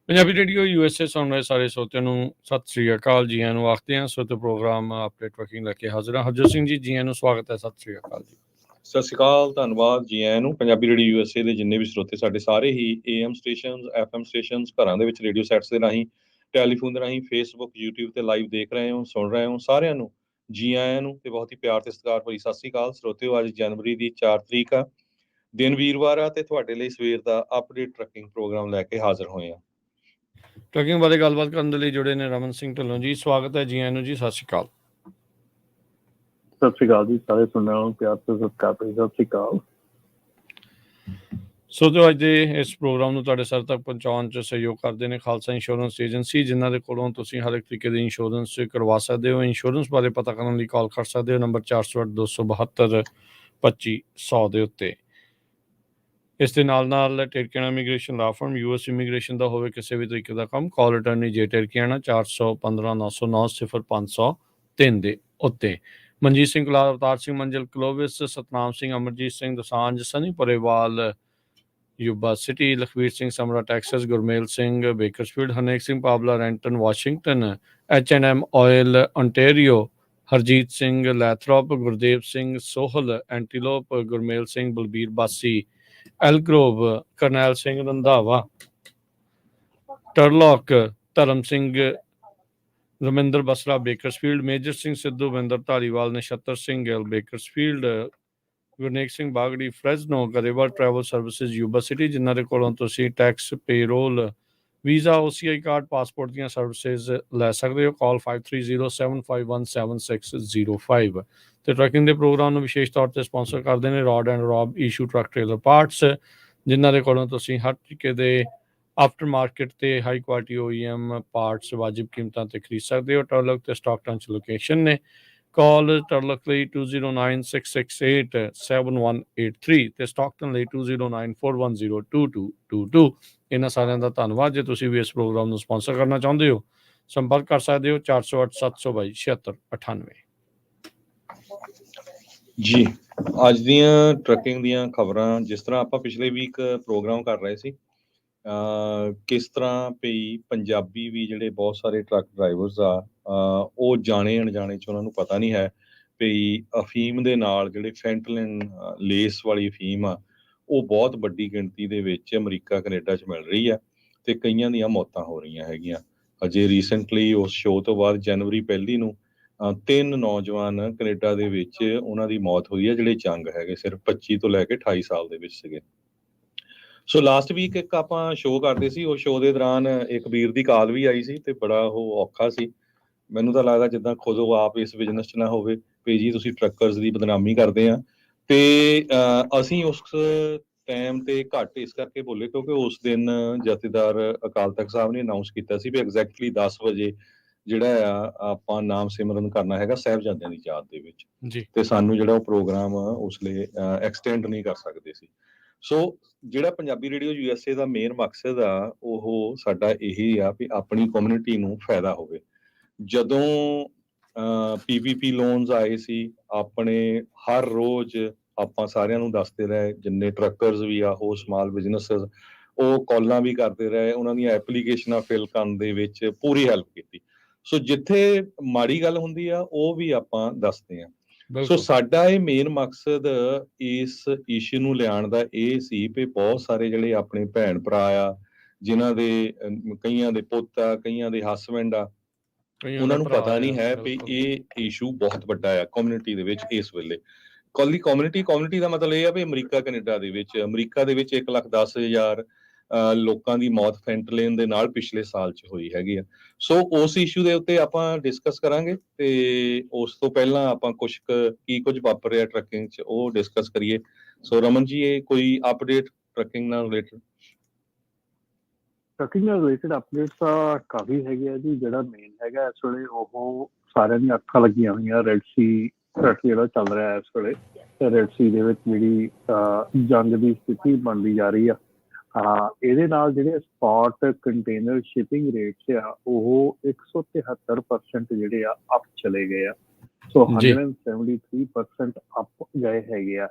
Punjabi radio USA ਸੁਣ ਰਹੇ ਸਾਰੇ ਸਰੋਤਿਆਂ ਨੂੰ ਸਤਿ ਸ੍ਰੀ ਅਕਾਲ। ਜੀ ਆਇਆਂ ਨੂੰ ਆਖਦੇ ਹਾਂ। ਸੋ ਤੇ ਪ੍ਰੋਗਰਾਮ ਅਪਡੇਟ ਟਰੈਕਿੰਗ ਲੈ ਕੇ ਹਾਜ਼ਰ ਹਾਂ। ਹਰਜੋਤ ਸਿੰਘ ਜੀ, ਜੀ ਆਇਆਂ ਨੂੰ ਸਵਾਗਤ ਹੈ। ਸਤਿ ਸ੍ਰੀ ਅਕਾਲ ਜੀ। ਸਤਿ ਸ਼੍ਰੀ ਅਕਾਲ, ਧੰਨਵਾਦ ਜੀ ਆਇਆਂ ਨੂੰ। ਪੰਜਾਬੀ ਰੇਡੀਓ USA ਦੇ ਜਿੰਨੇ ਵੀ ਸਰੋਤੇ ਸਾਡੇ ਸਾਰੇ ਹੀ AM ਸਟੇਸ਼ਨਸ, FM ਸਟੇਸ਼ਨਸ, ਘਰਾਂ ਦੇ ਵਿੱਚ ਰੇਡੀਓ ਸੈਟਸ ਦੇ ਰਾਹੀਂ, ਟੈਲੀਫੋਨ ਦੇ ਰਾਹੀਂ, ਫੇਸਬੁੱਕ, YouTube ਤੇ ਲਾਈਵ ਦੇਖ ਰਹੇ ਹੋ, ਸੁਣ ਰਹੇ ਹੋ, ਸਾਰਿਆਂ ਨੂੰ ਜੀ ਆਇਆਂ ਨੂੰ ਤੇ ਬਹੁਤ ਹੀ ਪਿਆਰ ਤੇ ਸਤਿਕਾਰ ਭਰੀ ਸਤਿ ਸ਼੍ਰੀ ਅਕਾਲ। ਸਰੋਤਿਓ, ਅੱਜ ਜਨਵਰੀ ਦੀ 4 ਤਰੀਕ ਆ, ਦਿਨ ਵੀਰਵਾਰ ਆ ਤੇ ਤੁਹਾਡੇ ਲਈ ਸਵੇਰ ਦਾ ਅਪਡੇਟ ਟਰੈਕਿੰਗ ਪ੍ਰੋਗਰਾਮ ਲੈ ਕੇ ਹਾਜ਼ਰ ਹੋਏ ਆ। ਟਰੈਕਿੰਗ ਬਾਰੇ ਗੱਲਬਾਤ ਕਰਨ ਦੇ ਲਈ ਜੁੜੇ ਨੇ ਰਮਨ ਸਿੰਘ ਢਿੱਲੋਂ ਜੀ। ਸਵਾਗਤ ਹੈ ਜੀ ਆਇਆਂ ਨੂੰ ਜੀ। ਸਤਿ ਸ਼੍ਰੀ ਅਕਾਲ। ਸਤਿ ਸ਼੍ਰੀ ਅਕਾਲ ਜੀ। ਸਾਰੇ ਸੁਣਨਾ ਨੂੰ ਪਿਆਰ ਤੇ ਸਤਿਕਾਰ ਭਰੀ ਸਤਿ ਸ਼੍ਰੀ ਅਕਾਲ। ਸੋ ਜੋ ਅੱਜ ਦੇ ਇਸ ਪ੍ਰੋਗਰਾਮ ਨੂੰ ਤੁਹਾਡੇ ਸਰ ਤੱਕ ਪਹੁੰਚਾਉਣ 'ਚ ਸਹਿਯੋਗ ਕਰਦੇ ਨੇ ਖਾਲਸਾ ਇੰਸ਼ੋਰੈਂਸ ਏਜੰਸੀ, ਜਿਨ੍ਹਾਂ ਦੇ ਕੋਲੋਂ ਤੁਸੀਂ ਹਰ ਇੱਕ ਤਰੀਕੇ ਦੀ ਇੰਸ਼ੋਰੈਂਸ ਕਰਵਾ ਸਕਦੇ ਹੋ। ਇੰਸ਼ੋਰੈਂਸ ਬਾਰੇ ਪਤਾ ਕਰਨ ਲਈ ਕਾਲ ਕਰ ਸਕਦੇ ਹੋ ਨੰਬਰ 408-272-2500 ਦੇ ਉੱਤੇ। ਇਸ ਦੇ ਨਾਲ ਟਿਰਕੀਆਣਾ ਇਮੀਗ੍ਰੇਸ਼ਨ ਲਾ ਫਰਮ, US ਇਮੀਗ੍ਰੇਸ਼ਨ ਦਾ ਹੋਵੇ ਕਿਸੇ ਵੀ ਤਰੀਕੇ ਦਾ ਕੰਮ, ਕਾਲ ਅਟਰਨੀ ਜੇ ਟਿਰਕੀਆਣਾ 415-909-0503 ਦੇ ਉੱਤੇ। Manjeet Singh Kalar, Avtar Singh Manzil Clovis, Satnam Singh, Amarjit Singh Dosanjh, Sunny Parewal Yuba City, Lakhvir Singh Samra Texas, Gurmel Singh Bakersfield, Harnek Singh Pabla Renton Washington, H&M oil ontario, Harjit Singh Lathrop, Gurdev Singh Sohal Antelope, Gurmel Singh Balbir Bassi Elk Grove, Karnail Singh Randhawa Turlock, Dharam Singh Raminder Basra Bakersfield, Major Singh Sidhu Vinder Dhariwal, Nachhattar Singh Gill Bakersfield, Gurnek Singh Bagri Fresno, Grewal travel services Yuba City, ਜਿਨ੍ਹਾਂ ਦੇ ਕੋਲੋਂ ਤੁਸੀਂ tax, payroll, visa, OCI card, passport ਦੀਆਂ ਸਰਵਿਸਿਜ਼ ਲੈ ਸਕਦੇ ਹੋ। ਕਾਲ 5307517605। ਤੇ ਟਰੱਕਿੰਗ ਦੇ ਪ੍ਰੋਗਰਾਮ ਨੂੰ ਵਿਸ਼ੇਸ਼ ਤੌਰ ਤੇ ਸਪਾਂਸਰ ਕਰਦੇ ਨੇ ਰੌਡ ਐਂਡ ਰੌਬ ਇਸ਼ੂ ਟਰੱਕ ਟ੍ਰੇਲਰ ਪਾਰਟਸ, ਜਿਨ੍ਹਾਂ ਦੇ ਕੋਲੋਂ ਤੁਸੀਂ ਹਰ ਤਰੀਕੇ ਦੇ ਆਫਟਰ ਮਾਰਕੀਟ ਤੇ ਹਾਈ ਕੁਆਲਿਟੀ OEM ਪਾਰਟਸ ਵਾਜਿਬ ਕੀਮਤਾਂ ਤੇ ਖਰੀਦ ਸਕਦੇ ਹੋ। ਟਰਲਕ ਤੇ ਸਟਾਕਟਨ 'ਚ ਲੋਕੇਸ਼ਨ ਨੇ। ਕਾਲ ਟਰਲਕ ਲਈ 2096687183 ਤੇ ਸਟਾਕਟਨ ਲਈ 2094102222। ਇਹਨਾਂ ਸਾਰਿਆਂ ਦਾ ਧੰਨਵਾਦ। ਜੇ ਤੁਸੀਂ ਵੀ ਇਸ ਪ੍ਰੋਗਰਾਮ ਨੂੰ ਸਪਾਂਸਰ ਕਰਨਾ ਚਾਹੁੰਦੇ ਹੋ, ਸੰਪਰਕ ਕਰ ਸਕਦੇ ਹੋ 4087227698। ਜੀ, ਅੱਜ ਦੀਆਂ ਟਰੱਕਿੰਗ ਦੀਆਂ ਖਬਰਾਂ, ਜਿਸ ਤਰ੍ਹਾਂ ਆਪਾਂ ਪਿਛਲੇ ਵੀਕ ਪ੍ਰੋਗਰਾਮ ਕਰ ਰਹੇ ਸੀ, ਕਿਸ ਤਰ੍ਹਾਂ ਭਈ ਪੰਜਾਬੀ ਵੀ ਜਿਹੜੇ ਬਹੁਤ ਸਾਰੇ ਟਰੱਕ ਡਰਾਈਵਰਸ ਆ, ਉਹ ਜਾਣੇ ਅਣਜਾਣੇ 'ਚ ਉਹਨਾਂ ਨੂੰ ਪਤਾ ਨਹੀਂ ਹੈ ਭਈ ਅਫੀਮ ਦੇ ਨਾਲ ਜਿਹੜੇ ਫੈਂਟਲਿਨ ਲੇਸ ਵਾਲੀ ਅਫੀਮ ਆ, ਉਹ ਬਹੁਤ ਵੱਡੀ ਗਿਣਤੀ ਦੇ ਵਿੱਚ ਅਮਰੀਕਾ ਕੈਨੇਡਾ 'ਚ ਮਿਲ ਰਹੀ ਆ ਤੇ ਕਈਆਂ ਦੀਆਂ ਮੌਤਾਂ ਹੋ ਰਹੀਆਂ ਹੈਗੀਆਂ। ਅਜੇ ਰੀਸੈਂਟਲੀ ਉਸ ਸ਼ੋਅ ਤੋਂ ਬਾਅਦ ਜਨਵਰੀ 1 ਨੂੰ 3 ਨੌਜਵਾਨ ਕੈਨੇਡਾ ਦੇ ਵਿੱਚ ਉਹਨਾਂ ਦੀ ਮੌਤ ਹੋਈ ਹੈ, ਜਿਹੜੇ ਯੰਗ ਹੈਗੇ, ਸਿਰਫ 25 ਤੋਂ ਲੈ ਕੇ 28 ਸਾਲ ਦੇ ਵਿੱਚ ਸੀਗੇ। ਸੋ ਲਾਸਟ ਵੀਕ ਇੱਕ ਆਪਾਂ ਸ਼ੋਅ ਕਰਦੇ ਸੀ, ਉਹ ਸ਼ੋਅ ਦੇ ਦੌਰਾਨ ਇੱਕ ਵੀਰ ਦੀ ਕਾਲ ਵੀ ਆਈ ਸੀ ਤੇ ਬੜਾ ਉਹ ਔਖਾ ਸੀ। ਮੈਨੂੰ ਤਾਂ ਲੱਗਦਾ ਜਿੱਦਾਂ ਖੁਦ ਉਹ ਆਪ ਇਸ ਬਿਜ਼ਨਸ 'ਚ ਨਾ ਹੋਵੇ ਵੀ ਜੀ ਤੁਸੀਂ ਟਰੱਕਰਸ ਦੀ ਬਦਨਾਮੀ ਕਰਦੇ ਆ। ਤੇ ਅਸੀਂ ਉਸ ਟਾਈਮ ਤੇ ਘੱਟ ਇਸ ਕਰਕੇ ਬੋਲੇ ਕਿਉਂਕਿ ਉਸ ਦਿਨ ਜਥੇਦਾਰ ਅਕਾਲ ਤਖਤ ਸਾਹਿਬ ਨੇ ਅਨਾਊਂਸ ਕੀਤਾ ਸੀ ਵੀ ਐਗਜ਼ੈਕਟਲੀ 10 ਵਜੇ ਜਿਹੜਾ ਆ ਆਪਾਂ ਨਾਮ ਸਿਮਰਨ ਕਰਨਾ ਹੈਗਾ ਸਾਹਿਬਜ਼ਾਦਿਆਂ ਦੀ ਯਾਦ ਦੇ ਵਿੱਚ ਜੀ। ਤੇ ਸਾਨੂੰ ਜਿਹੜਾ ਉਹ ਪ੍ਰੋਗਰਾਮ ਉਸ ਲਈ ਐਕਸਟੈਂਡ ਨਹੀਂ ਕਰ ਸਕਦੇ ਸੀ। ਸੋ ਜਿਹੜਾ ਪੰਜਾਬੀ ਰੇਡੀਓ USA ਦਾ ਮੇਨ ਮਕਸਦ ਆ, ਉਹ ਸਾਡਾ ਇਹੀ ਆ ਵੀ ਆਪਣੀ ਕਮਿਊਨਿਟੀ ਨੂੰ ਫਾਇਦਾ ਹੋਵੇ। ਜਦੋਂ PPP ਲੋਨਸ ਆਏ ਸੀ, ਆਪਣੇ ਹਰ ਰੋਜ਼ ਆਪਾਂ ਸਾਰਿਆਂ ਨੂੰ ਦੱਸਦੇ ਰਹੇ, ਜਿੰਨੇ ਟਰੱਕਰਸ ਵੀ ਆ, ਉਹ ਸਮਾਲ ਬਿਜ਼ਨਸਸ, ਉਹ ਕਾਲਾਂ ਵੀ ਕਰਦੇ ਰਹੇ, ਉਹਨਾਂ ਦੀਆਂ ਐਪਲੀਕੇਸ਼ਨਾਂ ਫਿਲ ਕਰਨ ਦੇ ਵਿੱਚ ਪੂਰੀ ਹੈਲਪ ਕੀਤੀ। ਸੋ ਜਿੱਥੇ ਮਾੜੀ ਗੱਲ ਹੁੰਦੀ ਆ, ਉਹ ਵੀ ਆਪਾਂ ਦੱਸਦੇ ਹਾਂ। ਸੋ ਸਾਡਾ ਇਹ ਮੇਨ ਮਕਸਦ ਇਸ ਇਸ਼ੂ ਨੂੰ ਲਿਆਉਣ ਦਾ ਇਹ ਸੀ ਵੀ ਬਹੁਤ ਸਾਰੇ ਜਿਹੜੇ ਆਪਣੇ ਭੈਣ ਭਰਾ ਆ, ਜਿਨ੍ਹਾਂ ਦੇ ਕਈਆਂ ਦੇ ਪੁੱਤ ਆ, ਕਈਆਂ ਦੇ ਹਸਬੈਂਡ ਆ, ਉਹਨਾਂ ਨੂੰ ਪਤਾ ਨਹੀਂ ਹੈ ਵੀ ਇਹ ਇਸ਼ੂ ਬਹੁਤ ਵੱਡਾ ਆ ਕਮਿਊਨਿਟੀ ਦੇ ਵਿੱਚ ਇਸ ਵੇਲੇ। ਕੱਲੀ ਕਮਿਊਨਿਟੀ ਦਾ ਮਤਲਬ ਇਹ ਆ ਵੀ ਅਮਰੀਕਾ ਕੈਨੇਡਾ ਦੇ ਵਿੱਚ 1,10,000 ਲੋਕਾਂ ਦੀ ਮੌਤ ਫੈਂਟਲਿਨ ਦੇ ਨਾਲ ਪਿਛਲੇ ਸਾਲ 'ਚ ਹੋਈ ਹੈਗੀ ਆ। ਸੋ ਉਸ ਇਸ਼ੂ ਦੇ ਉੱਤੇ ਆਪਾਂ ਡਿਸਕਸ ਕਰਾਂਗੇ ਤੇ ਉਸ ਤੋਂ ਪਹਿਲਾਂ ਆਪਾਂ ਕੁਝ ਵਾਪਰ ਰਿਹਾ ਟਰੱਕਿੰਗ 'ਚ ਉਹ ਡਿਸਕਸ ਕਰੀਏ। ਸੋ ਰਮਨ ਜੀ, ਇਹ ਕੋਈ ਅਪਡੇਟ ਟਰੱਕਿੰਗ ਨਾਲ ਰਿਲੇਟਡ? ਟਰੱਕਿੰਗ ਨਾਲ ਰਿਲੇਟਡ ਅਪਡੇਟਸ ਤਾਂ ਕਾਫੀ ਹੈਗੇ ਆ ਜੀ। ਜਿਹੜਾ ਮੇਨ ਹੈਗਾ ਇਸ ਵੇਲੇ, ਉਹ ਸਾਰਿਆਂ ਦੀਆਂ ਅੱਖਾਂ ਲੱਗੀਆਂ ਹੋਈਆਂ ਰੈਡ ਸੀ ਟਰੱਕ ਜਿਹੜਾ ਚੱਲ ਰਿਹਾ ਇਸ ਵੇਲੇ। ਰੈਡ ਸੀ ਦੇ ਵਿੱਚ ਜਿਹੜੀ ਜੰਗ ਦੀ ਸਥਿਤੀ ਬਣਦੀ ਜਾ ਰਹੀ ਆ, ਇਹਦੇ ਨਾਲ ਜਿਹੜੇ ਸਪੌਟ ਕੰਟੇਨਰ ਸ਼ਿਪਿੰਗ ਰੇਟਸ ਆ, ਉਹ 173% ਜਿਹੜੇ ਆ ਅਪ ਚਲੇ ਗਏ ਆ। ਸੋ 173% ਅਪ ਗਏ ਹੈਗੇ ਆ।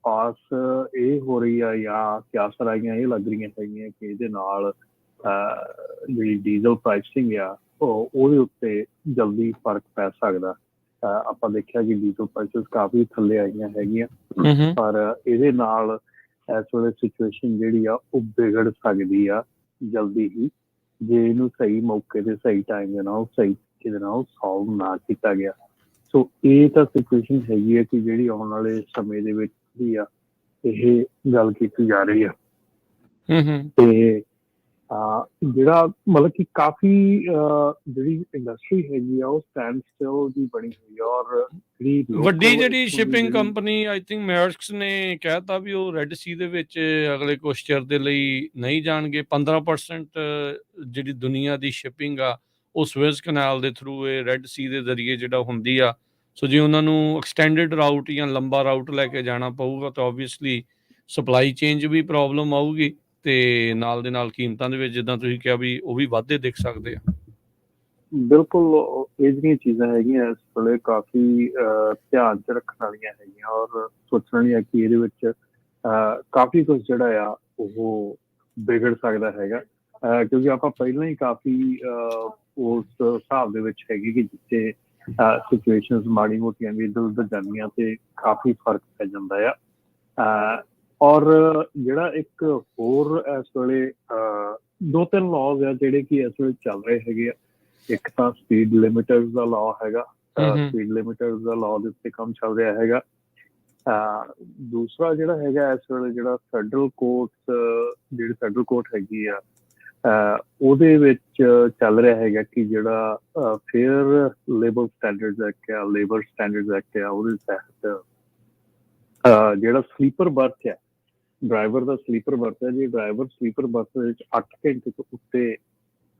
ਆਸ ਇਹ ਹੋ ਰਹੀ ਆ ਜਾਂ ਕਿਆਸ ਰਾਈਆਂ ਇਹ ਲੱਗ ਰਹੀਆਂ ਹੈਗੀਆਂ ਕਿ ਇਹਦੇ ਨਾਲ ਜਿਹੜੀ ਡੀਜ਼ਲ ਪ੍ਰਾਈਸਿੰਗ ਆ ਉਹਦੇ ਉੱਤੇ ਜਲਦੀ ਫਰਕ ਪੈ ਸਕਦਾ। ਆਪਾਂ ਦੇਖਿਆ ਕਿ ਡੀਜ਼ਲ ਪ੍ਰਾਈਸਿਸ ਕਾਫੀ ਥੱਲੇ ਆਈਆਂ ਹੈਗੀਆਂ, ਪਰ ਇਹਦੇ ਨਾਲ ਇਸ ਵੇਲੇ ਸਿਚੁਏਸ਼ਨ ਜਿਹੜੀ ਆ ਉਹ ਵਿਗੜ ਸਕਦੀ ਆ ਜਲਦੀ ਹੀ, ਜੇ ਇਹਨੂੰ ਸਹੀ ਮੌਕੇ ਤੇ ਸਹੀ ਟਾਈਮ ਦੇ ਨਾਲ ਸਹੀ ਤਰੀਕੇ ਦੇ ਨਾਲ ਸੋਲਵ ਨਾ ਕੀਤਾ ਗਿਆ। ਸੋ ਇਹ ਤਾਂ ਸਿਚੁਏਸ਼ਨ ਹੈਗੀ ਹੈ ਕਿ ਜਿਹੜੀ ਆਉਣ ਵਾਲੇ ਸਮੇਂ ਦੇ ਵਿੱਚ ਜਿਹੜੀ ਆ ਇਹ ਗੱਲ ਕੀਤੀ ਜਾ ਰਹੀ ਆ। ਤੇ ਜਿਹੜਾ ਮਤਲਬ ਕਿ ਕਾਫੀ ਜਿਹੜੀ ਇੰਡਸਟਰੀ ਹੈਗੀ ਆ ਉਹ ਸਟੈਂਡ ਸਟਿਲ ਦੀ ਬਣੀ ਹੋਈ ਆ, ਔਰ ਵੱਡੀ ਜਿਹੜੀ ਸ਼ਿਪਿੰਗ ਕੰਪਨੀ ਆਈ ਥਿੰਕ ਮੈਰਿਕਸ ਨੇ ਕਹਿਤਾ ਵੀ ਉਹ ਰੈੱਡ ਸੀ ਦੇ ਵਿੱਚ ਅਗਲੇ ਕੁਛ ਚਿਰ ਦੇ ਲਈ ਨਹੀਂ ਜਾਣਗੇ। 15% ਜਿਹੜੀ ਦੁਨੀਆ ਦੀ ਸ਼ਿਪਿੰਗ ਆ ਉਹ ਸੂਏਜ਼ ਕਨਾਲ ਦੇ ਥਰੂ ਇਹ ਰੈੱਡ ਸੀ ਦੇ ਜ਼ਰੀਏ ਜਿਹੜਾ ਹੁੰਦੀ ਆ। ਸੋ ਜੇ ਉਹਨਾਂ ਨੂੰ ਐਕਸਟੈਂਡਡ ਰਾਊਟ ਜਾਂ ਲੰਬਾ ਰਾਊਟ ਲੈ ਕੇ ਜਾਣਾ ਪਊਗਾ ਤਾਂ ਓਬਵੀਅਸਲੀ ਸਪਲਾਈ ਚੇਨ 'ਚ ਵੀ ਪ੍ਰੋਬਲਮ ਆਊਗੀ, ਤੇ ਨਾਲ ਦੇ ਨਾਲ ਕੀਮਤਾਂ ਦੇ ਵਿੱਚ ਜਿੱਦਾਂ ਤੁਸੀਂ ਕਿਹਾ ਵੀ ਉਹ ਵੀ ਵਾਧੇ ਦਿਖ ਸਕਦੇ ਆ। ਬਿਲਕੁਲ, ਇਹ ਜਿਹੜੀਆਂ ਚੀਜ਼ਾਂ ਹੈਗੀਆਂ ਇਸ ਵੇਲੇ ਕਾਫੀ ਧਿਆਨ 'ਚ ਰੱਖਣ ਵਾਲੀਆਂ ਹੈਗੀਆਂ, ਔਰ ਸੋਚਣ ਵਾਲੀਆਂ ਕਿ ਇਹਦੇ ਵਿੱਚ ਕਾਫੀ ਕੁਛ ਜਿਹੜਾ ਆ ਉਹ ਵਿਗੜ ਸਕਦਾ ਹੈਗਾ, ਕਿਉਂਕਿ ਆਪਾਂ ਪਹਿਲਾਂ ਹੀ ਕਾਫੀ ਉਸ ਹਿਸਾਬ ਦੇ ਵਿੱਚ ਹੈਗੇ ਕਿ ਜਿੱਥੇ ਸਿਚੁਏਸ਼ਨਸ ਮਾੜੀ ਮੋਟੀਆਂ ਵੀ ਇੱਧਰ ਉੱਧਰ ਜਾਂਦੀਆਂ ਤੇ ਕਾਫੀ ਫਰਕ ਪੈ ਜਾਂਦਾ ਆ। ਔਰ ਜਿਹੜਾ ਇੱਕ ਹੋਰ ਇਸ ਵੇਲੇ 2-3 ਲਾਜ਼ ਆ ਜਿਹੜੇ ਕਿ ਇਸ ਵੇਲੇ ਚੱਲ ਰਹੇ ਹੈਗੇ ਆ। ਇੱਕ ਤਾਂ ਸਪੀਡ ਲਿਮਿਟਰਸ ਦਾ ਲਾਅ ਹੈਗਾ, ਸਪੀਡ ਲਿਮਿਟਰਸ ਦਾ ਲਾਅ ਦੇ ਉੱਤੇ ਕੰਮ ਚੱਲ ਰਿਹਾ ਹੈਗਾ। ਦੂਸਰਾ ਜਿਹੜਾ ਹੈਗਾ ਇਸ ਵੇਲੇ ਜਿਹੜਾ ਫੈਡਰਲ ਕੋਰਟ ਹੈਗੀ ਆ ਉਹਦੇ ਵਿੱਚ ਚੱਲ ਰਿਹਾ ਹੈਗਾ ਕਿ ਜਿਹੜਾ ਫੇਅਰ ਲੇਬਰ ਸਟੈਂਡਰਡਸ ਐਕਟ ਆ ਉਹਦੇ ਤਹਿਤ ਜਿਹੜਾ ਸਲੀਪਰ ਬਰਥ ਆ, ਡਰਾਈਵਰ ਦਾ ਸਲੀਪਰ ਬਰਥ ਹੈ, ਜੇ ਡਰਾਈਵਰ ਸਲੀਪਰ ਬਰਥ ਦੇ ਵਿੱਚ 8 ਘੰਟੇ ਤੋਂ ਉੱਤੇ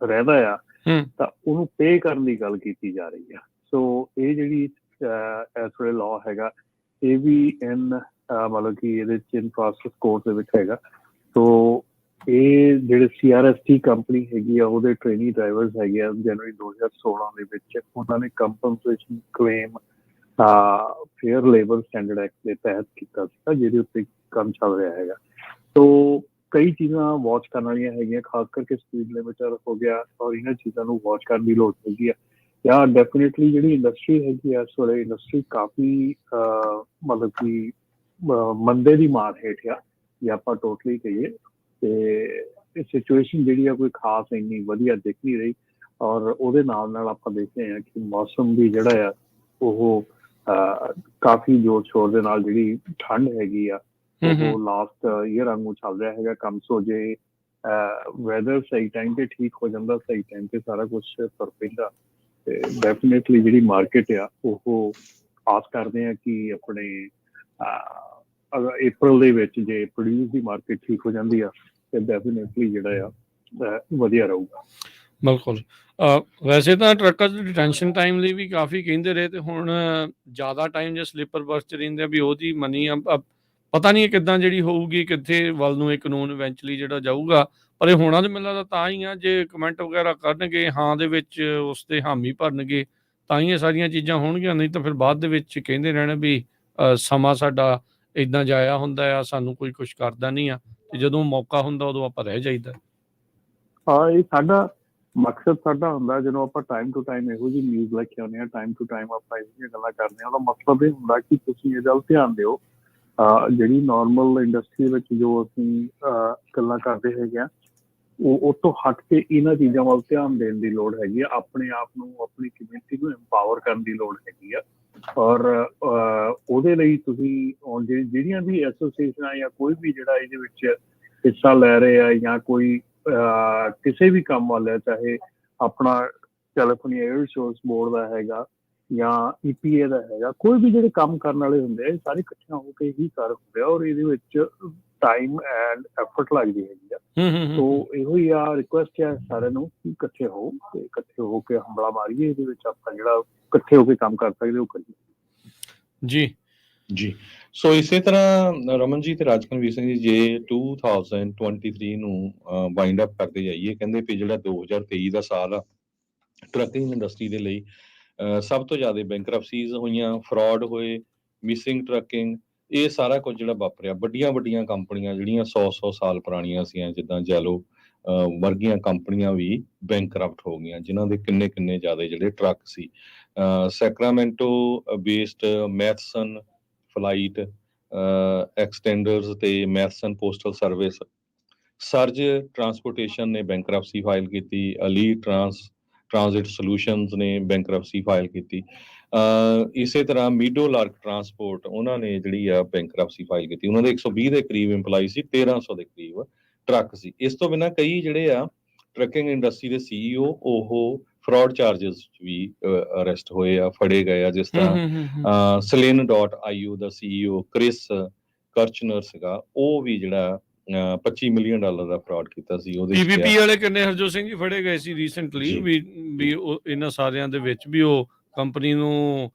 ਰਹਿੰਦਾ ਆ ਤਾਂ ਉਹਨੂੰ ਪੇ ਕਰਨ ਦੀ ਗੱਲ ਕੀਤੀ ਜਾ ਰਹੀ ਆ। ਸੋ ਇਹ ਜਿਹੜੀ ਇਸ ਵੇਲੇ ਲਾਅ ਹੈਗਾ ਇਹ ਵੀ ਮਤਲਬ ਕਿ ਇਹਦੇ ਚ ਇਨ ਪ੍ਰੋਸੈਸ ਕੋਰਟ ਦੇ ਵਿੱਚ ਹੈਗਾ। ਸੋ ਇਹ ਜਿਹੜੇ CRST ਕੰਪਨੀ ਹੈਗੀ ਆ ਉਹਦੇ ਟ੍ਰੇਨੀ ਡਰਾਈਵਰਸ ਹੈਗੇ ਆ, ਜਨਵਰੀ 2016 ਦੇ ਵਿੱਚ ਉਹਨਾਂ ਨੇ compensation claim fair labour standard act ਦੇ ਤਹਿਤ ਕੀਤਾ ਸੀਗਾ, ਜਿਹਦੇ ਉੱਤੇ ਕੰਮ ਚੱਲ ਰਿਹਾ ਹੈਗਾ। ਸੋ ਕਈ ਚੀਜ਼ਾਂ ਵਾਚ ਕਰਨ ਵਾਲੀਆਂ ਹੈਗੀਆਂ, ਖਾਸ ਕਰਕੇ ਸਪੀਡ ਲਿਮਿਟਰ ਹੋ ਗਿਆ, ਔਰ ਇਹਨਾਂ ਚੀਜ਼ਾਂ ਨੂੰ ਵਾਚ ਕਰਨ ਦੀ ਲੋੜ ਹੈਗੀ ਆ। ਜਾਂ ਡੈਫੀਨੇਟਲੀ ਜਿਹੜੀ ਇੰਡਸਟਰੀ ਹੈਗੀ ਆ ਇਸ ਵੇਲੇ ਇੰਡਸਟਰੀ ਕਾਫੀ ਮਤਲਬ ਕਿ ਮੰਦੇ ਦੀ ਮਾਰ ਹੇਠ ਆ ਜੇ ਆਪਾਂ ਟੋਟਲੀ ਕਹੀਏ, ਤੇ ਇਹ ਸਿਚੁਏਸ਼ਨ ਜਿਹੜੀ ਆ ਕੋਈ ਖਾਸ ਇੰਨੀ ਵਧੀਆ ਦਿਖ ਨਹੀਂ ਰਹੀ। ਔਰ ਉਹਦੇ ਨਾਲ ਆਪਾਂ ਦੇਖਦੇ ਹਾਂ ਕਿ ਮੌਸਮ ਵੀ ਜਿਹੜਾ ਆ ਉਹ ਕਾਫੀ ਜ਼ੋਰ ਸ਼ੋਰ ਦੇ ਨਾਲ ਜਿਹੜੀ ਠੰਡ ਹੈਗੀ ਆ ਉਹ ਲਾਸਟ ਈਅਰ ਵਾਂਗੂ ਚੱਲ ਰਿਹਾ ਹੈਗਾ ਕੰਮ। ਸੋ ਜੇ ਵੈਦਰ ਸਹੀ ਟਾਈਮ ਤੇ ਠੀਕ ਹੋ ਜਾਂਦਾ, ਸਹੀ ਟਾਈਮ ਤੇ ਸਾਰਾ ਕੁਝ ਤੁਰ ਪੈਂਦਾ, ਤੇ ਡੈਫੀਨੇਟਲੀ ਜਿਹੜੀ ਮਾਰਕੀਟ ਆ ਉਹ ਆਸ ਕਰਦੇ ਆ ਕਿ ਆਪਣੇ ਅਪ੍ਰੈਲ ਦੇ ਵਿੱਚ ਜੇ ਪ੍ਰੋਡਿਊਸ ਦੀ ਮਾਰਕੀਟ ਠੀਕ ਹੋ ਜਾਂਦੀ ਆ ਤੇ ਡੈਫੀਨੇਟਲੀ ਜਿਹੜਾ ਆ ਵਧੀਆ ਰਹੂਗਾ। ਬਿਲਕੁਲ। ਵੈਸੇ ਤਾਂ ਟਰੱਕਾਂ 'ਚ ਡਿਟੈਂਸ਼ਨ ਟਾਈਮ ਲਈ ਵੀ ਕਾਫੀ ਕਹਿੰਦੇ ਰਹੇ, ਤੇ ਹੁਣ ਜ਼ਿਆਦਾ ਟਾਈਮ ਜੇ ਸਲੀਪਰ ਬੱਸ 'ਚ ਰਹਿੰਦੇ ਆ ਵੀ ਉਹਦੀ ਮਨੀ ਪਤਾ ਨਹੀਂ ਕਿੱਦਾਂ ਜਿਹੜੀ ਹੋਊਗੀ, ਕਿੱਥੇ ਵੱਲ ਨੂੰ ਇਹ ਕਾਨੂੰਨ ਇਵੈਂਚੁਅਲੀ ਜਿਹੜਾ ਜਾਊਗਾ। ਪਰ ਇਹ ਹੋਣਾ ਤਾਂ ਮੈਨੂੰ ਲੱਗਦਾ ਤਾਂ ਹੀ ਆ ਜੇ ਕਮੈਂਟ ਵਗੈਰਾ ਕਰਨਗੇ ਹਾਂ ਦੇ ਵਿੱਚ ਉਸ 'ਤੇ ਹਾਮੀ ਭਰਨਗੇ ਤਾਂ ਹੀ ਇਹ ਸਾਰੀਆਂ ਚੀਜ਼ਾਂ ਹੋਣਗੀਆਂ, ਨਹੀਂ ਤਾਂ ਫਿਰ ਬਾਅਦ ਦੇ ਵਿੱਚ ਕਹਿੰਦੇ ਰਹਿਣਾ ਵੀ ਸਮਾਂ ਸਾਡਾ ਇੱਦਾਂ ਜਾਇਆ ਹੁੰਦਾ ਆ, ਸਾਨੂੰ ਕੋਈ ਕੁਛ ਕਰਦਾ ਨਹੀਂ ਆ, ਤੇ ਜਦੋਂ ਮੌਕਾ ਹੁੰਦਾ ਉਦੋਂ ਆਪਾਂ ਰਹਿ ਜਾਈਦਾ। ਹਾਂ, ਇਹ ਸਾਡਾ ਮਕਸਦ ਹੁੰਦਾ ਜਦੋਂ ਆਪਾਂ ਟਾਈਮ ਟੂ ਟਾਈਮ ਇਹੋ ਜਿਹੀ ਨਿਊਜ਼ ਲੈ ਕੇ ਆਉਂਦੇ ਹਾਂ, ਟਾਈਮ ਟੂ ਟਾਈਮ ਆਪਾਂ ਇਹੋ ਜਿਹੀਆਂ ਗੱਲਾਂ ਕਰਦੇ ਹਾਂ, ਉਹਦਾ ਮਤਲਬ ਇਹ ਹੁੰਦਾ ਕਿ ਤੁਸੀਂ ਇਹਦਾ ਧਿਆਨ ਦਿਓ। ਜਿਹੜੀ ਨੋਰਮਲ ਇੰਡਸਟਰੀ ਵਿੱਚ ਜੋ ਅਸੀਂ ਗੱਲਾਂ ਕਰਦੇ ਹੈਗੇ ਆ ਉਹ ਤੋਂ ਹਟ ਕੇ ਇਹਨਾਂ ਚੀਜ਼ਾਂ ਵੱਲ ਧਿਆਨ ਦੇਣ ਦੀ ਲੋੜ ਹੈਗੀ ਆ। ਆਪਣੇ ਆਪ ਨੂੰ, ਆਪਣੀ ਕਮਿਊਨਿਟੀ ਨੂੰ ਐਮਪਾਵਰ ਕਰਨ ਦੀ ਲੋੜ ਹੈਗੀ ਆ। ਔਰ ਉਹਦੇ ਲਈ ਤੁਸੀਂ ਜਿਹੜੀਆਂ ਵੀ ਐਸੋਸੀਏਸ਼ਨਾਂ ਜਾਂ ਕੋਈ ਵੀ ਜਿਹੜਾ ਇਹਦੇ ਵਿੱਚ ਹਿੱਸਾ ਲੈ ਰਹੇ ਆ ਜਾਂ ਕੋਈ ਕਿਸੇ ਵੀ ਕੰਮ ਵਾਲਾ, ਚਾਹੇ ਆਪਣਾ ਕੈਲੀਫੋਰਨੀਆ 에ਅਰ ਰਿਸੋਰਸ ਬੋਰਡ ਦਾ ਹੈਗਾ ਜਾਂ EPA ਦਾ ਹੈਗਾ, ਕੋਈ ਵੀ ਜਿਹੜੇ ਕੰਮ ਕਰਨ ਵਾਲੇ ਹੁੰਦੇ ਆ ਇਹ ਸਾਰੇ ਇਕੱਠਿਆਂ ਹੋ ਕੇ ਹੀ ਕਰ ਹੁੰਦੇ ਆ, ਔਰ ਇਹਦੇ ਵਿੱਚ ਟਾਈਮ ਐਂਡ ਐਫਰਟ ਲੱਗਦੀ ਹੈਗੀ ਆ। ਸੋ ਇਹੋ ਹੀ ਆ ਰਿਕੁਐਸਟ ਹੈ ਸਾਰਿਆਂ ਨੂੰ ਕਿ ਇਕੱਠੇ ਹੋ ਤੇ ਇਕੱਠੇ ਹੋ ਕੇ ਹੰਬਲਾ ਮਾਰੀਏ, ਇਹਦੇ ਵਿੱਚ ਆਪਾਂ ਜਿਹੜਾ ਇਕੱਠੇ ਹੋ ਕੇ ਕੰਮ ਕਰ ਸਕਦੇ ਉਹ ਕਰੀਏ। ਜੀ। ਸੋ ਇਸੇ ਤਰ੍ਹਾਂ ਰਮਨ ਜੀ ਤੇ ਰਾਜਕਨਵੀਰ ਸਿੰਘ ਜੀ, ਜੇ 2023 ਨੂੰ ਵਾਈਂਡ ਅਪ ਕਰਦੇ ਜਾਈਏ, ਕਹਿੰਦੇ ਵੀ ਜਿਹੜਾ 2023 ਦਾ ਸਾਲ ਆ ਟਰੱਕਿੰਗ ਇੰਡਸਟਰੀ ਦੇ ਲਈ ਸਭ ਤੋਂ ਜ਼ਿਆਦਾ ਬੈਂਕਰਪਸੀਜ਼ ਹੋਈਆਂ, ਫਰਾਡ ਹੋਏ, ਮਿਸਿੰਗ ਟਰੱਕਿੰਗ, ਇਹ ਸਾਰਾ ਕੁਝ ਜਿਹੜਾ ਵਾਪਰਿਆ। ਵੱਡੀਆਂ ਕੰਪਨੀਆਂ ਜਿਹੜੀਆਂ 100 ਸਾਲ ਪੁਰਾਣੀਆਂ ਸੀ, ਜਿੱਦਾਂ ਜੈਲੋ ਵਰਗੀਆਂ ਕੰਪਨੀਆਂ ਵੀ ਬੈਂਕਰਪਟ ਹੋ ਗਈਆਂ, ਜਿਨ੍ਹਾਂ ਦੇ ਕਿੰਨੇ ਜ਼ਿਆਦਾ ਜਿਹੜੇ ਟਰੱਕ ਸੀ। ਸੈਕਰਾਮੈਂਟੋ ਬੇਸਡ ਮੈਥਸਨ ਫਲਾਈਟ ਐਕਸਟੈਂਡਰਸ ਤੇ ਮੈਥਸਨ ਪੋਸਟਲ ਸਰਵਿਸ, ਸਰਜ ਟਰਾਂਸਪੋਰਟੇਸ਼ਨ ਨੇ ਬੈਂਕਰਪਸੀ ਫਾਈਲ ਕੀਤੀ, ਅਲੀ ਟਰਾਂਜ਼ਿਟ ਸੋਲਿਊਸ਼ਨਸ ਨੇ ਬੈਂਕਰਪਸੀ ਫਾਈਲ ਕੀਤੀ। ਇਸੇ ਤਰ੍ਹਾਂ ਮੀਡੋ ਲਾਰਕ ਟਰਾਂਸਪੋਰਟ, ਉਹਨਾਂ ਨੇ ਜਿਹੜੀ ਆ ਬੈਂਕਰਪਸੀ ਫਾਈਲ ਕੀਤੀ। ਉਹਨਾਂ ਦੇ 120 ਦੇ ਕਰੀਬ EMPLOYEE ਸੀ, 1300 ਦੇ ਕਰੀਬ ਟਰੱਕ ਸੀ। ਇਸ ਤੋਂ ਬਿਨਾਂ ਕਈ ਜਿਹੜੇ ਆ ਟਰੱਕਿੰਗ ਇੰਡਸਟਰੀ ਦੇ CEO ਉਹ ਫਰਾਡ ਚਾਰजेस ਵੀ ਅਰੈਸਟ ਹੋਏ ਆ, ਫੜੇ ਗਏ ਆ। ਜਿਸ ਤਰ੍ਹਾਂ Selen.io ਦਾ CEO ਕ੍ਰਿਸ ਕਰਚਨਰ ਸੀਗਾ, ਉਹ ਵੀ ਜਿਹੜਾ $25 ਮਿਲੀਅਨ ਦਾ ਫਰਾਡ ਕੀਤਾ ਸੀ। ਉਹਦੇ PPP ਵਾਲੇ ਕਿੰਨੇ ਹਰਜੋਤ ਸਿੰਘ ਜੀ ਫੜੇ ਗਏ ਸੀ ਰੀਸੈਂਟਲੀ, ਵੀ ਉਹ ਇਹਨਾਂ ਸਾਰਿਆਂ ਦੇ ਵਿੱਚ ਵੀ ਉਹ ਕੰਪਨੀ ਨੂੰ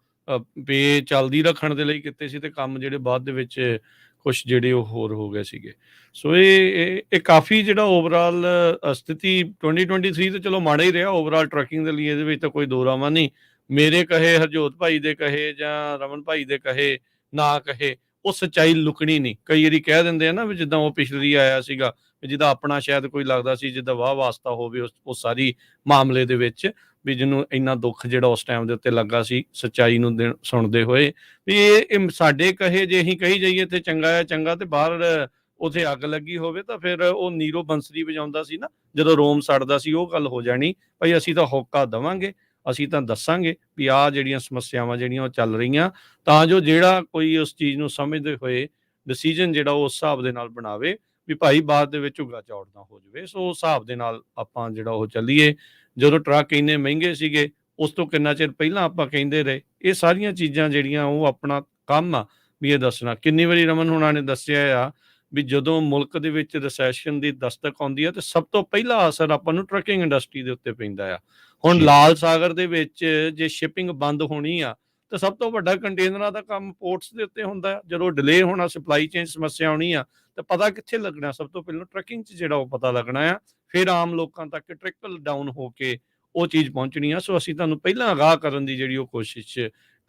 ਪੇ ਚੱਲਦੀ ਰੱਖਣ ਦੇ ਲਈ ਕੀਤੇ ਸੀ, ਤੇ ਕੰਮ ਜਿਹੜੇ ਬਾਅਦ ਦੇ ਵਿੱਚ ਕੁਛ ਜਿਹੜੇ ਉਹ ਹੋਰ ਹੋ ਗਏ ਸੀਗੇ। ਸੋ ਇਹ ਕਾਫੀ ਜਿਹੜਾ ਓਵਰਆਲ ਸਥਿਤੀ 2023 ਤੇ ਚਲੋ ਮਾੜਾ ਹੀ ਰਿਹਾ ਓਵਰਆਲ ਟਰੱਕਿੰਗ ਦੇ ਲਈ, ਇਹਦੇ ਵਿੱਚ ਤਾਂ ਕੋਈ ਦੋ ਰਾਵਾਂ ਨਹੀਂ। ਮੇਰੇ ਕਹੇ, ਹਰਜੋਤ ਭਾਈ ਦੇ ਕਹੇ ਜਾਂ ਰਮਨ ਭਾਈ ਦੇ ਕਹੇ ਨਾ ਕਹੇ, ਉਹ ਸੱਚਾਈ ਲੁਕਣੀ ਨਹੀਂ। ਕਈ ਵਾਰੀ ਕਹਿ ਦਿੰਦੇ ਆ ਨਾ ਵੀ ਜਿੱਦਾਂ ਉਹ ਪਿਛਲੀ ਆਇਆ ਸੀਗਾ, ਜਿਹਦਾ ਆਪਣਾ ਸ਼ਾਇਦ ਕੋਈ ਲੱਗਦਾ ਸੀ, ਜਿੱਦਾਂ ਵਾਹ ਵਾਸਤਾ ਹੋਵੇ ਉਸ ਸਾਰੀ ਮਾਮਲੇ ਦੇ ਵਿੱਚ, ਵੀ ਜਿਹਨੂੰ ਇੰਨਾ ਦੁੱਖ ਜਿਹੜਾ ਉਸ ਟਾਈਮ ਦੇ ਉੱਤੇ ਲੱਗਾ ਸੀ ਸੱਚਾਈ ਨੂੰ ਸੁਣਦੇ ਹੋਏ, ਵੀ ਇਹ ਸਾਡੇ ਕਹੇ ਜੇ ਅਸੀਂ ਕਹੀ ਜਾਈਏ ਤੇ ਚੰਗਾ ਹੈ ਚੰਗਾ, ਤੇ ਬਾਹਰ ਉੱਥੇ ਅੱਗ ਲੱਗੀ ਹੋਵੇ ਤਾਂ ਫਿਰ ਉਹ ਨੀਰੋ ਬੰਸਰੀ ਵਜਾਉਂਦਾ ਸੀ ਨਾ ਜਦੋਂ ਰੋਮ ਸੜਦਾ ਸੀ, ਉਹ ਗੱਲ ਹੋ ਜਾਣੀ ਭਾਈ ਅਸੀਂ ਤਾਂ ਹੋਕਾ ਦੇਵਾਂਗੇ, ਅਸੀਂ ਤਾਂ ਦੱਸਾਂਗੇ ਵੀ ਆਹ ਜਿਹੜੀਆਂ ਸਮੱਸਿਆਵਾਂ ਜਿਹੜੀਆਂ ਉਹ ਚੱਲ ਰਹੀਆਂ, ਤਾਂ ਜੋ ਜਿਹੜਾ ਕੋਈ ਉਸ ਚੀਜ਼ ਨੂੰ ਸਮਝਦੇ ਹੋਏ ਡਿਸੀਜਨ ਜਿਹੜਾ ਉਹ ਉਸ ਹਿਸਾਬ ਦੇ ਨਾਲ ਬਣਾਵੇ ਵੀ ਭਾਈ ਬਾਅਦ ਦੇ ਵਿੱਚ ਝੁੱਗਾ ਚੌੜ ਨਾ ਹੋ ਜਾਵੇ। ਸੋ ਉਸ ਹਿਸਾਬ ਦੇ ਨਾਲ ਆਪਾਂ ਜਿਹੜਾ ਉਹ ਚੱਲੀਏ। ਜਦੋਂ ਟਰੱਕ ਇੰਨੇ ਮਹਿੰਗੇ ਸੀਗੇ, ਉਸ ਤੋਂ ਕਿੰਨਾ ਚਿਰ ਪਹਿਲਾਂ ਆਪਾਂ ਕਹਿੰਦੇ ਰਹੇ, ਇਹ ਸਾਰੀਆਂ ਚੀਜ਼ਾਂ ਜਿਹੜੀਆਂ ਉਹ ਆਪਣਾ ਕੰਮ ਆ ਵੀ ਇਹ ਦੱਸਣਾ। ਕਿੰਨੀ ਵਾਰੀ ਰਮਨ ਹੁਣਾਂ ਨੇ ਦੱਸਿਆ ਆ ਵੀ ਜਦੋਂ ਮੁਲਕ ਦੇ ਵਿੱਚ ਰਿਸੈਸ਼ਨ ਦੀ ਦਸਤਕ ਆਉਂਦੀ ਹੈ ਤੇ ਸਭ ਤੋਂ ਪਹਿਲਾ ਅਸਰ ਆਪਾਂ ਨੂੰ ਟਰੱਕਿੰਗ ਇੰਡਸਟਰੀ ਦੇ ਉੱਤੇ ਪੈਂਦਾ ਆ। ਹੁਣ ਲਾਲ ਸਾਗਰ ਦੇ ਵਿੱਚ ਜੇ ਸ਼ਿਪਿੰਗ ਬੰਦ ਹੋਣੀ ਆ ਤਾਂ ਸਭ ਤੋਂ ਵੱਡਾ ਕੰਟੇਨਰਾਂ ਦਾ ਕੰਮ ਪੋਰਟਸ ਦੇ ਉੱਤੇ ਹੁੰਦਾ ਆ। ਜਦੋਂ ਡਿਲੇ ਹੋਣਾ, ਸਪਲਾਈ ਚੇਨ ਸਮੱਸਿਆ ਆਉਣੀ ਆ, ਤਾਂ ਪਤਾ ਕਿੱਥੇ ਲੱਗਣਾ? ਸਭ ਤੋਂ ਪਹਿਲਾਂ ਟਰੱਕਿੰਗ 'ਚ ਜਿਹੜਾ ਉਹ ਪਤਾ ਲੱਗਣਾ ਆ, ਫਿਰ ਆਮ ਲੋਕਾਂ ਤੱਕ ਟ੍ਰਿਕਲ ਡਾਊਨ ਹੋ ਕੇ ਉਹ ਚੀਜ਼ ਪਹੁੰਚਣੀ ਆ। ਸੋ ਅਸੀਂ ਤੁਹਾਨੂੰ ਪਹਿਲਾਂ ਆਗਾਹ ਕਰਨ ਦੀ ਜਿਹੜੀ ਉਹ ਕੋਸ਼ਿਸ਼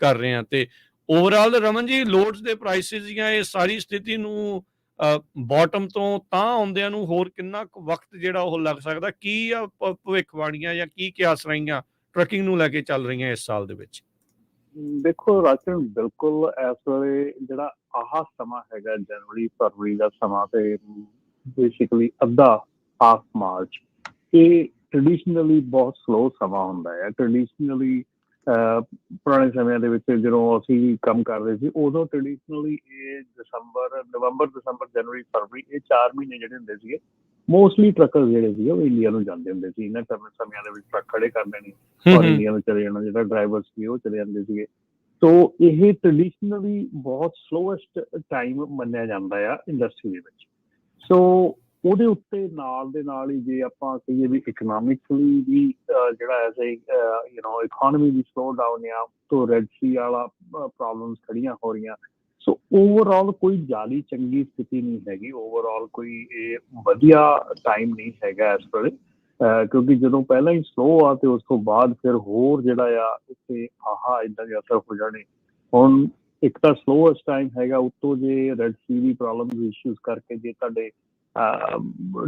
ਕਰ ਰਹੇ ਹਾਂ। ਤੇ ਓਵਰਆਲ ਰਮਨ ਜੀ, ਲੋਡਸ ਦੇ ਪ੍ਰਾਈਸਿਸ ਜਾਂ ਇਹ ਸਾਰੀ ਸਥਿਤੀ ਨੂੰ ਬਾਟਮ ਤੋਂ ਤਾਂ ਆਉਂਦਿਆਂ ਨੂੰ ਹੋਰ ਕਿੰਨਾ ਕੁ ਵਕਤ ਜਿਹੜਾ ਉਹ ਲੱਗ ਸਕਦਾ? ਕੀ ਆ ਭਵਿੱਖਬਾਣੀਆਂ ਜਾਂ ਕੀ ਕਿਆਸ ਰਹੀਆਂ ਟਰੱਕਿੰਗ ਨੂੰ ਲੈ ਕੇ ਚੱਲ ਰਹੀਆਂ ਇਸ ਸਾਲ ਦੇ ਵਿੱਚ? ਦੇਖੋ ਰਾਜਨ, ਬਿਲਕੁਲ ਇਸ ਵੇਲੇ ਜਿਹੜਾ ਆਹ ਸਮਾਂ ਹੈਗਾ ਜਨਵਰੀ ਫਰਵਰੀ ਦਾ ਸਮਾਂ ਤੇ ਬੇਸਿਕਲੀ ਅੱਧਾ ਹਾਫ ਮਾਰਚ, ਇਹ ਟ੍ਰੈਡੀਸ਼ਨਲੀ ਬਹੁਤ ਸਲੋ ਸਮਾਂ ਹੁੰਦਾ ਹੈ। ਟ੍ਰੈਡੀਸ਼ਨਲੀ ਪੁਰਾਣੇ ਸਮਿਆਂ ਦੇ ਵਿੱਚ ਜਦੋਂ ਅਸੀਂ ਕੰਮ ਕਰਦੇ ਸੀ, ਉਦੋਂ ਟ੍ਰੈਡੀਸ਼ਨਲੀ ਇਹ ਨਵੰਬਰ, ਦਸੰਬਰ, ਜਨਵਰੀ, ਫਰਵਰੀ, ਇਹ 4 ਮਹੀਨੇ ਜਿਹੜੇ ਹੁੰਦੇ ਸੀਗੇ, ਮੋਸਟਲੀ ਟਰੱਕਰ ਜਿਹੜੇ ਸੀਗੇ ਉਹ ਇੰਡੀਆ ਨੂੰ ਜਾਂਦੇ ਹੁੰਦੇ ਸੀ। ਇਹਨਾਂ ਸਮਿਆਂ ਦੇ ਵਿੱਚ ਟਰੱਕ ਖੜੇ ਕਰ ਦੇਣੇ ਔਰ ਇੰਡੀਆ ਨੂੰ ਚਲੇ ਜਾਣਾ, ਜਿਹੜਾ ਡਰਾਈਵਰ ਸੀ ਉਹ ਚਲੇ ਜਾਂਦੇ ਸੀਗੇ। ਸੋ ਇਹ ਟ੍ਰੈਡੀਸ਼ਨਲੀ ਬਹੁਤ ਸਲੋਐਸਟ ਟਾਈਮ ਮੰਨਿਆ ਜਾਂਦਾ ਆ ਇੰਡਸਟਰੀ ਦੇ ਵਿੱਚ। ਸੋ ਉਹਦੇ ਉੱਤੇ ਨਾਲ ਦੇ ਨਾਲ ਹੀ ਜੇ ਆਪਾਂ ਕਹੀਏ ਵੀ ਇਕਨੋਮਿਕਲੀ ਵੀ ਜਿਹੜਾ ਐਜ਼ ਇਕਨੋਮੀ ਦੀ ਸਲੋ ਡਾਊਨ ਆ, ਤੋਂ ਰੈਡ ਸੀ ਵਾਲਾ ਪ੍ਰੋਬਲਮਸ ਖੜੀਆਂ ਹੋ ਰਹੀਆਂ। ਸੋ ਓਵਰਆਲ ਕੋਈ ਜ਼ਿਆਦਾ ਚੰਗੀ ਸਥਿਤੀ ਨਹੀਂ ਹੈਗੀ। ਓਵਰਆਲ ਕੋਈ ਇਹ ਵਧੀਆ ਟਾਈਮ ਨਹੀਂ ਹੈਗਾ ਇਸ ਵੇਲੇ, ਕਿਉਂਕਿ ਜਦੋਂ ਪਹਿਲਾਂ ਹੀ ਸਲੋ ਆ ਤੇ ਉਸ ਤੋਂ ਬਾਅਦ ਫਿਰ ਹੋਰ ਜਿਹੜਾ ਆ ਉੱਥੇ ਇੱਦਾਂ ਦੇ ਅਸਰ ਹੋ ਜਾਣੇ। ਹੁਣ ਇੱਕ ਤਾਂ ਸਲੋਐਸਟ ਟਾਈਮ ਹੈਗਾ, ਉੱਤੋਂ ਜੇ ਰੈਡ ਸੀ ਦੀ ਪ੍ਰੋਬਲਮ ਇਸ਼ੂਜ਼ ਕਰਕੇ ਜੇ ਤੁਹਾਡੇ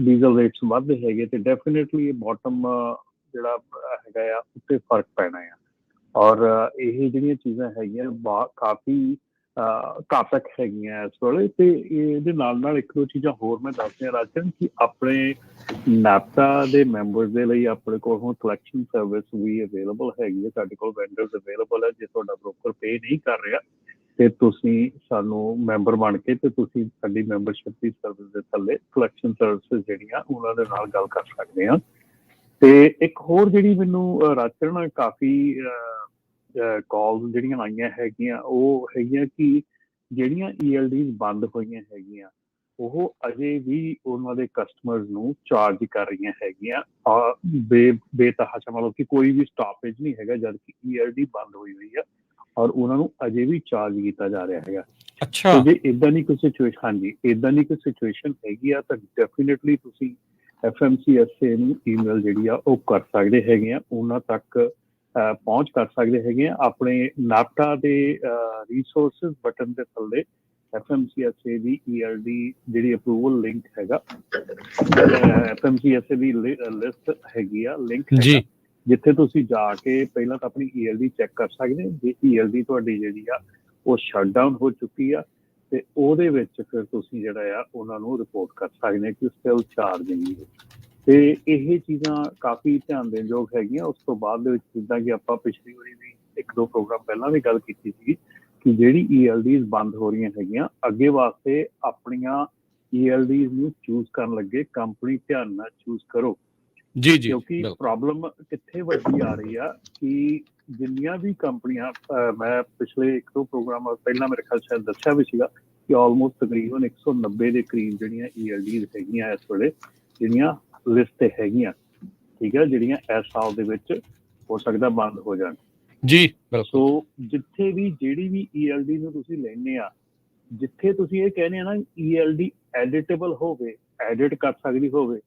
ਡੀਜ਼ਲ ਰੇਟਸ ਵੱਧਦੇ ਹੈਗੇ ਤੇ ਡੈਫੀਨੇਟਲੀ ਇਹ ਬਾਟਮ ਜਿਹੜਾ ਹੈਗਾ ਆ ਉੱਤੇ ਫਰਕ ਪੈਣਾ ਆ। ਔਰ ਇਹ ਜਿਹੜੀਆਂ ਚੀਜ਼ਾਂ ਹੈਗੀਆਂ ਕਾਫੀ ਘਾਤਕ ਹੈਗੀਆਂ ਇਸ ਵੇਲੇ। ਤੇ ਇਹਦੇ ਨਾਲ ਇੱਕ ਦੋ ਚੀਜ਼ਾਂ ਹੋਰ ਮੈਂ ਦੱਸਦਿਆਂ ਰਾਜਨ, ਕਿ ਆਪਣੇ ਨਾਪਟਾ ਦੇ ਮੈਂਬਰਸ ਦੇ ਲਈ ਆਪਣੇ ਕੋਲ ਹੁਣ ਕਲੈਕਸ਼ਨ ਸਰਵਿਸ ਵੀ ਅਵੇਲੇਬਲ ਹੈਗੀ ਹੈ। ਸਾਡੇ ਕੋਲ ਵੈਂਡਰਸ ਅਵੇਲੇਬਲ ਹੈ। ਜੇ ਤੁਹਾਡਾ ਬ੍ਰੋਕਰ ਪੇ ਨਹੀਂ ਕਰ ਰਿਹਾ ਤੇ ਤੁਸੀਂ ਸਾਨੂੰ ਮੈਂਬਰ ਬਣ ਕੇ ਤੇ ਤੁਸੀਂ ਸਾਡੀ ਮੈਂਬਰਸ਼ਿਪ ਦੀ ਸਰਵਿਸ ਦੇ ਥੱਲੇ ਕਲੈਕਸ਼ਨ ਸਰਵਿਸਿਜ਼ ਜਿਹੜੀਆਂ ਉਹਨਾਂ ਦੇ ਨਾਲ ਗੱਲ ਕਰ ਸਕਦੇ ਹਾਂ। ਤੇ ਇੱਕ ਹੋਰ ਜਿਹੜੀ ਮੈਨੂੰ ਰਾਜਨ ਕਾਫੀ ਕਾਲਸ ਜਿਹੜੀਆਂ ਆਈਆਂ ਹੈਗੀਆਂ, ਉਹ ਹੈਗੀਆਂ ਕਿ ਜਿਹੜੀਆਂ ELDs ਬੰਦ ਹੋਈਆਂ ਹੈਗੀਆਂ ਉਹ ਅਜੇ ਵੀ ਉਹਨਾਂ ਦੇ ਕਸਟਮਰਸ ਨੂੰ ਚਾਰਜ ਕਰ ਰਹੀਆਂ ਹੈਗੀਆਂ ਬੇਤਹਾਸ਼ਾ, ਮਤਲਬ ਕਿ ਕੋਈ ਵੀ ਸਟਾਪੇਜ ਨਹੀਂ ਹੈਗਾ, ਜਦ ਕਿ ELD ਬੰਦ ਹੋਈ ਹੋਈ ਆ ਔਰ ਉਹਨਾਂ ਨੂੰ ਅਜੇ ਵੀ ਚਾਰਜ ਕੀਤਾ ਜਾ ਰਿਹਾ ਹੈਗਾ। ਅੱਛਾ, ਜੇ ਇੱਦਾਂ ਦੀ ਕੋਈ ਸਿਚੁਏਸ਼ਨ, ਹਾਂਜੀ ਇੱਦਾਂ ਦੀ ਕੋਈ ਸਿਚੁਏਸ਼ਨ ਹੈਗੀ ਆ ਤਾਂ ਡੈਫੀਨੇਟਲੀ ਤੁਸੀਂ FMCSA ਨੂੰ ਈਮੇਲ ਜਿਹੜੀ ਆ ਉਹ ਕਰ ਸਕਦੇ ਹੈਗੇ ਆ, ਉਹਨਾਂ ਤੱਕ ਪਹੁੰਚ ਕਰ ਸਕਦੇ ਹੈਗੇ ਆ। ਆਪਣੇ ਨਾਪਟਾ ਦੇ ਰਿਸੋਰਸਿਸ ਬਟਨ ਦੇ ਥੱਲੇ FMCSA ਦੀ ELD ਜਿਹੜੀ ਅਪਰੂਵਲ ਲਿੰਕ ਹੈਗਾ, FMCSA ਦੀ ਲਿਸਟ ਹੈਗੀ ਆ, ਲਿੰਕ ਜੀ ਹੈਗਾ, ਜਿੱਥੇ ਤੁਸੀਂ ਜਾ ਕੇ ਪਹਿਲਾਂ ਤਾਂ ਆਪਣੀ ELD ਚੈੱਕ ਕਰ ਸਕਦੇ ਹੋ। ਜੇ ELD ਤੁਹਾਡੀ ਜਿਹੜੀ ਆ ਉਹ ਸ਼ਟ ਡਾਊਨ ਹੋ ਚੁੱਕੀ ਆ ਤੇ ਉਹਦੇ ਵਿੱਚ ਫਿਰ ਤੁਸੀਂ ਜਿਹੜਾ ਆ ਉਹਨਾਂ ਨੂੰ ਰਿਪੋਰਟ ਕਰ ਸਕਦੇ ਕਿ ਸਟਿਲ ਚਾਰਜਿੰਗ ਹੈ। ਤੇ ਇਹ ਚੀਜ਼ਾਂ ਕਾਫੀ ਧਿਆਨ ਦੇਣ ਯੋਗ ਹੈਗੀਆਂ। ਉਸ ਤੋਂ ਬਾਅਦ ਦੇ ਵਿੱਚ ਜਿੱਦਾਂ ਕਿ ਆਪਾਂ ਪਿਛਲੀ ਵਾਰੀ ਵੀ 1-2 ਪ੍ਰੋਗਰਾਮ ਪਹਿਲਾਂ ਵੀ ਗੱਲ ਕੀਤੀ ਸੀ ਕਿ ਜਿਹੜੀ ELDs ਬੰਦ ਹੋ ਰਹੀਆਂ ਹੈਗੀਆਂ, ਅੱਗੇ ਵਾਸਤੇ ਆਪਣੀਆਂ ELDs ਨੂੰ ਚੂਜ਼ ਕਰਨ ਲੱਗੇ ਕੰਪਨੀ ਧਿਆਨ ਨਾਲ ਚੂਜ਼ ਕਰੋ। ਜੀ ਜੀ, ਕਿਉਂਕਿ ਪ੍ਰੋਬਲਮ ਕਿੱਥੇ ਵੱਡੀ ਆ ਰਹੀ ਆ ਕਿ ਜਿੰਨੀਆਂ ਵੀ ਕੰਪਨੀਆਂ, ਮੈਂ ਪਿਛਲੇ 1-2 ਪ੍ਰੋਗਰਾਮ ਪਹਿਲਾਂ ਮੇਰੇ ਖਿਆਲ ਸ਼ਾਇਦ ਦੱਸਿਆ ਵੀ ਸੀਗਾ ਕਿ ਆਲਮੋਸਟ ਤਕਰੀਬਨ 190 ਦੇ ਕਰੀਬ ਜਿਹੜੀਆਂ ELDs ਹੈਗੀਆਂ ਇਸ ਵੇਲੇ ਜਿਹੜੀਆਂ ਲਿਸਟ ਤੇ ਹੈਗੀਆਂ, ਠੀਕ ਹੈ, ਜਿਹੜੀਆਂ ਇਸ ਸਾਲ ਦੇ ਵਿੱਚ ਹੋ ਸਕਦਾ ਬੰਦ ਹੋ ਜਾਣ। ਜੀ ਬਿਲਕੁਲ। ਸੋ ਜਿੱਥੇ ਵੀ ਜਿਹੜੀ ਵੀ ELD ਨੂੰ ਤੁਸੀਂ ਲੈਣੇ ਆ, ਜਿੱਥੇ ਤੁਸੀਂ ਇਹ ਕਹਿੰਦੇ ਆ ਨਾ ELD ਐਡਿਟੇਬਲ ਹੋਵੇ, ਐਡਿਟ ਕਰ ਸਕਦੀ ਹੋਵੇ,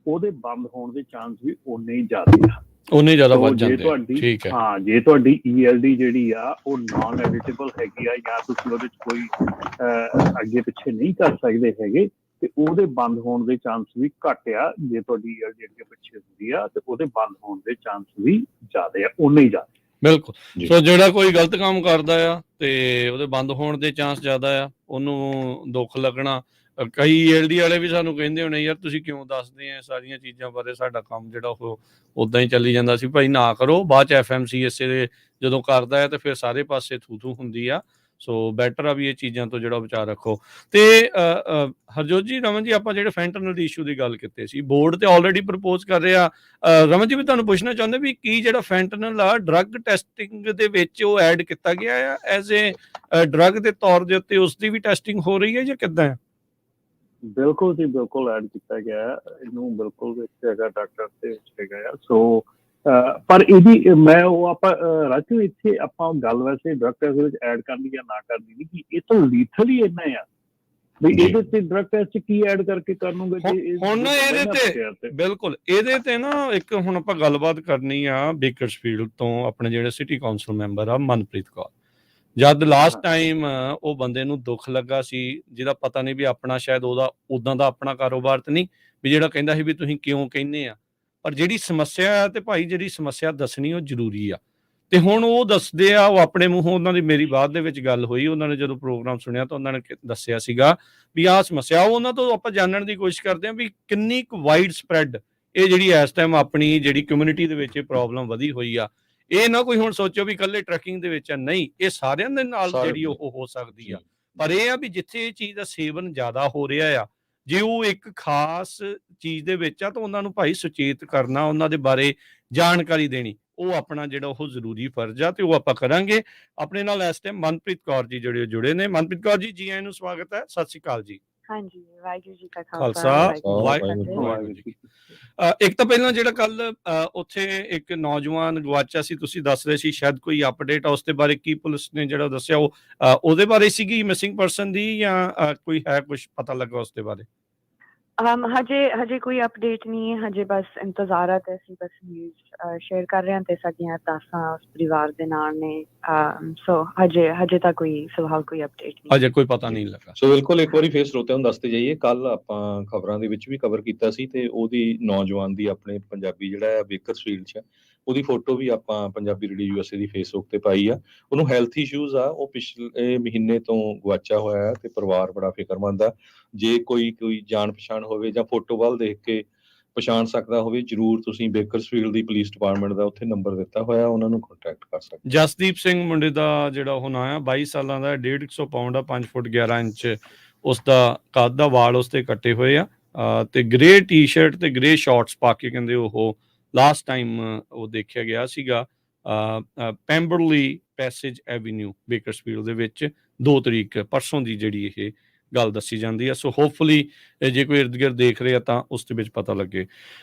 ਉਹਦੇ ਬੰਦ ਹੋਣ ਦੇ ਚਾਂਸ ਵੀ ਉਨੇ ਹੀ ਜ਼ਿਆਦਾ ਆ, ਉਨੇ ਜ਼ਿਆਦਾ ਵੱਧ ਜੇ ਜਾਂਦੇ। ਤੁਹਾਡੀ ਠੀਕ ਹੈ। ਹਾਂ, ਜੇ ਤੁਹਾਡੀ ELD ਜਿਹੜੀ ਆ ਉਹ ਨਾਨ ਐਡਿਟੇਬਲ ਹੈਗੀ ਆ ਜਾਂ ਤੁਸੀਂ ਉਹਦੇ 'ਚ ਕੋਈ ਅੱਗੇ ਪਿੱਛੇ ਨਹੀਂ ਕਰ ਸਕਦੇ ਹੈਗੇ ਤੇ ਉਹਦੇ ਬੰਦ ਹੋਣ ਦੇ ਚਾਂਸ ਵੀ ਘੱਟ ਆ। ਜੇ ਤੁਹਾਡੀ ELD ਅੱਗੇ ਪਿੱਛੇ ਹੁੰਦੀ ਆ ਤੇ ਉਹਦੇ ਬੰਦ ਹੋਣ ਦੇ ਚਾਂਸ ਵੀ ਜ਼ਿਆਦਾ ਆ, ਉਨੇ ਹੀ ਜ਼ਿਆਦਾ। ਬਿਲਕੁਲ। ਸੋ ਜਿਹੜਾ ਕੋਈ ਗਲਤ ਕੰਮ ਕਰਦਾ ਆ ਤੇ ਉਹਦੇ ਬੰਦ ਹੋਣ ਦੇ ਚਾਂਸ ਜ਼ਿਆਦਾ ਆ, ਉਹਨੂੰ ਦੁੱਖ ਲੱਗਣਾ। ਕਈ ELD ਵਾਲੇ ਵੀ ਸਾਨੂੰ ਕਹਿੰਦੇ ਹੋਣੇ, ਯਾਰ ਤੁਸੀਂ ਕਿਉਂ ਦੱਸਦੇ ਆ ਸਾਰੀਆਂ ਚੀਜ਼ਾਂ ਬਾਰੇ, ਸਾਡਾ ਕੰਮ ਜਿਹੜਾ ਉਹ ਉੱਦਾਂ ਹੀ ਚੱਲੀ ਜਾਂਦਾ ਸੀ। ਭਾਈ ਨਾ ਕਰੋ, ਬਾਅਦ 'ਚ FMCSA ਦੇ ਜਦੋਂ ਕਰਦਾ ਹੈ ਤੇ ਫਿਰ ਸਾਰੇ ਪਾਸੇ ਥੂ ਹੁੰਦੀ ਆ। ਸੋ ਬੈਟਰ ਆ ਵੀ ਇਹ ਚੀਜ਼ਾਂ ਤੋਂ ਜਿਹੜਾ ਵਿਚਾਰ ਰੱਖੋ। ਤੇ ਹਰਜੋਤ ਜੀ, ਰਮਨ ਜੀ, ਆਪਾਂ ਜਿਹੜੇ ਫੈਂਟਨਲ ਦੀ ਇਸ਼ੂ ਦੀ ਗੱਲ ਕੀਤੀ ਸੀ, ਬੋਰਡ ਤੇ ਆਲਰੇਡੀ ਪ੍ਰਪੋਜ਼ ਕਰ ਰਿਹਾ। ਰਮਨ ਜੀ, ਵੀ ਤੁਹਾਨੂੰ ਪੁੱਛਣਾ ਚਾਹੁੰਦੇ ਵੀ ਕੀ ਜਿਹੜਾ ਫੈਂਟਨਲ ਆ ਡਰੱਗ ਟੈਸਟਿੰਗ ਦੇ ਵਿੱਚ ਉਹ ਐਡ ਕੀਤਾ ਗਿਆ ਆ ਐਜ਼ ਏ ਡਰੱਗ ਦੇ ਤੌਰ ਦੇ ਉੱਤੇ, ਉਸ ਦੀ ਵੀ ਟੈਸਟਿੰਗ ਹੋ ਰਹੀ ਹੈ ਜਾਂ ਕਿੱਦਾਂ ਹੈ? ਬਿਲਕੁਲ ਜੀ, ਬਿਲਕੁਲ ਐਡ ਕੀਤਾ ਗਿਆ ਇਹਨੂੰ, ਬਿਲਕੁਲ ਵਿੱਚ ਹੈਗਾ, ਡਾਕਟਰ ਦੇ ਵਿੱਚ ਹੈਗਾ ਆ। ਸੋ ਪਰ ਇਹਦੀ ਮੈਂ ਉਹ ਆਪਾਂ ਰਾਜੂ ਇੱਥੇ ਆਪਾਂ ਗੱਲ ਵੈਸੇ ਡਰੱਗ ਟੈਸਟ ਵਿੱਚ ਐਡ ਕਰਨੀ ਜਾਂ ਨਾ ਕਰਨੀ ਨਹੀਂ, ਕਿ ਇਹ ਤਾਂ ਲੀਥਲ ਹੀ ਇੰਨਾ ਆ ਵੀ ਇਹਦੇ ਤੇ ਡਰੱਗ ਟੈਸਟ ਕੀ ਐਡ ਕਰਕੇ ਕਰਨੋਗੇ ਹੁਣ ਨਾ ਇਹਦੇ ਤੇ। ਬਿਲਕੁਲ, ਇਹਦੇ ਤੇ ਨਾ ਇੱਕ ਹੁਣ ਆਪਾਂ ਗੱਲਬਾਤ ਕਰਨੀ ਆ ਬੇਕਰਸਫੀਲਡ ਤੋਂ ਆਪਣੇ ਜਿਹੜੇ ਸਿਟੀ ਕੌਂਸਲ ਮੈਂਬਰ ਆ ਮਨਪ੍ਰੀਤ ਕੌਰ। ਜਦ ਲਾਸਟ ਟਾਈਮ ਉਹ ਬੰਦੇ ਨੂੰ ਦੁੱਖ ਲੱਗਾ ਸੀ, ਜਿਹਦਾ ਪਤਾ ਨਹੀਂ ਵੀ ਆਪਣਾ ਸ਼ਾਇਦ ਉਹਦਾ ਉਦਾਂ ਦਾ ਆਪਣਾ ਕਾਰੋਬਾਰ ਤਾਂ ਨਹੀਂ ਵੀ ਜਿਹੜਾ ਕਹਿੰਦਾ ਸੀ ਵੀ ਤੁਸੀਂ ਕਿਉਂ ਕਹਿੰਦੇ ਆ, ਪਰ ਜਿਹੜੀ ਸਮੱਸਿਆ ਆ ਤੇ ਭਾਈ ਜਿਹੜੀ ਸਮੱਸਿਆ ਦੱਸਣੀ ਉਹ ਜ਼ਰੂਰੀ ਆ। ਤੇ ਹੁਣ ਉਹ ਦੱਸਦੇ ਆ, ਉਹ ਆਪਣੇ ਮੂੰਹੋਂ, ਉਹਨਾਂ ਦੀ ਮੇਰੀ ਬਾਅਦ ਦੇ ਵਿੱਚ ਗੱਲ ਹੋਈ, ਉਹਨਾਂ ਨੇ ਜਦੋਂ ਪ੍ਰੋਗਰਾਮ ਸੁਣਿਆ ਤਾਂ ਉਹਨਾਂ ਨੇ ਦੱਸਿਆ ਸੀਗਾ ਵੀ ਆਹ ਸਮੱਸਿਆ। ਉਹਨਾਂ ਤੋਂ ਆਪਾਂ ਜਾਣਨ ਦੀ ਕੋਸ਼ਿਸ਼ ਕਰਦੇ ਹਾਂ ਵੀ ਕਿੰਨੀ ਕੁ ਵਾਈਡ ਸਪਰੈਡ ਇਹ ਜਿਹੜੀ ਇਸ ਟਾਈਮ ਆਪਣੀ ਜਿਹੜੀ ਕਮਿਊਨਿਟੀ ਦੇ ਵਿੱਚ ਇਹ ਪ੍ਰੋਬਲਮ ਵਧੀ ਹੋਈ ਆ। ਇਹ ਨਾ ਕੋਈ ਹੁਣ ਸੋਚੋ ਵੀ ਇਕੱਲੇ ਟਰੱਕਿੰਗ ਦੇ ਵਿੱਚ ਆ, ਨਹੀਂ, ਇਹ ਸਾਰਿਆਂ ਦੇ ਨਾਲ ਜਿਹੜੀ ਉਹ ਹੋ ਸਕਦੀ ਆ। ਪਰ ਇਹ ਆ ਵੀ ਜਿੱਥੇ ਇਹ ਚੀਜ਼ ਦਾ ਸੇਵਨ ਜ਼ਿਆਦਾ ਹੋ ਰਿਹਾ ਆ, ਜੇ ਉਹ ਇੱਕ ਖਾਸ ਚੀਜ਼ ਦੇ ਵਿੱਚ ਆ ਤਾਂ ਉਹਨਾਂ ਨੂੰ ਭਾਈ ਸੁਚੇਤ ਕਰਨਾ, ਉਹਨਾਂ ਦੇ ਬਾਰੇ ਜਾਣਕਾਰੀ ਦੇਣੀ, ਉਹ ਆਪਣਾ ਜਿਹੜਾ ਉਹ ਜ਼ਰੂਰੀ ਫਰਜ਼ ਆ ਤੇ ਉਹ ਆਪਾਂ ਕਰਾਂਗੇ। ਆਪਣੇ ਨਾਲ ਇਸ ਟਾਈਮ ਮਨਪ੍ਰੀਤ ਕੌਰ ਜੀ ਜਿਹੜੇ ਜੁੜੇ ਨੇ। ਮਨਪ੍ਰੀਤ ਕੌਰ ਜੀ, ਜੀ ਆਇਆਂ ਨੂੰ ਸਵਾਗਤ ਹੈ, ਸਤਿ ਸ਼੍ਰੀ ਅਕਾਲ ਜੀ। ਹਾਂਜੀ, ਵਾਹਿਗੁਰੂ ਜੀ ਕਾ ਖਾਲਸਾ, ਵਾਹਿਗੁਰੂ ਜੀ। ਇੱਕ ਤਾਂ ਪਹਿਲਾਂ ਜਿਹੜਾ ਕੱਲ ਉੱਥੇ ਇੱਕ ਨੌਜਵਾਨ ਗਵਾਚਾ ਸੀ, ਤੁਸੀਂ ਦੱਸ ਰਹੇ ਸੀ ਸ਼ਾਇਦ ਕੋਈ ਅਪਡੇਟ ਆ ਉਸ ਦੇ ਬਾਰੇ, ਕੀ ਪੁਲਿਸ ਨੇ ਜਿਹੜਾ ਦੱਸਿਆ ਉਹ ਉਹਦੇ ਬਾਰੇ ਸੀਗੀ ਮਿਸਿੰਗ ਪਰਸਨ ਦੀ ਜਾਂ ਕੋਈ ਹੈ ਕੁਝ ਪਤਾ ਲੱਗਾ ਉਸ ਦੇ ਬਾਰੇ? ਹਜੇ ਕੋਈ ਅਪਡੇਟ ਨਹੀਂ ਹੈ, ਹਜੇ ਬਸ ਇੰਤਜ਼ਾਰ ਤੇ ਅਸੀਂ ਬਸ ਨਿਊਜ਼ ਸ਼ੇਅਰ ਕਰ ਰਹੇ ਹਾਂ ਤੇ ਸਾਡੀਆਂ ਅਰਦਾਸਾਂ ਉਸ ਪਰਿਵਾਰ ਦੇ ਨਾਲ ਨੇ। ਸੋ ਹਜੇ ਤਾਂ ਕੋਈ ਫਿਲਹਾਲ ਕੋਈ ਅਪਡੇਟ ਨਹੀਂ, ਹਜੇ ਕੋਈ ਪਤਾ ਨਹੀਂ ਲੱਗਾ। ਸੋ ਬਿਲਕੁਲ ਇੱਕ ਵਾਰੀ ਫੇਰ ਸਰੋਤਿਆਂ ਨੂੰ ਦੱਸਦੇ ਜਾਈਏ, ਕੱਲ ਆਪਾਂ ਖਬਰਾਂ ਦੇ ਵਿੱਚ ਵੀ ਕਵਰ ਕੀਤਾ ਸੀ ਤੇ ਉਹਦੀ ਨੌਜਵਾਨ ਦੀ ਆਪਣੇ ਪੰਜਾਬੀ ਜਿਹੜਾ ਬੇਕਰਸਫੀਲਡ 'ਚ ਉਹਦੀ ਫੋਟੋ ਵੀ ਆਪਾਂ ਪੰਜਾਬੀ ਰੇਡੀਓ USA ਦੀ ਫੇਸਬੁੱਕ ਤੇ ਪਾਈ ਆ। ਉਹਨੂੰ ਹੈਲਥ ਇਸ਼ੂਜ਼ ਆ, ਉਹ ਪਿਛਲੇ ਮਹੀਨੇ ਤੋਂ ਗਵਾਚਾ ਹੋਇਆ ਹੈ ਤੇ ਪਰਿਵਾਰ ਬੜਾ ਫਿਕਰਮੰਦ ਆ। ਜੇ ਕੋਈ ਜਾਣ ਪਛਾਣ ਹੋਵੇ ਜਾਂ ਫੋਟੋ ਵੱਲ ਦੇਖ ਕੇ ਪਛਾਣ ਸਕਦਾ ਹੋਵੇ, ਜ਼ਰੂਰ ਤੁਸੀਂ ਬੇਕਰਸਫੀਲਡ ਦੀ ਪੁਲਿਸ ਡਿਪਾਰਟਮੈਂਟ ਦਾ ਉੱਥੇ ਨੰਬਰ ਦਿੱਤਾ ਹੋਇਆ, ਉਹਨਾਂ ਨੂੰ ਕੰਟੈਕਟ ਕਰ ਸਕਦੇ। ਜਸਦੀਪ ਸਿੰਘ ਮੁੰਡੇ ਦਾ ਜਿਹੜਾ ਉਹ ਨਾਂ ਆ, 22 ਸਾਲਾਂ ਦਾ, 150 ਪਾਉਂਡ ਆ, 5 ਫੁੱਟ 11 ਇੰਚ ਉਸਦਾ ਕੱਦ ਦਾ, ਵਾਲ ਉਸਤੇ ਕੱਟੇ ਹੋਏ ਆ ਤੇ ਗ੍ਰੇ ਟੀ-ਸ਼ਰਟ ਤੇ ਗ੍ਰੇ ਸ਼ਾਰਟਸ ਪਾ ਕੇ ਕਹਿੰਦੇ ਉਹ ਲਾਸਟ ਟਾਈਮ ਉਹ ਦੇਖਿਆ ਗਿਆ ਸੀਗਾ ਪੈਂਬਰਲੀ ਪੈਸੇਜ ਐਵੀਨਿਊ ਬੇਕਰਸਫੀਲਡ ਦੇ ਵਿੱਚ 2 ਤਰੀਕ ਪਰਸੋਂ ਦੀ ਜਿਹੜੀ ਇਹ ਗੱਲ ਦੱਸੀ ਜਾਂਦੀ ਆ। ਸੋ ਹੋਪਫੁਲੀ ਜੇ ਕੋਈ ਇਰਦ ਗਿਰਦ ਦੇਖ ਰਿਹਾ ਤਾਂ ਉਸ ਦੇ ਵਿੱਚ ਪਤਾ ਲੱਗੇ।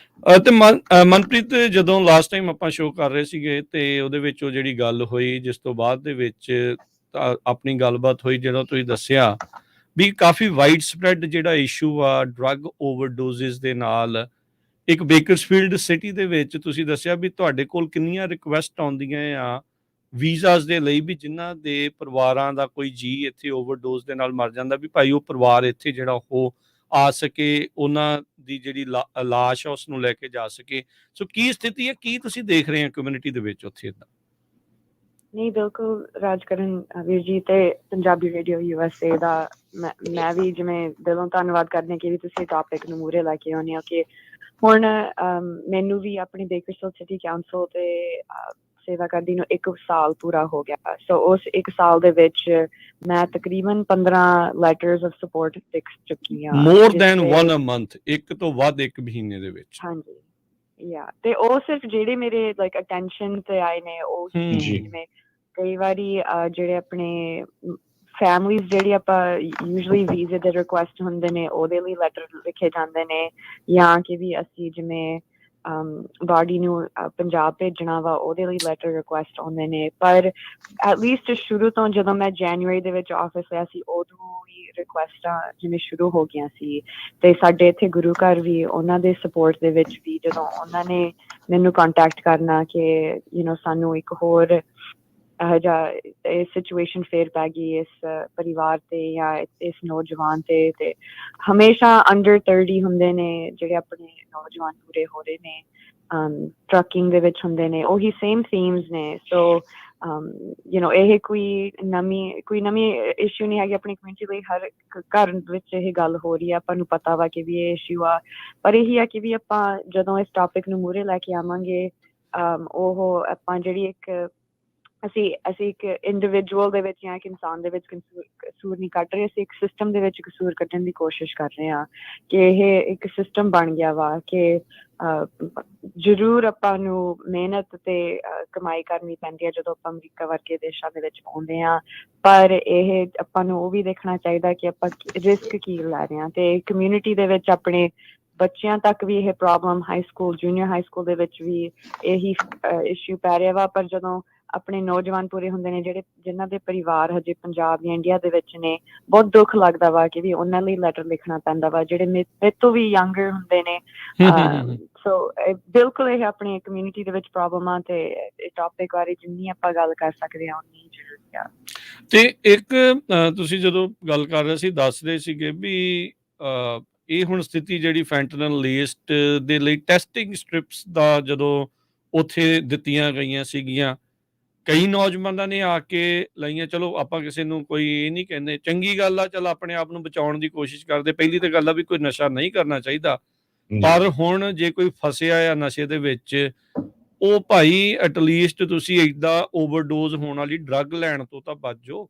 ਤੇ ਮਨਪ੍ਰੀਤ, ਜਦੋਂ ਲਾਸਟ ਟਾਈਮ ਆਪਾਂ ਸ਼ੋਅ ਕਰ ਰਹੇ ਸੀਗੇ ਤੇ ਉਹਦੇ ਵਿੱਚ ਉਹ ਜਿਹੜੀ ਗੱਲ ਹੋਈ, ਜਿਸ ਤੋਂ ਬਾਅਦ ਦੇ ਵਿੱਚ ਆਪਣੀ ਗੱਲਬਾਤ ਹੋਈ, ਜਿਹੜਾ ਤੁਸੀਂ ਦੱਸਿਆ ਵੀ ਕਾਫੀ ਵਾਈਡ ਸਪਰੈਡ ਜਿਹੜਾ ਇਸ਼ੂ ਆ ਡਰੱਗ ਓਵਰਡੋਜ਼ਿਸ ਦੇ ਨਾਲ ਇੱਕ ਬੇਕਰਸਫੀਲਡ ਸਿਟੀ ਦੇ ਵਿੱਚ, ਤੁਸੀਂ ਦੱਸਿਆ ਵੀ ਤੁਹਾਡੇ ਕੋਲ ਕਿੰਨੀਆਂ ਰਿਕੁਐਸਟ ਆਉਂਦੀਆਂ ਆ ਵੀਜ਼ਾਸ ਦੇ ਲਈ ਵੀ ਜਿਨ੍ਹਾਂ ਦੇ ਪਰਿਵਾਰਾਂ ਦਾ ਕੋਈ ਜੀ ਇੱਥੇ ਓਵਰਡੋਜ਼ ਦੇ ਨਾਲ ਮਰ ਜਾਂਦਾ ਵੀ ਭਾਈ ਉਹ ਪਰਿਵਾਰ ਇੱਥੇ ਜਿਹੜਾ ਉਹ ਆ ਸਕੇ, ਉਹਨਾਂ ਦੀ ਜਿਹੜੀ ਲਾਸ਼ ਆ ਉਸ ਨੂੰ ਲੈ ਕੇ ਜਾ ਸਕੇ। ਸੋ ਕੀ ਸਥਿਤੀ ਹੈ, ਕੀ ਤੁਸੀਂ ਦੇਖ ਰਹੇ ਹੋ ਕਮਿਊਨਿਟੀ ਦੇ ਵਿੱਚ ਉੱਥੇ ਇਦਾਂ? ਨਹੀਂ, ਬਿਲਕੁਲ ਰਾਜਕਰਨ ਵੀਰ ਜੀ, ਤੇ ਪੰਜਾਬੀ ਰੇਡੀਓ USA ਦਾ ਮੈਂ ਵੀ ਜਿਵੇਂ ਦਿਲੋਂ ਧੰਨਵਾਦ ਕਰਦੀ ਹਾਂ ਕਿ ਵੀ ਤੁਸੀਂ ਟੌਪਿਕ ਨੂੰ ਮੂਹਰੇ ਲੈ ਕੇ ਆਉਂਦੇ ਹੋ ਕਿ ਹੁਣ ਮੈਨੂੰ ਵੀ ਆਪਣੀ ਬੇਕਰਸਫੀਲਡ ਸਿਟੀ ਕਾਉਂਸਲ ਤੇ ਸੇਵਾ ਕਰਦੀ ਨੂੰ 1 ਸਾਲ ਪੂਰਾ ਹੋ ਗਿਆ। ਸੋ ਉਸ 1 ਸਾਲ ਦੇ ਵਿੱਚ ਮੈਂ ਤਕਰੀਬਨ 15 ਲੈਟਰਸ ਆਫ ਸਪੋਰਟ ਲਿਖ ਚੁੱਕੀ ਹਾਂ। ਮੋਰ ਦੈਨ 1 a month, ਇੱਕ ਤੋਂ ਵੱਧ ਇੱਕ ਮਹੀਨੇ ਦੇ ਵਿੱਚ? ਹਾਂਜੀ, ਯਾ ਤੇ ਉਹ ਸਿਰਫ ਜਿਹੜੇ ਮੇਰੇ ਲਾਈਕ ਅਟੈਂਸ਼ਨ ਤੇ ਆਏ ਨੇ ਉਹ ਜੀ। ਜਿਵੇਂ ਕਈ ਵਾਰੀ ਜਿਹੜੇ ਆਪਣੇ ਫੈਮਲੀਜ਼ ਜਿਹੜੀ ਆਪਾਂ ਯੂਜੂਅਲੀ ਵੀਜ਼ੇ ਦੇ ਰਿਕੁਐਸਟ ਹੁੰਦੇ ਨੇ ਉਹਦੇ ਲਈ ਲੈਟਰ ਲਿਖੇ ਜਾਂਦੇ ਨੇ, ਜਾਂ ਕਿ ਵੀ ਅਸੀਂ ਜਿਵੇਂ ਬਾਡੀ ਨੂੰ ਪੰਜਾਬ ਭੇਜਣਾ ਵਾ ਉਹਦੇ ਲਈ ਲੈਟਰ ਰਿਕੁਐਸਟ ਆਉਂਦੇ ਨੇ। ਪਰ ਐਟਲੀਸਟ ਸ਼ੁਰੂ ਤੋਂ ਜਦੋਂ ਮੈਂ ਜਨਵਰੀ ਦੇ ਵਿੱਚ ਆਫਿਸ ਲਿਆ ਸੀ ਉਦੋਂ ਹੀ ਰਿਕੁਐਸਟਾਂ ਜਿਵੇਂ ਸ਼ੁਰੂ ਹੋ ਗਈਆਂ ਸੀ। ਤੇ ਸਾਡੇ ਇੱਥੇ ਗੁਰੂ ਘਰ ਵੀ ਉਹਨਾਂ ਦੇ ਸਪੋਰਟ ਦੇ ਵਿੱਚ ਵੀ ਜਦੋਂ ਉਹਨਾਂ ਨੇ ਮੈਨੂੰ ਕੰਟੈਕਟ ਕਰਨਾ ਕਿ ਸਾਨੂੰ ਇੱਕ ਹੋਰ ਇਹੋ ਜਿਹਾ ਸਿਚੁਏਸ਼ਨ ਫੇਰ ਪੈ ਗਈ ਇਸ ਪਰਿਵਾਰ ਤੇ ਜਾਂ ਇਸ ਨੌਜਵਾਨ ਤੇ ਹਮੇਸ਼ਾ ਅੰਡਰ 30 ਹੁੰਦੇ ਨੇ ਜਿਹੜੇ ਆਪਣੇ ਨੌਜਵਾਨ ਪੂਰੇ ਹੋ ਰਹੇ ਨੇ, ਟਰੱਕਿੰਗ ਦੇ ਵਿੱਚ ਹੁੰਦੇ ਨੇ, ਉਹੀ ਸੇਮ ਥੀਮਸ ਨੇ। ਸੋ ਇਹ ਕੋਈ ਨਵੀਂ ਇਸ਼ੂ ਨਹੀਂ ਹੈਗੀ ਆਪਣੀ ਕਮਿਊਨਿਟੀ ਲਈ, ਹਰ ਘਰ ਵਿੱਚ ਇਹ ਗੱਲ ਹੋ ਰਹੀ ਹੈ, ਆਪਾਂ ਨੂੰ ਪਤਾ ਵਾ ਕਿ ਵੀ ਇਹ ਇਸ਼ੂ ਆ। ਪਰ ਇਹੀ ਆ ਕਿ ਵੀ ਆਪਾਂ ਜਦੋਂ ਇਸ ਟੌਪਿਕ ਨੂੰ ਮੂਹਰੇ ਲੈ ਕੇ ਆਵਾਂਗੇ, ਉਹ ਆਪਾਂ ਜਿਹੜੀ ਅਸੀਂ ਇੱਕ ਇੰਡੀਵਿਜੂਅਲ ਦੇ ਵਿੱਚ ਜਾਂ ਇੱਕ ਇਨਸਾਨ ਦੇ ਵਿੱਚ ਕਸੂਰ ਨਹੀਂ ਕੱਢ ਰਹੇ, ਅਸੀਂ ਇੱਕ ਸਿਸਟਮ ਦੇ ਵਿੱਚ ਕਸੂਰ ਕੱਢਣ ਦੀ ਕੋਸ਼ਿਸ਼ ਕਰ ਰਹੇ ਹਾਂ ਕਿ ਇਹ ਇੱਕ ਸਿਸਟਮ ਬਣ ਗਿਆ ਵਾ ਕਿ ਜ਼ਰੂਰ ਆਪਾਂ ਨੂੰ ਮਿਹਨਤ ਤੇ ਕਮਾਈ ਕਰਨੀ ਪੈਂਦੀ ਹੈ ਜਦੋਂ ਆਪਾਂ ਅਮਰੀਕਾ ਵਰਗੇ ਦੇਸ਼ਾਂ ਦੇ ਵਿੱਚ ਆਉਂਦੇ ਹਾਂ, ਪਰ ਇਹ ਆਪਾਂ ਨੂੰ ਉਹ ਵੀ ਦੇਖਣਾ ਚਾਹੀਦਾ ਕਿ ਆਪਾਂ ਰਿਸਕ ਕੀ ਲੈ ਰਹੇ ਹਾਂ। ਤੇ ਕਮਿਊਨਿਟੀ ਦੇ ਵਿੱਚ ਆਪਣੇ ਬੱਚਿਆਂ ਤੱਕ ਵੀ ਇਹ problem high school, junior high school ਦੇ ਵਿੱਚ ਵੀ ਇਹੀ ਇਸ਼ੂ ਪੈ ਰਿਹਾ ਵਾ। ਪਰ ਜਦੋਂ ਆਪਣੇ ਨੌਜਵਾਨ ਪੂਰੇ ਹੁੰਦੇ ਨੇ ਜਿਨ੍ਹਾਂ ਦੇ ਪਰਿਵਾਰ ਹਜੇ ਪੰਜਾਬ ਜਾਂ ਇੰਡੀਆ ਦੇ ਵਿੱਚ ਨੇ, ਬਹੁਤ ਦੁੱਖ ਲੱਗਦਾ ਵਾ ਕਿ ਵੀ ਉਹਨਾਂ ਲਈ ਲੈਟਰ ਲਿਖਣਾ ਪੈਂਦਾ ਵਾ ਜਿਹੜੇ ਮੇਰੇ ਤੋਂ ਵੀ ਯੰਗਰ ਹੁੰਦੇ ਨੇ। ਸੋ ਬਿਲਕੁਲ ਇਹ ਆਪਣੀ ਕਮਿਊਨਿਟੀ ਦੇ ਵਿੱਚ ਪ੍ਰੋਬਲਮ ਆ ਤੇ ਇਹ ਟੌਪਿਕ ਬਾਰੇ ਜਿੰਨੀ ਆਪਾਂ ਗੱਲ ਕਰ ਸਕਦੇ ਹਾਂ ਉਨੀ ਜ਼ਰੂਰੀ ਆ। ਤੇ ਇੱਕ ਤੁਸੀਂ ਜਦੋਂ ਗੱਲ ਕਰ ਰਹੇ ਸੀ ਦੱਸ ਰਹੇ ਸੀਗੇ ਵੀ ਇਹ ਹੁਣ ਸਥਿਤੀ ਜਿਹੜੀ ਫੈਂਟਨਲ ਲੀਸਟ ਦੇ ਲਈ ਟੈਸਟਿੰਗ ਸਟ੍ਰਿਪਸ ਦਾ ਜਦੋਂ ਉੱਥੇ ਦਿੱਤੀਆਂ ਗਈਆਂ ਸੀਗੀਆਂ, ਕਈ ਨੌਜਵਾਨਾਂ ਨੇ ਆ ਕੇ ਲਾਈਆਂ। ਚਲੋ ਆਪਾਂ ਕਿਸੇ ਨੂੰ ਕੋਈ ਇਹ ਨਹੀਂ ਕਹਿੰਦੇ, ਚੰਗੀ ਗੱਲ ਆ, ਚਲ ਆਪਣੇ ਆਪ ਨੂੰ ਬਚਾਉਣ ਦੀ ਕੋਸ਼ਿਸ਼ ਕਰਦੇ। ਪਹਿਲੀ ਤਾਂ ਗੱਲ ਆ ਵੀ ਕੋਈ ਨਸ਼ਾ ਨਹੀਂ ਕਰਨਾ ਚਾਹੀਦਾ, ਪਰ ਹੁਣ ਜੇ ਕੋਈ ਫਸਿਆ ਆ ਨਸ਼ੇ ਦੇ ਵਿੱਚ, ਉਹ ਭਾਈ ਐਟਲੀਸਟ ਤੁਸੀਂ ਏਦਾਂ ਓਵਰਡੋਜ਼ ਹੋਣ ਵਾਲੀ ਡਰੱਗ ਲੈਣ ਤੋਂ ਤਾਂ ਬਚ ਜਾਓ।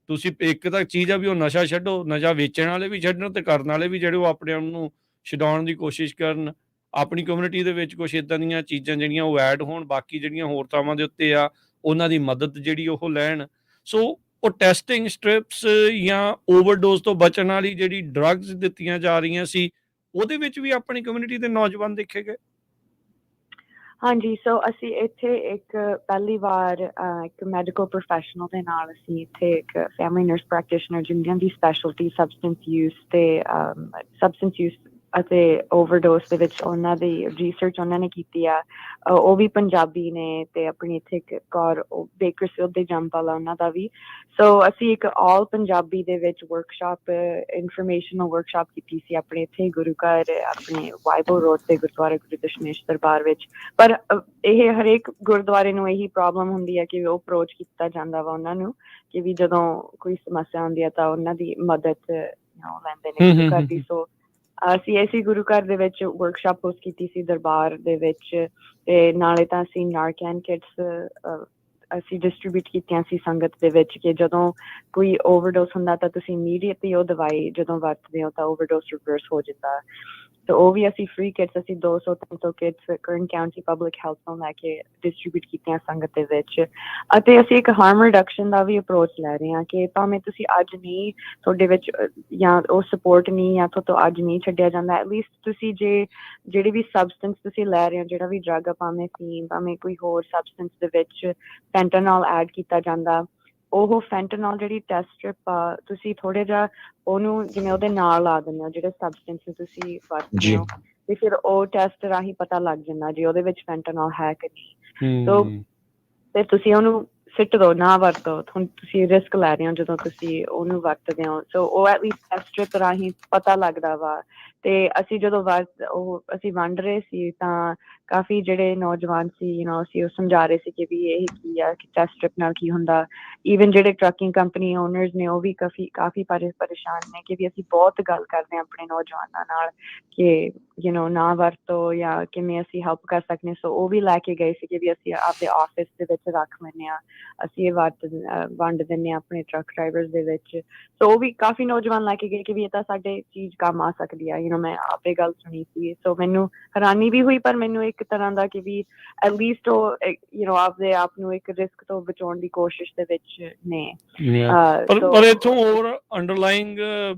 ਤੁਸੀਂ ਇੱਕ ਤਾਂ ਚੀਜ਼ ਆ ਵੀ ਉਹ ਨਸ਼ਾ ਛੱਡੋ, ਨਸ਼ਾ ਵੇਚਣ ਵਾਲੇ ਵੀ ਛੱਡਣ ਤੇ ਕਰਨ ਵਾਲੇ ਵੀ ਜਿਹੜੇ ਉਹ ਆਪਣੇ ਆਪ ਨੂੰ ਛਡਾਉਣ ਦੀ ਕੋਸ਼ਿਸ਼ ਕਰਨ। ਆਪਣੀ ਕਮਿਊਨਿਟੀ ਦੇ ਵਿੱਚ ਕੁਛ ਇੱਦਾਂ ਦੀਆਂ ਚੀਜ਼ਾਂ ਜਿਹੜੀਆਂ ਉਹ ਐਡ ਹੋਣ, ਬਾਕੀ ਜਿਹੜੀਆਂ ਹੋਰ ਥਾਵਾਂ ਦੇ ਉੱਤੇ ਆ ਉਹਨਾਂ ਦੀ ਮਦਦ ਜਿਹੜੀ ਉਹ ਲੈਣ। ਸੋ ਉਹ ਟੈਸਟਿੰਗ ਸਟ੍ਰਿਪਸ ਜਾਂ ਓਵਰਡੋਜ਼ ਤੋਂ ਬਚਣ ਵਾਲੀ ਜਿਹੜੀ ਡਰੱਗਸ ਦਿੱਤੀਆਂ ਜਾ ਰਹੀਆਂ ਸੀ, ਉਹਦੇ ਵਿੱਚ ਵੀ ਆਪਣੀ ਕਮਿਊਨਿਟੀ ਦੇ ਨੌਜਵਾਨ ਦੇਖੇ ਗਏ। ਹਾਂਜੀ, ਸੋ ਅਸੀਂ ਇੱਥੇ ਇੱਕ ਪਹਿਲੀ ਵਾਰ ਇੱਕ ਮੈਡੀਕਲ ਪ੍ਰੋਫੈਸ਼ਨਲ ਦੇ ਨਾਲ ਅਸੀਂ ਇੱਥੇ ਇੱਕ ਫੈਮਿਲੀ ਨਰਸ ਪ੍ਰੈਕਟੀਸ਼ਨਰ ਜਿਨ੍ਹਾਂ ਦੀ ਸਪੈਸ਼ਲਟੀ ਸਬਸਟੈਂਸ ਯੂਜ਼ ਅਤੇ ਓਵਰਡੋਜ਼ ਦੇ ਵਿੱਚ ਉਹਨਾਂ ਦੀ ਰਿਸਰਚ ਉਹਨਾਂ ਨੇ ਕੀਤੀ ਆ। ਉਹ ਵੀ ਪੰਜਾਬੀ ਨੇ ਤੇ ਆਪਣੀ ਇੱਥੇ ਇੱਕ ਔਰ ਬੇਕਰਸਫੀਲਡ ਦੇ ਜੰਪ ਵਾਲਾ ਉਹਨਾਂ ਦਾ ਵੀ। ਸੋ ਅਸੀਂ ਇੱਕ ਆਲ ਪੰਜਾਬੀ ਦੇ ਵਿੱਚ ਵਰਕਸ਼ਾਪ, ਇਨਫੋਰਮੇਸ਼ਨਲ ਵਰਕਸ਼ਾਪ ਕੀਤੀ ਸੀ ਆਪਣੇ ਇੱਥੇ ਗੁਰੂ ਘਰ, ਆਪਣੇ ਵਾਈਬਲ ਰੋਡ ਤੇ ਗੁਰਦੁਆਰਾ ਗੁਰੂ ਦਸ਼ਮੇਸ਼ ਦਰਬਾਰ ਵਿੱਚ। ਪਰ ਇਹ ਹਰੇਕ ਗੁਰਦੁਆਰੇ ਨੂੰ ਇਹੀ ਪ੍ਰੋਬਲਮ ਹੁੰਦੀ ਹੈ ਕਿ ਉਹ ਅਪਰੋਚ ਕੀਤਾ ਜਾਂਦਾ ਵਾ ਉਹਨਾਂ ਨੂੰ ਕਿ ਵੀ ਜਦੋਂ ਕੋਈ ਸਮੱਸਿਆ ਹੁੰਦੀ ਹੈ ਤਾਂ ਉਹਨਾਂ ਦੀ ਮਦਦ ਲੈਂਦੇ ਨੇ ਗੁਰੂ ਘਰ ਦੀ। ਸੋ ਅਸੀਂ ਇਸੇ ਗੁਰੂ ਘਰ ਦੇ ਵਿੱਚ ਵਰਕਸ਼ਾਪ ਹੋਸਟ ਕੀਤੀ ਸੀ ਦਰਬਾਰ ਦੇ ਵਿੱਚ, ਤੇ ਨਾਲੇ ਤਾਂ ਅਸੀਂ ਨਾਰਕੈਨ ਕਿਟਸ ਅਸੀਂ ਡਿਸਟਰੀਬਿਊਟ ਕੀਤੀਆਂ ਸੀ ਸੰਗਤ ਦੇ ਵਿੱਚ ਕਿ ਜਦੋਂ ਕੋਈ ਓਵਰਡੋਜ਼ ਹੁੰਦਾ ਤਾਂ ਤੁਸੀਂ ਇਮੀਡੀਏਟਲੀ ਉਹ ਦਵਾਈ ਜਦੋਂ ਵਰਤਦੇ ਹੋ ਤਾਂ ਓਵਰਡੋਜ਼ ਰਿਵਰਸ ਹੋ ਜਾਂਦਾ। ਤੇ ਉਹ ਵੀ ਅਸੀਂ ਫ੍ਰੀ ਕਿਟਸ, ਅਸੀਂ 200-300 ਕਿਟਸ ਕਰਨ ਕਾਉਂਟੀ ਪਬਲਿਕ ਹੈਲਥ ਤੋਂ ਲੈ ਕੇ ਡਿਸਟਰੀਬਿਊਟ ਕੀਤੀਆਂ ਸੰਗਤ ਦੇ ਵਿੱਚ। ਅਤੇ ਅਸੀਂ ਇੱਕ ਹਾਰਮ ਰਿਡਕਸ਼ਨ ਦਾ ਵੀ ਅਪਰੋਚ ਲੈ ਰਹੇ ਹਾਂ ਕਿ ਭਾਵੇਂ ਤੁਸੀਂ ਅੱਜ ਨਹੀਂ ਤੁਹਾਡੇ ਵਿੱਚ ਜਾਂ ਉਹ ਸਪੋਰਟ ਨਹੀਂ ਜਾਂ ਤੋਂ ਅੱਜ ਨਹੀਂ ਛੱਡਿਆ ਜਾਂਦਾ, ਐਟਲੀਸਟ ਤੁਸੀਂ ਜਿਹੜੀ ਵੀ ਸਬਸਟੈਂਸ ਤੁਸੀਂ ਲੈ ਰਹੇ ਹੋ, ਜਿਹੜਾ ਵੀ ਡਰੱਗ ਆ, ਭਾਵੇਂ ਫੀਮ, ਭਾਵੇਂ ਕੋਈ ਹੋਰ ਸਬਸਟੈਂਸ ਦੇ ਵਿੱਚ ਫੈਂਟਨੋਲ ਐਡ ਕੀਤਾ ਜਾਂਦਾ, ਉਹ ਫੈਂਟਨੋਲ ਜਿਹੜੀ ਟੈਸਟ ਸਟ੍ਰਿਪ ਆ ਤੁਸੀਂ ਥੋੜ੍ਹਾ ਜਿਹਾ ਉਹਨੂੰ ਜਿਵੇਂ ਉਹਦੇ ਨਾਲ ਲਾ ਦਿੰਦੇ ਹੋ ਜਿਹੜੇ ਸਬਸਟੈਂਸ ਨੂੰ ਤੁਸੀਂ ਵਰਤਦੇ ਹੋ, ਤੇ ਫਿਰ ਉਹ ਟੈਸਟ ਰਾਹੀਂ ਪਤਾ ਲੱਗ ਜਾਂਦਾ ਜੇ ਉਹਦੇ ਵਿੱਚ ਫੈਂਟਨੋਲ ਹੈ ਕਿ ਨਹੀਂ। ਸੋ ਫਿਰ ਤੁਸੀਂ ਉਹਨੂੰ ਸਿੱਟ ਦੋ, ਨਾ ਵਰਤੋ, ਤੁਸੀਂ ਰਿਸਕ ਲੈ ਰਹੇ ਹੋ ਜਦੋਂ ਤੁਸੀਂ ਉਹਨੂੰ ਵਰਤਦੇ ਹੋ। ਸੋ ਉਹ ਐਟਲੀਸਟ ਟੈਸਟ ਸਟ੍ਰਿਪ ਰਾਹੀਂ ਪਤਾ ਲੱਗਦਾ ਵਾ। ਤੇ ਅਸੀਂ ਜਦੋਂ ਅਸੀਂ ਵੰਡ ਰਹੇ ਸੀ ਤਾਂ ਕਾਫੀ ਜਿਹੜੇ ਨੌਜਵਾਨ ਸੀ ਅਸੀਂ ਉਹ ਸਮਝਾ ਰਹੇ ਸੀ ਕਿ ਵੀ ਇਹ ਕੀ ਆ, ਕਿ ਟੈਸਟ ਸਟ੍ਰਿਪ ਨਾਲ ਕੀ ਹੁੰਦਾ। ਈਵਨ ਜਿਹੜੇ ਟਰੱਕਿੰਗ ਕੰਪਨੀ ਓਨਰਸ ਨੇ ਉਹ ਵੀ ਕਾਫੀ ਪਰੇਸ਼ਾਨ ਨੇ ਕਿ ਵੀ ਅਸੀਂ ਬਹੁਤ ਗੱਲ ਕਰਦੇ ਹਾਂ ਆਪਣੇ ਨੌਜਵਾਨਾਂ ਨਾਲ ਕਿ ਨਾ ਵਰਤੋ ਜਾਂ ਕਿਵੇਂ ਅਸੀਂ ਹੈਲਪ ਕਰ ਸਕਦੇ। ਸੋ ਉਹ ਵੀ ਲੈ ਕੇ ਗਏ ਸੀ ਕਿ ਵੀ ਅਸੀਂ ਆਪਦੇ ਆਫਿਸ ਦੇ ਵਿੱਚ ਰੱਖ ਲੈਂਦੇ ਹਾਂ, ਅਸੀਂ ਇਹ ਵੰਡ ਦਿੰਦੇ ਹਾਂ ਆਪਣੇ ਟਰੱਕ ਡਰਾਈਵਰਸ ਦੇ ਵਿੱਚ। ਸੋ ਉਹ ਵੀ ਕਾਫੀ ਨੌਜਵਾਨ ਲੈ ਕੇ ਗਏ ਕਿ ਵੀ ਇਹ ਤਾਂ ਸਾਡੇ ਚੀਜ਼ ਕੰਮ ਆ ਸਕਦੀ ਆ। ਮੈਂ ਆਪੇ ਗੱਲ ਸੁਣੀ ਸੀ, ਸੋ ਮੈਨੂੰ ਹੈਰਾਨੀ ਵੀ ਹੋਈ, ਪਰ ਮੈਨੂੰ ਇੱਕ ਤਰ੍ਹਾਂ ਦਾ ਕਿ ਵੀ ਐਟਲੀਸਟ ਉਹ ਆਪਦੇ ਆਪ ਨੂੰ ਇੱਕ ਰਿਸਕ ਤੋਂ ਬਚਾਉਣ ਦੀ ਕੋਸ਼ਿਸ਼ ਦੇ ਵਿੱਚ ਨੇ। ਪਰ ਇੱਥੋਂ ਹੋਰ ਅੰਡਰਲਾਈਂਗ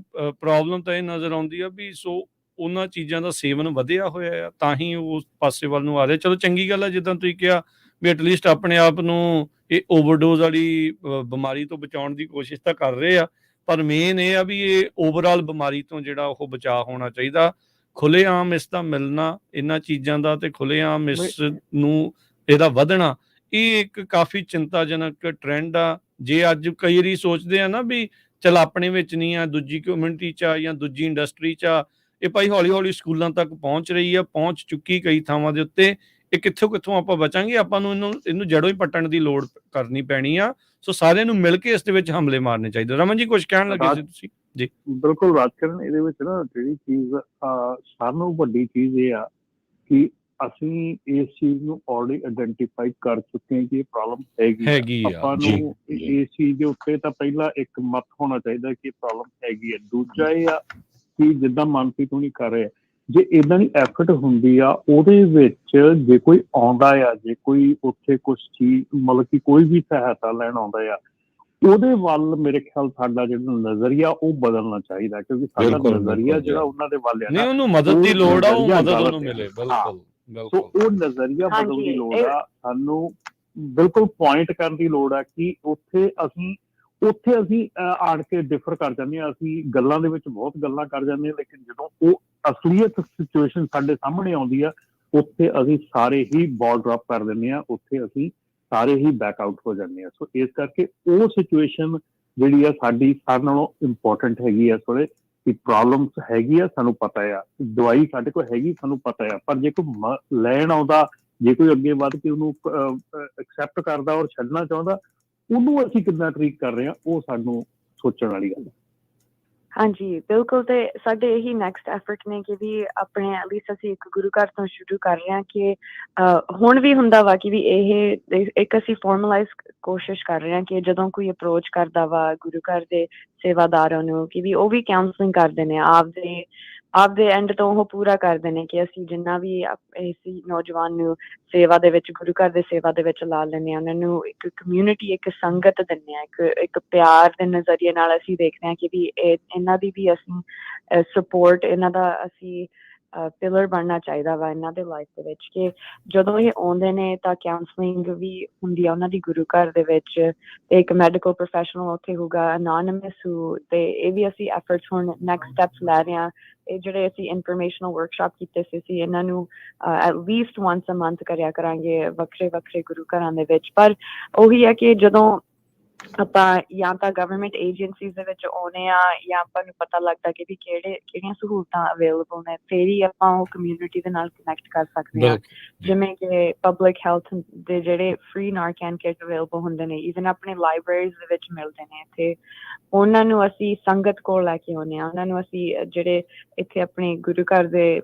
ਪ੍ਰੋਬਲਮ ਤਾਂ ਇਹ ਨਜ਼ਰ ਆਉਂਦੀ ਆ ਵੀ ਸੋ ਉਹਨਾਂ ਚੀਜ਼ਾਂ ਦਾ ਸੇਵਨ ਵਧਿਆ ਹੋਇਆ ਆ ਤਾਂ ਹੀ ਉਸ ਪਾਸੇ ਵੱਲ ਨੂੰ ਆ ਰਿਹਾ। ਚਲੋ ਚੰਗੀ ਗੱਲ ਆ, ਜਿੱਦਾਂ ਤੁਸੀਂ ਕਿਹਾ ਵੀ ਐਟਲੀਸਟ ਆਪਣੇ ਆਪ ਨੂੰ ਇਹ ਓਵਰਡੋਜ਼ ਵਾਲੀ ਬਿਮਾਰੀ ਤੋਂ ਬਚਾਉਣ ਦੀ ਕੋਸ਼ਿਸ਼ ਤਾਂ ਕਰ ਰਹੇ ਆ, ਪਰ ਮੇਨ ਇਹ ਆ ਵੀ ਇਹ ਓਵਰਆਲ ਬਿਮਾਰੀ ਤੋਂ ਜਿਹੜਾ ਉਹ ਬਚਾਅ ਹੋਣਾ ਚਾਹੀਦਾ। ਖੁੱਲ੍ਹੇਆਮ ਇਸ ਦਾ ਮਿਲਣਾ ਇਹਨਾਂ ਚੀਜ਼ਾਂ ਦਾ ਤੇ ਖੁੱਲ੍ਹੇਆਮ ਇਸ ਨੂੰ ਇਹਦਾ ਵਧਣਾ, ਇਹ ਇੱਕ ਕਾਫੀ ਚਿੰਤਾਜਨਕ ਟਰੈਂਡ ਆ। ਜੇ ਅੱਜ ਕਈ ਵਾਰੀ ਸੋਚਦੇ ਆ ਨਾ ਵੀ ਚੱਲ ਆਪਣੇ ਵਿੱਚ ਨਹੀਂ ਆ, ਦੂਜੀ ਕਮਿਊਨਿਟੀ 'ਚ ਆ ਜਾਂ ਦੂਜੀ ਇੰਡਸਟਰੀ 'ਚ ਆ, ਇਹ ਭਾਈ ਹੌਲੀ ਹੌਲੀ ਸਕੂਲਾਂ ਤੱਕ ਪਹੁੰਚ ਰਹੀ ਆ, ਪਹੁੰਚ ਚੁੱਕੀ ਕਈ ਥਾਵਾਂ ਦੇ ਉੱਤੇ। ਇਹ ਕਿੱਥੋਂ ਆਪਾਂ ਬਚਾਂਗੇ? ਆਪਾਂ ਨੂੰ ਇਹਨੂੰ ਜੜੋਂ ਹੀ ਪੱਟਣ ਦੀ ਲੋੜ ਕਰਨੀ ਪੈਣੀ ਆ। ਸੋ ਸਾਰਿਆਂ ਨੂੰ ਮਿਲ ਕੇ ਇਸ ਦੇ ਵਿੱਚ ਹਮਲੇ ਮਾਰਨੇ ਚਾਹੀਦੇ। ਰਮਨ ਜੀ ਕੁਝ ਕਹਿਣ ਲੱਗੇ ਸੀ ਤੁਸੀਂ? ਜੀ ਬਿਲਕੁਲ ਰਾਜਕਰਨ, ਇਹਦੇ ਵਿੱਚ ਨਾ ਜਿਹੜੀ ਚੀਜ਼ ਸਾਨੂੰ ਵੱਡੀ ਚੀਜ਼ ਇਹ ਆ ਕਿ ਅਸੀਂ ਇਸ ਚੀਜ਼ ਨੂੰ ਆਲਰੇਡੀ ਆਇਡੈਂਟੀਫਾਈ ਕਰ ਚੁੱਕੇ ਹਾਂ ਕਿ ਇਹ ਪ੍ਰੋਬਲਮ ਹੈਗੀ ਆ। ਆਪਾਂ ਨੂੰ ਇਸ ਚੀਜ਼ ਦੇ ਉੱਤੇ ਤਾਂ ਪਹਿਲਾਂ ਇੱਕ ਮਤ ਹੋਣਾ ਚਾਹੀਦਾ ਕਿ ਪ੍ਰੋਬਲਮ ਹੈਗੀ ਹੈ। ਦੂਜਾ ਇਹ ਆ ਕਿ ਜਿੱਦਾਂ ਮਨਪ੍ਰੀਤ ਹੁਣੀ ਕਰ ਰਹੇ, ਜੇ ਏਦਾਂ ਦੀ ਐਫਰਟ ਹੁੰਦੀ ਆ ਉਹਦੇ ਵਿੱਚ ਜੇ ਕੋਈ ਆਉਂਦਾ ਆ, ਜੇ ਕੋਈ ਉੱਥੇ ਕੁਛ ਚੀਜ਼ ਮਤਲਬ ਕਿ ਕੋਈ ਵੀ ਸਹਾਇਤਾ ਲੈਣ ਆਉਂਦਾ ਆ, ਉਹਦੇ ਵੱਲ ਮੇਰੇ ਖਿਆਲ ਸਾਡਾ ਜਿਹੜਾ ਨਜ਼ਰੀਆ ਉਹ ਬਦਲਣਾ ਚਾਹੀਦਾ, ਕਿਉਂਕਿ ਸਾਡਾ ਨਜ਼ਰੀਆ ਜਿਹੜਾ ਉਹਨਾਂ ਦੇ ਵੱਲ ਆ, ਉਹਨੂੰ ਮਦਦ ਦੀ ਲੋੜ ਆ, ਉਹ ਮਦਦ ਉਹਨੂੰ ਮਿਲੇ। ਬਿਲਕੁਲ ਸੋ ਉਹ ਨਜ਼ਰੀਆ ਬਦਲਣ ਦੀ ਲੋੜ ਆ। ਸਾਨੂੰ ਬਿਲਕੁਲ ਪੁਆਇੰਟ ਕਰਨ ਦੀ ਲੋੜ ਆ ਕਿ ਉੱਥੇ ਅਸੀਂ ਆਣ ਕੇ ਡਿਫਰ ਕਰ ਜਾਂਦੇ ਹਾਂ। ਅਸੀਂ ਗੱਲਾਂ ਦੇ ਵਿੱਚ ਬਹੁਤ ਗੱਲਾਂ ਕਰ ਜਾਂਦੇ ਹਾਂ, ਲੇਕਿਨ ਜਦੋਂ ਉਹ ਅਸਲੀਅਤ ਸਿਚੁਏਸ਼ਨ ਸਾਡੇ ਸਾਹਮਣੇ ਆਉਂਦੀ ਆ, ਉੱਥੇ ਅਸੀਂ ਸਾਰੇ ਹੀ ਬਾਲ ਡ੍ਰੌਪ ਕਰ ਦਿੰਦੇ ਹਾਂ, ਉੱਥੇ ਅਸੀਂ ਸਾਰੇ ਹੀ ਬੈਕ ਆਊਟ ਹੋ ਜਾਂਦੇ ਹਾਂ। ਸੋ ਇਸ ਕਰਕੇ ਉਹ ਸਿਚੁਏਸ਼ਨ ਜਿਹੜੀ ਆ ਸਾਡੀ ਸਾਰਿਆਂ ਨਾਲੋਂ ਇੰਪੋਰਟੈਂਟ ਹੈਗੀ ਆ। ਥੋੜੇ ਕਿ ਪ੍ਰੋਬਲਮਸ ਹੈਗੀ ਆ, ਸਾਨੂੰ ਪਤਾ ਆ, ਦਵਾਈ ਸਾਡੇ ਕੋਲ ਹੈਗੀ, ਸਾਨੂੰ ਪਤਾ ਆ, ਪਰ ਜੇ ਕੋਈ ਲੈਣ ਆਉਂਦਾ, ਜੇ ਕੋਈ ਅੱਗੇ ਵੱਧ ਕੇ ਉਹਨੂੰ ਐਕਸੈਪਟ ਕਰਦਾ ਔਰ ਛੱਡਣਾ ਚਾਹੁੰਦਾ, ਉਹਨੂੰ ਅਸੀਂ ਕਿੱਦਾਂ ਟਰੀਟ ਕਰ ਰਹੇ ਹਾਂ, ਉਹ ਸਾਨੂੰ ਸੋਚਣ ਵਾਲੀ ਗੱਲ ਹੈ। ਹਾਂਜੀ ਬਿਲਕੁਲ। ਤੇ ਸਾਡੇ ਇਹੀ ਨੈਕਸਟ ਐਫਰਟ ਨੇ ਕਿ ਵੀ ਆਪਣੇ ਐਟਲੀਸਟ ਅਸੀਂ ਇੱਕ ਗੁਰੂ ਘਰ ਤੋਂ ਸ਼ੁਰੂ ਕਰ ਰਹੇ ਹਾਂ ਕਿ ਹੁਣ ਵੀ ਹੁੰਦਾ ਵਾ ਕਿ ਵੀ ਇਹ ਇੱਕ ਅਸੀਂ ਫਾਰਮਲਾਈਜ਼ ਕੋਸ਼ਿਸ਼ ਕਰ ਰਹੇ ਹਾਂ ਕਿ ਜਦੋਂ ਕੋਈ ਅਪਰੋਚ ਕਰਦਾ ਵਾ ਗੁਰੂ ਘਰ ਦੇ ਸੇਵਾਦਾਰਾਂ ਨੂੰ ਕਿ ਵੀ ਉਹ ਵੀ ਕਾਉਂਸਲਿੰਗ ਕਰਦੇ ਨੇ, ਆਪਦੇ ਐਂਡ ਤੋਂ ਉਹ ਪੂਰਾ ਕਰਦੇ ਨੇ ਕਿ ਅਸੀਂ ਜਿੰਨਾ ਵੀ ਅਸੀਂ ਨੌਜਵਾਨ ਨੂੰ ਸੇਵਾ ਦੇ ਵਿੱਚ, ਗੁਰੂ ਘਰ ਦੇ ਸੇਵਾ ਦੇ ਵਿੱਚ ਲਾ ਲੈਂਦੇ ਹਾਂ, ਉਹਨਾਂ ਨੂੰ ਇੱਕ ਕਮਿਊਨਿਟੀ, ਇੱਕ ਸੰਗਤ ਦਿੰਦੇ ਹਾਂ, ਇੱਕ ਪਿਆਰ ਦੇ ਨਜ਼ਰੀਏ ਨਾਲ ਅਸੀਂ ਦੇਖਦੇ ਹਾਂ ਕਿ ਵੀ ਇਹਨਾਂ ਦੀ ਵੀ ਅਸੀਂ ਸਪੋਰਟ, ਇਹਨਾਂ ਦਾ ਅਸੀਂ ਪਿਲਰ ਬਣਨਾ ਚਾਹੀਦਾ ਵਾ ਇਹਨਾਂ ਦੇ ਲਾਈਫ ਦੇ ਵਿੱਚ। ਕਿ ਜਦੋਂ ਇਹ ਆਉਂਦੇ ਨੇ ਤਾਂ ਕਾਉਂਸਲਿੰਗ ਵੀ ਹੁੰਦੀ ਆ ਉਹਨਾਂ ਦੀ ਗੁਰੂ ਘਰ ਦੇ ਵਿੱਚ, ਇੱਕ ਮੈਡੀਕਲ ਪ੍ਰੋਫੈਸ਼ਨਲ ਉੱਥੇ ਹੋਊਗਾ, ਅਨੋਨਿਮਸ ਹੋ। ਤੇ ਇਹ ਵੀ ਅਸੀਂ ਐਫਰਟਸ ਹੁਣ ਨੈਕਸਟ ਸਟੈਪਸ ਲੈ ਰਹੇ ਹਾਂ। ਇਹ ਜਿਹੜੇ ਅਸੀਂ ਇਨਫੋਰਮੇਸ਼ਨਲ ਵਰਕਸ਼ਾਪ ਕੀਤੇ ਸੀ ਇਹਨਾਂ ਨੂੰ ਐਟਲੀਸਟ ਵਨਸ ਅ ਮੰਥ ਕਰਿਆ ਕਰਾਂਗੇ ਵੱਖਰੇ ਗੁਰੂ ਘਰਾਂ ਦੇ ਵਿੱਚ। ਪਰ ਉਹੀ ਹੈ ਕਿ ਜਦੋਂ ਆਪਾਂ ਜਾਂ ਤਾਂ ਗਵਰਨਮੈਂਟ ਏਜੰਸੀਜ਼ ਦੇ ਵਿੱਚ ਆਉਂਦੇ ਆ ਜਾਂ ਆਪਾਂ ਨੂੰ ਪਤਾ ਲੱਗਦਾ ਕਿ ਵੀ ਕਿਹੜੀਆਂ ਸਹੂਲਤਾਂ ਅਵੇਲੇਬਲ ਨੇ, ਫਿਰ ਹੀ ਆਪਾਂ ਉਹ ਕਮਿਊਨਿਟੀ ਦੇ ਨਾਲ ਕਨੈਕਟ ਕਰ ਸਕਦੇ ਹਾਂ। ਜਿਵੇਂ ਕਿ ਪਬਲਿਕ ਹੈਲਥ ਦੇ ਜਿਹੜੇ ਫ੍ਰੀ ਨਾਰਕੈਨ ਕਿਟ ਅਵੇਲੇਬਲ ਹੁੰਦੇ ਨੇ, ਈਵਨ ਆਪਣੇ ਲਾਇਬ੍ਰੇਰੀਜ਼ ਦੇ ਵਿੱਚ ਮਿਲਦੇ ਨੇ ਇੱਥੇ, ਉਹਨਾਂ ਨੂੰ ਅਸੀਂ ਸੰਗਤ ਕੋਲ ਲੈ ਕੇ ਆਉਂਦੇ ਹਾਂ। ਉਹਨਾਂ ਨੂੰ ਅਸੀਂ ਜਿਹੜੇ ਇੱਥੇ ਆਪਣੇ ਗੁਰੂ ਘਰ ਦੇ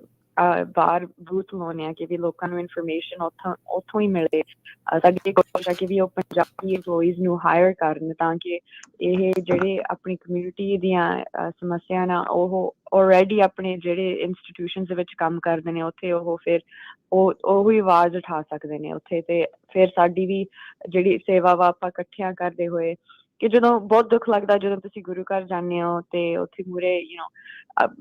ਬਾਹਰ ਬੂਥ ਲਾਉਂਦੇ ਹਾਂ ਕਿ ਵੀ ਲੋਕਾਂ ਨੂੰ ਇਨਫੋਰਮੇਸ਼ਨ ਉੱਥੋਂ ਹੀ ਮਿਲੇ। ਸਾਡੀ ਕੋਸ਼ਿਸ਼ ਹੈ ਕਿ ਵੀ ਉਹ ਪੰਜਾਬੀ ਇੰਪਲੋਈਜ਼ ਨੂੰ ਹਾਇਰ ਕਰਨ ਤਾਂ ਕਿ ਇਹ ਜਿਹੜੇ ਆਪਣੀ ਕਮਿਊਨਿਟੀ ਦੀਆਂ ਸਮੱਸਿਆ ਨਾ, ਉਹ ਆਲਰੇਡੀ ਆਪਣੇ ਜਿਹੜੇ ਇੰਸਟੀਟਿਊਸ਼ਨਸ ਦੇ ਵਿੱਚ ਕੰਮ ਕਰਦੇ ਨੇ ਉੱਥੇ ਉਹ ਫਿਰ ਉਹ ਹੀ ਆਵਾਜ਼ ਉਠਾ ਸਕਦੇ ਨੇ ਉੱਥੇ। ਤੇ ਫਿਰ ਸਾਡੀ ਵੀ ਜਿਹੜੀ ਸੇਵਾ ਵਾ ਆਪਾਂ ਇਕੱਠਿਆਂ ਕਰਦੇ ਹੋਏ, ਕਿ ਜਦੋਂ ਬਹੁਤ ਦੁੱਖ ਲੱਗਦਾ ਜਦੋਂ ਤੁਸੀਂ ਗੁਰੂ ਘਰ ਜਾਂਦੇ ਹੋ ਤੇ ਉੱਥੇ ਮੂਹਰੇ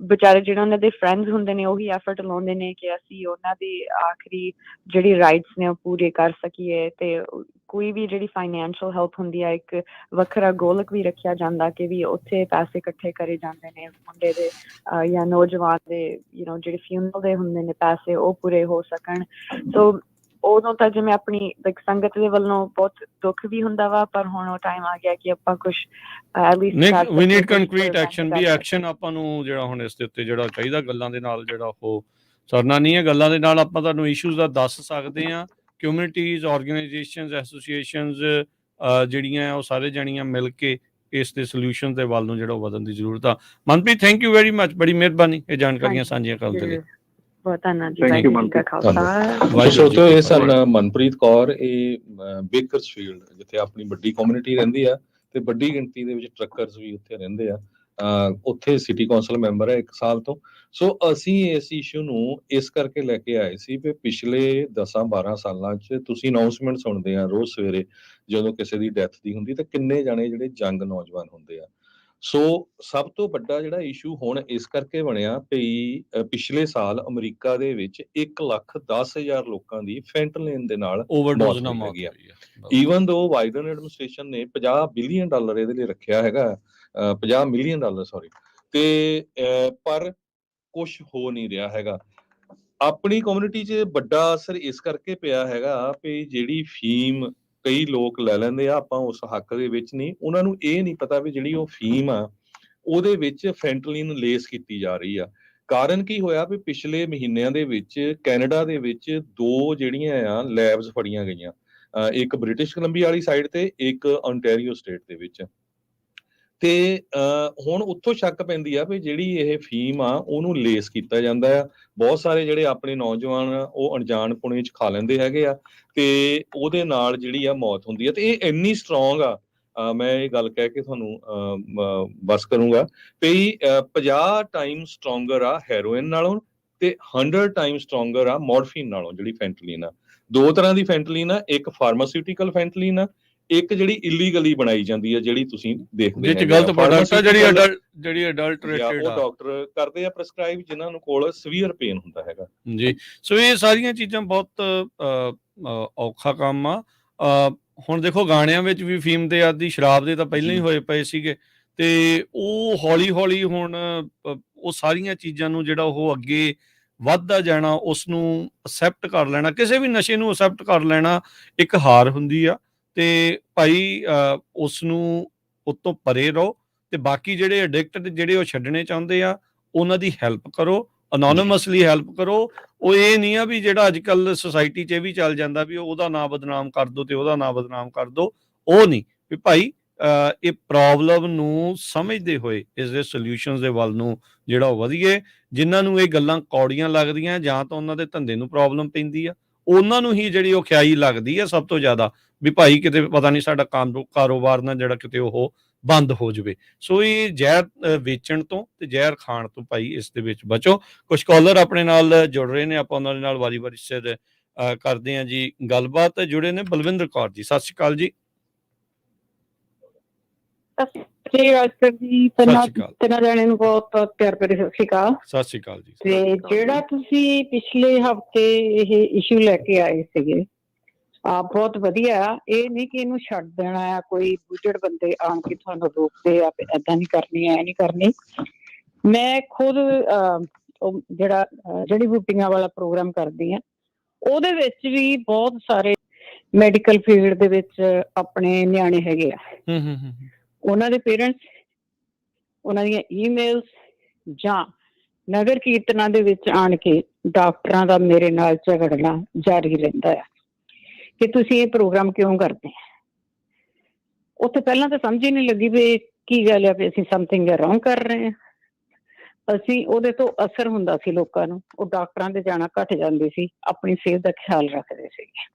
ਵਿਚਾਰੇ ਜਿਹੜੇ ਉਹਨਾਂ ਦੇ ਫਰੈਂਡਸ ਹੁੰਦੇ ਨੇ ਉਹੀ ਐਫਰਟ ਲਾਉਂਦੇ ਨੇ ਕਿ ਅਸੀਂ ਉਹਨਾਂ ਦੀ ਆਖਰੀ ਜਿਹੜੀ ਰਾਈਟਸ ਨੇ ਉਹ ਪੂਰੇ ਕਰ ਸਕੀਏ। ਤੇ ਕੋਈ ਵੀ ਜਿਹੜੀ ਫਾਈਨੈਂਸ਼ੀਅਲ ਹੈਲਪ ਹੁੰਦੀ ਆ, ਇੱਕ ਵੱਖਰਾ ਗੋਲਕ ਵੀ ਰੱਖਿਆ ਜਾਂਦਾ ਕਿ ਵੀ ਉੱਥੇ ਪੈਸੇ ਇਕੱਠੇ ਕਰੇ ਜਾਂਦੇ ਨੇ ਮੁੰਡੇ ਦੇ ਜਾਂ ਨੌਜਵਾਨ ਦੇ ਜਿਹੜੇ ਫਿਊਨਰਲ ਦੇ ਹੁੰਦੇ ਨੇ ਪੈਸੇ ਉਹ ਪੂਰੇ ਹੋ ਸਕਣ। ਸੋ ਉਦੋਂ ਤਾਂ ਜਿਵੇਂ ਆਪਣੀ ਲਾਈਕ ਸੰਗਤ ਦੇ ਵੱਲੋਂ ਬਹੁਤ ਦੁੱਖ ਵੀ ਹੁੰਦਾ ਵਾ, ਪਰ ਹੁਣ ਉਹ ਟਾਈਮ ਆ ਗਿਆ ਕਿ ਆਪਾਂ ਕੁਝ ਨਹੀਂ, ਵੀ ਨੀਡ ਕੰਕਰੀਟ ਐਕਸ਼ਨ, ਵੀ ਐਕਸ਼ਨ ਆਪਾਂ ਨੂੰ ਜਿਹੜਾ ਹੁਣ ਇਸ ਦੇ ਉੱਤੇ ਜਿਹੜਾ ਚਾਹੀਦਾ। ਗੱਲਾਂ ਦੇ ਨਾਲ ਜਿਹੜਾ ਉਹ ਸਰਨਾ ਨਹੀਂ ਹੈ। ਗੱਲਾਂ ਦੇ ਨਾਲ ਆਪਾਂ ਤੁਹਾਨੂੰ ਇਸ਼ੂਜ਼ ਦਾ ਦੱਸ ਸਕਦੇ ਹਾਂ। ਕਮਿਊਨਿਟੀਜ਼, ਆਰਗੇਨਾਈਜੇਸ਼ਨਸ, ਐਸੋਸੀਏਸ਼ਨਸ ਜਿਹੜੀਆਂ ਉਹ ਸਾਰੇ ਜਾਣੀਆਂ ਮਿਲ ਕੇ ਇਸ ਦੇ ਸੋਲਿਊਸ਼ਨ ਦੇ ਵੱਲ ਨੂੰ ਜਿਹੜਾ ਉਹ ਵਧਣ ਦੀ ਜ਼ਰੂਰਤ ਆ। Manpreet, thank you very much, ਬੜੀ ਮਿਹਰਬਾਨੀ ਇਹ ਜਾਣਕਾਰੀਆਂ ਸਾਂਝੀਆਂ ਕਰਨ ਦੇ ਲਈ। ਬਹੁਤ ਧੰਨਵਾਦ ਜੀ। Thank you, ਸੋ ਇਹ ਸਨ ਮਨਪ੍ਰੀਤ ਕੌਰ, ਇਹ ਬੇਕਰਸਫੀਲਡ, ਜਿੱਥੇ ਆਪਣੀ ਵੱਡੀ ਕਮਿਊਨਿਟੀ ਰਹਿੰਦੀ ਆ ਤੇ ਵੱਡੀ ਗਿਣਤੀ ਦੇ ਵਿੱਚ ਟਰੱਕਰਸ ਵੀ ਉੱਥੇ ਰਹਿੰਦੇ ਆ। ਉੱਥੇ ਸਿਟੀ ਕੌਂਸਲ ਮੈਂਬਰ ਹੈ 1 ਸਾਲ ਤੋਂ। ਸੋ ਅਸੀਂ ਇਸ ਇਸ਼ੂ ਨੂੰ ਇਸ ਕਰਕੇ ਲੈ ਕੇ ਆਏ ਸੀ ਵੀ ਪਿਛਲੇ 10-12 ਸਾਲਾਂ 'ਚ ਤੁਸੀਂ ਅਨਾਉਂਸਮੈਂਟ ਸੁਣਦੇ ਆ ਰੋਜ਼ ਸਵੇਰੇ ਜਦੋਂ ਕਿਸੇ ਦੀ ਡੈਥ ਦੀ ਹੁੰਦੀ ਤਾਂ ਕਿੰਨੇ ਜਾਣੇ ਜਿਹੜੇ ਯੰਗ ਨੌਜਵਾਨ ਹੁੰਦੇ ਆ। ਸੋ ਸਭ ਤੋਂ ਵੱਡਾ ਜਿਹੜਾ ਇਸ਼ੂ ਹੁਣ ਇਸ ਕਰਕੇ ਬਣਿਆ ਵੀ ਪਿਛਲੇ ਸਾਲ ਅਮਰੀਕਾ ਦੇ ਵਿੱਚ 1,10,000 ਲੋਕਾਂ ਦੀ ਫੈਂਟਨਲਿਨ ਦੇ ਨਾਲ ਓਵਰਡੋਜ਼ ਮੌਤ ਨਾਲ ਹੋਈ ਹੈਗੀ ਆ। ਮੌਤ ਈਵਨ ਦੋ ਬਾਈਡਨ ਐਡਮਿਨਿਸਟ੍ਰੇਸ਼ਨ ਨੇ $50 ਬਿਲੀਅਨ ਇਹਦੇ ਲਈ ਰੱਖਿਆ ਹੈਗਾ, $50 ਮਿਲੀਅਨ ਸੌਰੀ, ਤੇ ਪਰ ਕੁਝ ਹੋ ਨਹੀਂ ਰਿਹਾ ਹੈਗਾ। ਆਪਣੀ ਕਮਿਊਨਿਟੀ 'ਚ ਵੱਡਾ ਅਸਰ ਇਸ ਕਰਕੇ ਪਿਆ ਹੈਗਾ ਵੀ ਜਿਹੜੀ ਫੀਮ ਕਈ ਲੋਕ ਲੈ ਲੈਂਦੇ ਆ, ਆਪਾਂ ਉਸ ਹੱਕ ਦੇ ਵਿੱਚ ਨਹੀਂ। ਉਹਨਾਂ ਨੂੰ ਇਹ ਨਹੀਂ ਪਤਾ ਵੀ ਜਿਹੜੀ ਉਹ ਫੀਮ ਆ ਉਹਦੇ ਵਿੱਚ ਫੈਂਟਨਲਿਨ ਲੇਸ ਕੀਤੀ ਜਾ ਰਹੀ ਆ। ਕਾਰਨ ਕੀ ਹੋਇਆ ਵੀ ਪਿਛਲੇ ਮਹੀਨਿਆਂ ਦੇ ਵਿੱਚ ਕੈਨੇਡਾ ਦੇ ਵਿੱਚ 2 ਜਿਹੜੀਆਂ ਆ ਲੈਬਸ ਫੜੀਆਂ ਗਈਆਂ, ਇੱਕ ਬ੍ਰਿਟਿਸ਼ ਕੋਲੰਬੀਆ ਵਾਲੀ ਸਾਈਡ ਤੇ ਇੱਕ ontario ਸਟੇਟ ਦੇ ਵਿੱਚ। ਤੇ ਹੁਣ ਉੱਥੋਂ ਸ਼ੱਕ ਪੈਂਦੀ ਆ ਵੀ ਜਿਹੜੀ ਇਹ ਫੀਮ ਆ ਉਹਨੂੰ ਲੇਸ ਕੀਤਾ ਜਾਂਦਾ ਆ। ਬਹੁਤ ਸਾਰੇ ਜਿਹੜੇ ਆਪਣੇ ਨੌਜਵਾਨ ਉਹ ਅਣਜਾਣਪੁਣੇ 'ਚ ਖਾ ਲੈਂਦੇ ਹੈਗੇ ਆ ਤੇ ਉਹਦੇ ਨਾਲ ਜਿਹੜੀ ਆ ਮੌਤ ਹੁੰਦੀ ਆ। ਤੇ ਇਹ ਇੰਨੀ ਸਟਰੋਂਗ ਆ, ਮੈਂ ਇਹ ਗੱਲ ਕਹਿ ਕੇ ਤੁਹਾਨੂੰ ਬਸ ਕਰੂੰਗਾ ਵੀ 50 ਟਾਈਮ ਸਟਰੋਂਗਰ ਆ ਹੈਰੋਇਨ ਨਾਲੋਂ ਤੇ 100 ਟਾਈਮ ਸਟਰੋਂਗਰ ਆ ਮੋਰਫਿਨ ਨਾਲੋਂ। ਜਿਹੜੀ ਫੈਂਟਨਲਿਨ ਆ, 2 ਤਰ੍ਹਾਂ ਦੀ ਫੈਂਟਨਲਿਨ ਆ, ਇੱਕ ਫਾਰਮਾਸਿਊਟੀਕਲ ਫੈਂਟਨਲਿਨ ਆ, ਇੱਕ ਜਿਹੜੀ ਇਲੀਗਲੀ ਬਣਾਈ ਜਾਂਦੀ ਹੈ, ਜਿਹੜੀ ਤੁਸੀਂ ਦੇਖਦੇ ਵਿੱਚ ਗਲਤ ਪ੍ਰੋਡਕਟ ਆ, ਜਿਹੜੀ ਅਡਲਟਰੇਟਡ ਉਹ ਆ, ਡਾਕਟਰ ਕਰਦੇ ਆ ਪ੍ਰੈਸਕ੍ਰਾਈਬ ਜਿਨ੍ਹਾਂ ਨੂੰ ਕੋਲ ਸੀਵੀਅਰ ਪੇਨ ਹੁੰਦਾ ਹੈਗਾ ਜੀ। ਸੋ ਇਹ ਸਾਰੀਆਂ ਚੀਜ਼ਾਂ ਬਹੁਤ ਔਖਾ ਕੰਮ ਆ। ਹੁਣ ਦੇਖੋ ਗਾਣਿਆਂ ਵਿੱਚ ਵੀ ਫੀਮ ਦੇ ਆਦੀ, ਸ਼ਰਾਬ ਦੇ ਤਾਂ ਪਹਿਲਾਂ ਹੀ ਹੋਏ ਪਏ ਸੀਗੇ ਤੇ ਉਹ ਹੌਲੀ ਹੌਲੀ ਹੁਣ ਉਹ ਸਾਰੀਆਂ ਚੀਜ਼ਾਂ ਨੂੰ ਜਿਹੜਾ ਉਹ ਅੱਗੇ ਵੱਧਦਾ ਜਾਣਾ, ਉਸ ਨੂੰ ਅਸੈਪਟ ਕਰ ਲੈਣਾ, ਕਿਸੇ ਵੀ ਨਸ਼ੇ ਨੂੰ ਅਸੈਪਟ ਕਰ ਲੈਣਾ ਇੱਕ ਹਾਰ ਹੁੰਦੀ ਆ। ਤੇ ਭਾਈ ਉਸ ਨੂੰ ਉਤੋਂ ਪਰੇ ਰਹੋ ਤੇ ਬਾਕੀ ਜਿਹੜੇ ਐਡਿਕਟਡ ਜਿਹੜੇ ਉਹ ਛੱਡਣੇ ਚਾਹੁੰਦੇ ਆ ਉਹਨਾਂ ਦੀ ਹੈਲਪ ਕਰੋ, ਅਨੋਨਿਮਸਲੀ ਹੈਲਪ ਕਰੋ। ਉਹ ਇਹ ਨਹੀਂ ਆ ਵੀ ਜਿਹੜਾ ਅੱਜ ਕੱਲ ਸੁਸਾਇਟੀ 'ਚ ਇਹ ਵੀ ਚੱਲ ਜਾਂਦਾ ਵੀ ਉਹਦਾ ਨਾਂ ਬਦਨਾਮ ਕਰ ਦੋ ਤੇ ਉਹਦਾ ਨਾਂ ਬਦਨਾਮ ਕਰ ਦੋ। ਉਹ ਨਹੀਂ ਵੀ ਭਾਈ ਇਹ ਪ੍ਰੋਬਲਮ ਨੂੰ ਸਮਝਦੇ ਹੋਏ ਇਸ ਦੇ ਸੋਲਿਊਸ਼ਨਸ ਦੇ ਵੱਲ ਨੂੰ ਜਿਹੜਾ ਉਹ ਵਧੀਏ। ਜਿਨ੍ਹਾਂ ਨੂੰ ਇਹ ਗੱਲਾਂ ਕੌੜੀਆਂ ਲੱਗਦੀਆਂ ਜਾਂ ਤਾਂ ਉਹਨਾਂ ਦੇ ਧੰਦੇ ਨੂੰ ਪ੍ਰੋਬਲਮ ਪੈਂਦੀ ਆ, ਉਹਨਾਂ ਨੂੰ ਹੀ ਜਿਹੜੀ ਉਹ ਖਿਆਈ ਲੱਗਦੀ ਆ ਸਭ ਤੋਂ ਜ਼ਿਆਦਾ ਵੀ ਭਾਈ ਕਿਤੇ ਪਤਾ ਨਹੀਂ ਸਾਡਾ ਕਾਰੋਬਾਰ ਨਾ ਜਿਹੜਾ ਕਿਤੇ ਉਹ ਬੰਦ ਹੋ ਜਾਵੇ। ਸੋ ਇਹ ਜ਼ਹਿਰ ਵੇਚਣ ਤੋਂ ਤੇ ਜ਼ਹਿਰ ਖਾਣ ਤੋਂ ਭਾਈ ਇਸ ਦੇ ਵਿੱਚ ਬਚੋ। ਕੁਝ ਕਾਲਰ ਆਪਣੇ ਨਾਲ ਜੁੜ ਰਹੇ ਨੇ, ਆਪਾਂ ਉਹਨਾਂ ਦੇ ਨਾਲ ਵਾਰੀ-ਵਾਰੀ ਸਿਰ ਕਰਦੇ ਹਾਂ ਜੀ ਗੱਲਬਾਤ। ਜੁੜੇ ਨੇ ਬਲਵਿੰਦਰ ਕੌਰ ਜੀ, ਸਤਿ ਸ਼੍ਰੀ ਅਕਾਲ ਜੀ। ਤਿੰਨਾਂ ਜਾਣਿਆਂ ਨੂੰ ਬਹੁਤ ਪਿਆਰ ਭਰੀ ਸਤਿ ਸ਼੍ਰੀ ਅਕਾਲ। ਸਤਿ ਸ਼੍ਰੀ ਅਕਾਲ ਜੀ। ਤੇ ਜਿਹੜਾ ਤੁਸੀਂ ਪਿਛਲੇ ਹਫ਼ਤੇ ਇਹ ਇਸ਼ੂ ਲੈ ਕੇ ਆਏ ਸੀਗੇ, ਬਹੁਤ ਵਧੀਆ। ਇਹ ਨਹੀਂ ਕਿ ਇਹਨੂੰ ਛੱਡ ਦੇਣਾ ਆ, ਕੋਈ ਬੁੱਝੜ ਬੰਦੇ ਆਣ ਕੇ ਤੁਹਾਨੂੰ ਰੋਕਦੇ ਆ ਏਦਾਂ ਨਹੀਂ ਕਰਨੀ, ਐ ਨਹੀਂ ਕਰਨੀ। ਮੈਂ ਖੁਦ ਜਿਹੜਾ ਜੜੀ ਬੂਟੀਆਂ ਵਾਲਾ ਪ੍ਰੋਗਰਾਮ ਕਰਦੀ ਆ, ਉਹਦੇ ਵਿੱਚ ਵੀ ਬਹੁਤ ਸਾਰੇ ਮੈਡੀਕਲ ਫੀਲਡ ਦੇ ਵਿੱਚ ਆਪਣੇ ਨਿਆਣੇ ਹੈਗੇ ਆ। ਉਹਨਾਂ ਦੇ ਪੇਰੈਂਟਸ, ਉਹਨਾਂ ਦੀਆਂ ਈਮੇਲਸ ਜਾਂ ਨਗਰ ਕੀਰਤਨਾਂ ਦੇ ਵਿੱਚ ਆਣ ਕੇ ਡਾਕਟਰਾਂ ਦਾ ਮੇਰੇ ਨਾਲ ਝਗੜਨਾ ਜਾਰੀ ਰਹਿੰਦਾ ਆ ਕਿ ਤੁਸੀਂ ਇਹ ਪ੍ਰੋਗਰਾਮ ਕਿਉਂ ਕਰਦੇ ਆ। ਉੱਥੇ ਪਹਿਲਾਂ ਤਾਂ ਸਮਝ ਹੀ ਨਹੀਂ ਲੱਗੀ ਵੀ ਕੀ ਗੱਲ ਆ, ਵੀ ਅਸੀਂ ਸਮਥਿੰਗ ਰੋਂਗ ਕਰ ਰਹੇ ਹਾਂ। ਅਸੀਂ ਉਹਦੇ ਤੋਂ ਅਸਰ ਹੁੰਦਾ ਸੀ ਲੋਕਾਂ ਨੂੰ, ਉਹ ਡਾਕਟਰਾਂ ਦੇ ਜਾਣਾ ਘੱਟ ਜਾਂਦੇ ਸੀ, ਆਪਣੀ ਸਿਹਤ ਦਾ ਖਿਆਲ ਰੱਖਦੇ ਸੀਗੇ।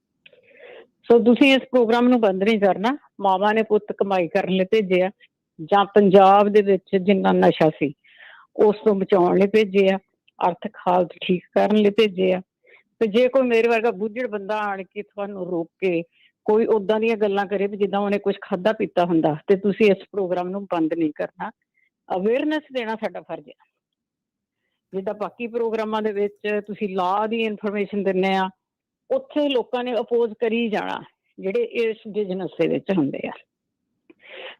ਸੋ ਤੁਸੀਂ ਇਸ ਪ੍ਰੋਗਰਾਮ ਨੂੰ ਬੰਦ ਨਹੀਂ ਕਰਨਾ। ਮਾਵਾਂ ਨੇ ਪੁੱਤ ਕਮਾਈ ਕਰਨ ਲਈ ਭੇਜੇ ਆ ਜਾਂ ਪੰਜਾਬ ਦੇ ਵਿੱਚ ਜਿੰਨਾ ਨਸ਼ਾ ਸੀ ਉਸ ਤੋਂ ਬਚਾਉਣ ਲਈ ਭੇਜੇ ਆ, ਆਰਥਿਕ ਹਾਲਤ ਠੀਕ ਕਰਨ ਲਈ ਭੇਜੇ ਆ। ਤੇ ਜੇ ਕੋਈ ਮੇਰੇ ਵਰਗਾ ਬੁੱਝੜ ਬੰਦਾ ਆਣ ਕੇ ਤੁਹਾਨੂੰ ਰੋਕ ਕੇ ਕੋਈ ਓਦਾਂ ਦੀਆਂ ਗੱਲਾਂ ਕਰੇ ਵੀ ਜਿੱਦਾਂ ਉਹਨੇ ਕੁਛ ਖਾਧਾ ਪੀਤਾ ਹੁੰਦਾ, ਤੇ ਤੁਸੀਂ ਇਸ ਪ੍ਰੋਗਰਾਮ ਨੂੰ ਬੰਦ ਨਹੀਂ ਕਰਨਾ। ਅਵੇਅਰਨੈਸ ਦੇਣਾ ਸਾਡਾ ਫਰਜ਼ ਹੈ। ਜਿੱਦਾਂ ਬਾਕੀ ਪ੍ਰੋਗਰਾਮਾਂ ਦੇ ਵਿੱਚ ਤੁਸੀਂ ਲਾਅ ਦੀ ਇਨਫੋਰਮੇਸ਼ਨ ਦਿੰਦੇ ਆ, ਉੱਥੇ ਲੋਕਾਂ ਨੇ ਅਪੋਜ਼ ਕਰੀ ਜਾਣਾ ਜਿਹੜੇ ਇਸ ਬਿਜ਼ਨਸ ਦੇ ਵਿੱਚ ਹੁੰਦੇ ਆ।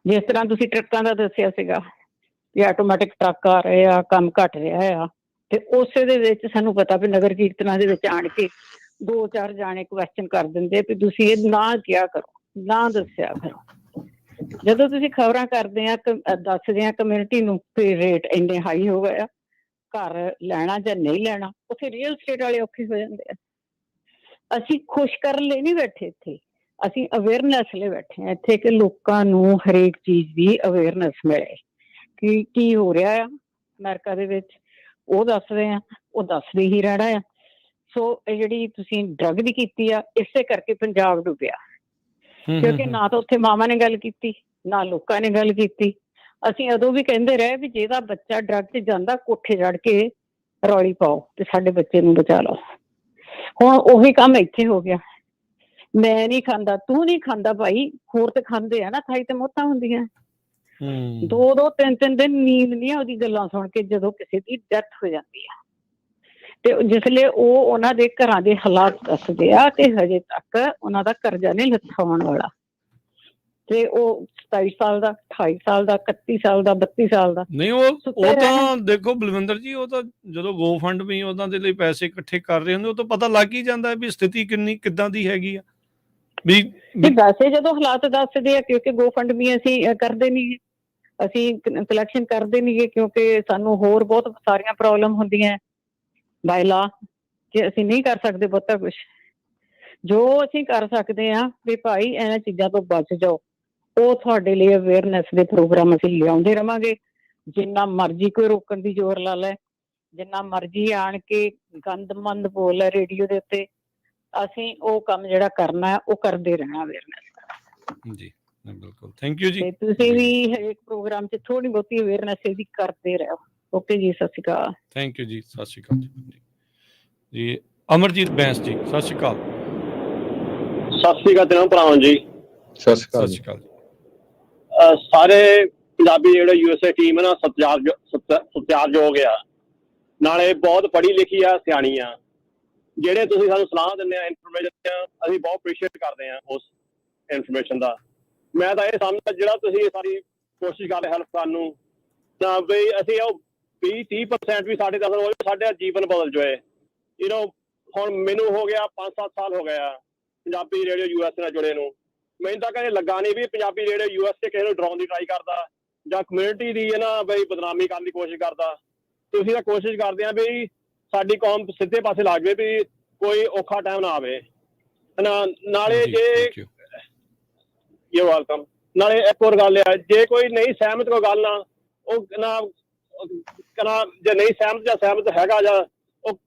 ਜਿਸ ਤਰ੍ਹਾਂ ਤੁਸੀਂ ਟਰੱਕਾਂ ਦਾ ਦੱਸਿਆ ਸੀਗਾ ਵੀ ਆਟੋਮੈਟਿਕ ਟਰੱਕ ਆ ਰਹੇ ਆ, ਕੰਮ ਘੱਟ ਰਿਹਾ ਆ, ਤੇ ਉਸੇ ਦੇ ਵਿੱਚ ਸਾਨੂੰ ਪਤਾ ਵੀ ਨਗਰ ਕੀਰਤਨਾਂ ਦੇ ਵਿੱਚ ਆਣ ਕੇ 2-4 ਜਾਣੇ ਕੁਐਸਚਨ ਕਰ ਦਿੰਦੇ ਵੀ ਤੁਸੀਂ ਇਹ ਨਾ ਕਿਹਾ ਕਰੋ, ਨਾ ਦੱਸਿਆ ਕਰੋ। ਜਦੋਂ ਤੁਸੀਂ ਖਬਰਾਂ ਕਰਦੇ ਆ, ਦੱਸਦੇ ਆ ਕਮਿਊਨਿਟੀ ਨੂੰ ਵੀ ਰੇਟ ਇੰਨੇ ਹਾਈ ਹੋ ਗਏ ਆ, ਘਰ ਲੈਣਾ ਜਾਂ ਨਹੀਂ ਲੈਣਾ, ਉੱਥੇ ਰੀਅਲ ਸਟੇਟ ਵਾਲੇ ਔਖੇ ਹੋ ਜਾਂਦੇ ਆ। ਅਸੀਂ ਖੁਸ਼ ਕਰਨ ਲਈ ਨਹੀਂ ਬੈਠੇ ਇੱਥੇ, ਅਸੀਂ ਅਵੇਅਰਨੈਸ ਲਈ ਬੈਠੇ ਹਾਂ ਇੱਥੇ, ਕਿ ਲੋਕਾਂ ਨੂੰ ਹਰੇਕ ਚੀਜ਼ ਦੀ ਅਵੇਅਰਨੈਸ ਮਿਲੇ ਕਿ ਕੀ ਹੋ ਰਿਹਾ ਆ ਅਮਰੀਕਾ ਦੇ ਵਿੱਚ, ਉਹ ਦੱਸਦੇ ਆ, ਉਹ ਦੱਸਦੇ ਹੀ ਰਹਿਣਾ ਆ। ਸੋ ਇਹ ਜਿਹੜੀ ਤੁਸੀਂ ਡਰੱਗ ਦੀ ਕੀਤੀ ਆ, ਇਸੇ ਕਰਕੇ ਪੰਜਾਬ ਡੁੱਬਿਆ, ਕਿਉਂਕਿ ਨਾ ਤਾਂ ਉੱਥੇ ਮਾਵਾਂ ਨੇ ਗੱਲ ਕੀਤੀ, ਨਾ ਲੋਕਾਂ ਨੇ ਗੱਲ ਕੀਤੀ। ਅਸੀਂ ਉਦੋਂ ਵੀ ਕਹਿੰਦੇ ਰਹੇ ਵੀ ਜਿਹਦਾ ਬੱਚਾ ਡਰੱਗ 'ਚ ਜਾਂਦਾ, ਕੋਠੇ ਚੜ੍ਹ ਕੇ ਰੌਲੀ ਪਾਓ ਤੇ ਸਾਡੇ ਬੱਚੇ ਨੂੰ ਬਚਾ ਲਓ। ਹੁਣ ਉਹੀ ਕੰਮ ਇੱਥੇ ਹੋ ਗਿਆ, ਮੈਂ ਨਹੀਂ ਖਾਂਦਾ, ਤੂੰ ਨਹੀਂ ਖਾਂਦਾ ਭਾਈ, ਹੋਰ ਤੇ ਖਾਂਦੇ ਆ ਨਾ, ਖਾਈ ਤੇ ਮੌਤਾਂ ਹੁੰਦੀਆਂ। 2-2, 3-3 ਦਿਨ ਨੀਂਦ ਨਹੀਂ ਆਉਂਦੀ ਗੱਲਾਂ ਸੁਣ ਕੇ ਜਦੋਂ ਕਿਸੇ ਦੀ ਡੈਥ ਹੋ ਜਾਂਦੀ ਆ। ਤੇ ਜਿਸ ਲਈ ਉਹ ਉਹਨਾਂ ਦੇ ਘਰਾਂ ਦੇ ਹਾਲਾਤ ਦੱਸਦੇ ਆ ਤੇ ਹਜੇ ਤੱਕ ਉਹਨਾਂ ਦਾ ਕਰਜ਼ਾ ਨਹੀਂ ਲੱਥਾਉਣ ਵਾਲਾ, ਤੇ ਉਹ 27 ਸਾਲ ਦਾ, 28 ਸਾਲ ਦਾ, 31 ਸਾਲ ਦਾ, 32 ਸਾਲ ਦਾ। ਨਹੀਂ ਉਹ ਤਾਂ ਦੇਖੋ ਬਲਵਿੰਦਰ ਜੀ, ਉਹ ਤਾਂ ਜਦੋਂ ਗੋ ਫੰਡ ਵੀ ਉਹਨਾਂ ਦੇ ਲਈ ਪੈਸੇ ਇਕੱਠੇ ਕਰ ਰਹੇ ਹੁੰਦੇ, ਉਹ ਤਾਂ ਪਤਾ ਲੱਗ ਹੀ ਜਾਂਦਾ ਵੀ ਸਥਿਤੀ ਕਿੱਦਾਂ ਦੀ ਹੈਗੀ ਆ। ਵੀ ਵੈਸੇ ਜਦੋਂ ਹਾਲਾਤ ਦੱਸਦੇ ਆ, ਕਿਉਂਕਿ ਗੋ ਫੰਡ ਵੀ ਅਸੀਂ ਕਰਦੇ ਨਹੀਂ, ਅਸੀਂ ਕਲੈਕਸ਼ਨ ਕਰਦੇ ਨਹੀਂ, ਕਿਉਂਕਿ ਸਾਨੂੰ ਹੋਰ ਬਹੁਤ ਸਾਰੀਆਂ ਪ੍ਰੋਬਲਮ ਹੁੰਦੀਆਂ ਬਾਈ ਲਾ, ਕਿ ਅਸੀਂ ਨਹੀਂ ਕਰ ਸਕਦੇ ਬਹੁਤਾ ਕੁਛ। ਜੋ ਅਸੀਂ ਕਰ ਸਕਦੇ ਹਾਂ ਵੀ ਭਾਈ ਇਹਨਾਂ ਚੀਜ਼ਾਂ ਤੋਂ ਬਚ ਜਾਓ, ਉਹ ਤੁਹਾਡੇ ਲਈ ਅਵੇਅਰਨੈਸ ਦੇ ਪ੍ਰੋਗਰਾਮ ਅਸੀਂ ਲਿਆਉਂਦੇ ਰਵਾਂਗੇ। ਜਿੰਨਾ ਮਰਜ਼ੀ ਕੋਈ ਰੋਕਣ ਦੀ ਜ਼ੋਰ ਲਾ ਲੈ, ਜਿੰਨਾ ਮਰਜ਼ੀ ਆਣ ਕੇ ਗੰਦਮੰਦ ਬੋਲ ਰੇਡੀਓ ਦੇ ਉੱਤੇ, ਅਸੀਂ ਉਹ ਕੰਮ ਜਿਹੜਾ ਕਰਨਾ ਹੈ ਉਹ ਕਰਦੇ ਰਹਿਣਾ ਅਵੇਅਰਨੈਸ ਜੀ। ਬਿਲਕੁਲ, ਥੈਂਕ ਯੂ ਜੀ। ਤੇ ਤੁਸੀਂ ਵੀ ਹਰੇਕ ਪ੍ਰੋਗਰਾਮ 'ਚ ਥੋੜੀ ਬਹੁਤੀ ਅਵੇਅਰਨੈਸ ਇਹਦੀ ਕਰਦੇ ਰਹੋ। ਓਕੇ ਜੀ, ਸਤਿ ਸ਼੍ਰੀ ਅਕਾਲ। ਥੈਂਕ ਯੂ ਜੀ, ਸਤਿ ਸ਼੍ਰੀ ਅਕਾਲ ਜੀ। ਅਮਰਜੀਤ ਬੈਂਸ ਜੀ, ਸਤਿ ਸ਼੍ਰੀ ਅਕਾਲ। ਸਤਿ ਸ਼੍ਰੀ ਅਕਾਲ ਤੇਰਾ ਭਰਾਵਾਂ ਜੀ। ਸਤਿ ਸ਼੍ਰੀ ਅਕਾਲ ਜੀ। ਸਾਰੇ ਪੰਜਾਬੀ ਜਿਹੜੇ USA ਟੀਮ ਹੈ ਨਾ, ਸਤਿਕਾਰਯੋਗ ਆ, ਨਾਲੇ ਬਹੁਤ ਪੜ੍ਹੀ ਲਿਖੀ ਆ, ਸਿਆਣੀ ਆ। ਜਿਹੜੇ ਤੁਸੀਂ ਸਾਨੂੰ ਸਲਾਹ ਦਿੰਦੇ ਆ, ਇਨਫੋਰਮੇਸ਼ਨ, ਅਸੀਂ ਬਹੁਤ ਅਪਰੀਸ਼ੀਏਟ ਕਰਦੇ ਆ ਉਸ ਇਨਫੋਰਮੇਸ਼ਨ ਦਾ। ਮੈਂ ਤਾਂ ਇਹ ਸਮਝਦਾ ਜਿਹੜਾ ਤੁਸੀਂ ਸਾਰੀ ਕੋਸ਼ਿਸ਼ ਕਰਦੇ ਹੈਲਪ ਕਰਨ ਨੂੰ, ਤਾਂ ਬਈ ਅਸੀਂ ਉਹ 20-30% ਵੀ ਸਾਡੇ ਦਖਲ ਹੋਵੇ, ਸਾਡਾ ਜੀਵਨ ਬਦਲ ਜਾਏ। ਹੁਣ ਮੈਨੂੰ ਹੋ ਗਿਆ 5-7 ਸਾਲ ਹੋ ਗਏ ਆ ਪੰਜਾਬੀ ਰੇਡੀਓ USA ਨਾਲ ਜੁੜੇ ਨੂੰ। ਮੈਨੂੰ ਤਾਂ ਕਦੇ ਲੱਗਾ ਨਹੀਂ ਵੀ ਪੰਜਾਬੀ ਰੇਡੀਓ USA ਕਿਸੇ ਨੂੰ ਡਰਾਉਣ ਦੀ ਟਰਾਈ ਕਰਦਾ ਜਾਂ ਕਮਿਊਨਿਟੀ ਦੀ ਨਾ ਬਈ ਬਦਨਾਮੀ ਕਰਨ ਦੀ ਕੋਸ਼ਿਸ਼ ਕਰਦਾ। ਤੁਸੀਂ ਤਾਂ ਕੋਸ਼ਿਸ਼ ਕਰਦੇ ਆ ਵੀ ਸਾਡੀ ਕੌਮ ਸਿੱਧੇ ਪਾਸੇ ਲੱਗ ਜਾਵੇ, ਵੀ ਕੋਈ ਔਖਾ ਟਾਈਮ ਨਾ ਆਵੇ। ਨਾਲੇ ਜੇ ਯੂ ਵੈਲਕਮ। ਨਾਲੇ ਇੱਕ ਹੋਰ ਗੱਲ ਆ, ਜੇ ਕੋਈ ਨਹੀਂ ਸਹਿਮਤ ਕੋਈ ਗੱਲ ਨਾ, ਉਹ ਜੇ ਨਹੀਂ ਸਹਿਮਤ ਜਾਂ ਸਹਿਮਤ ਹੈਗਾ, ਜਾਂ ਉਹ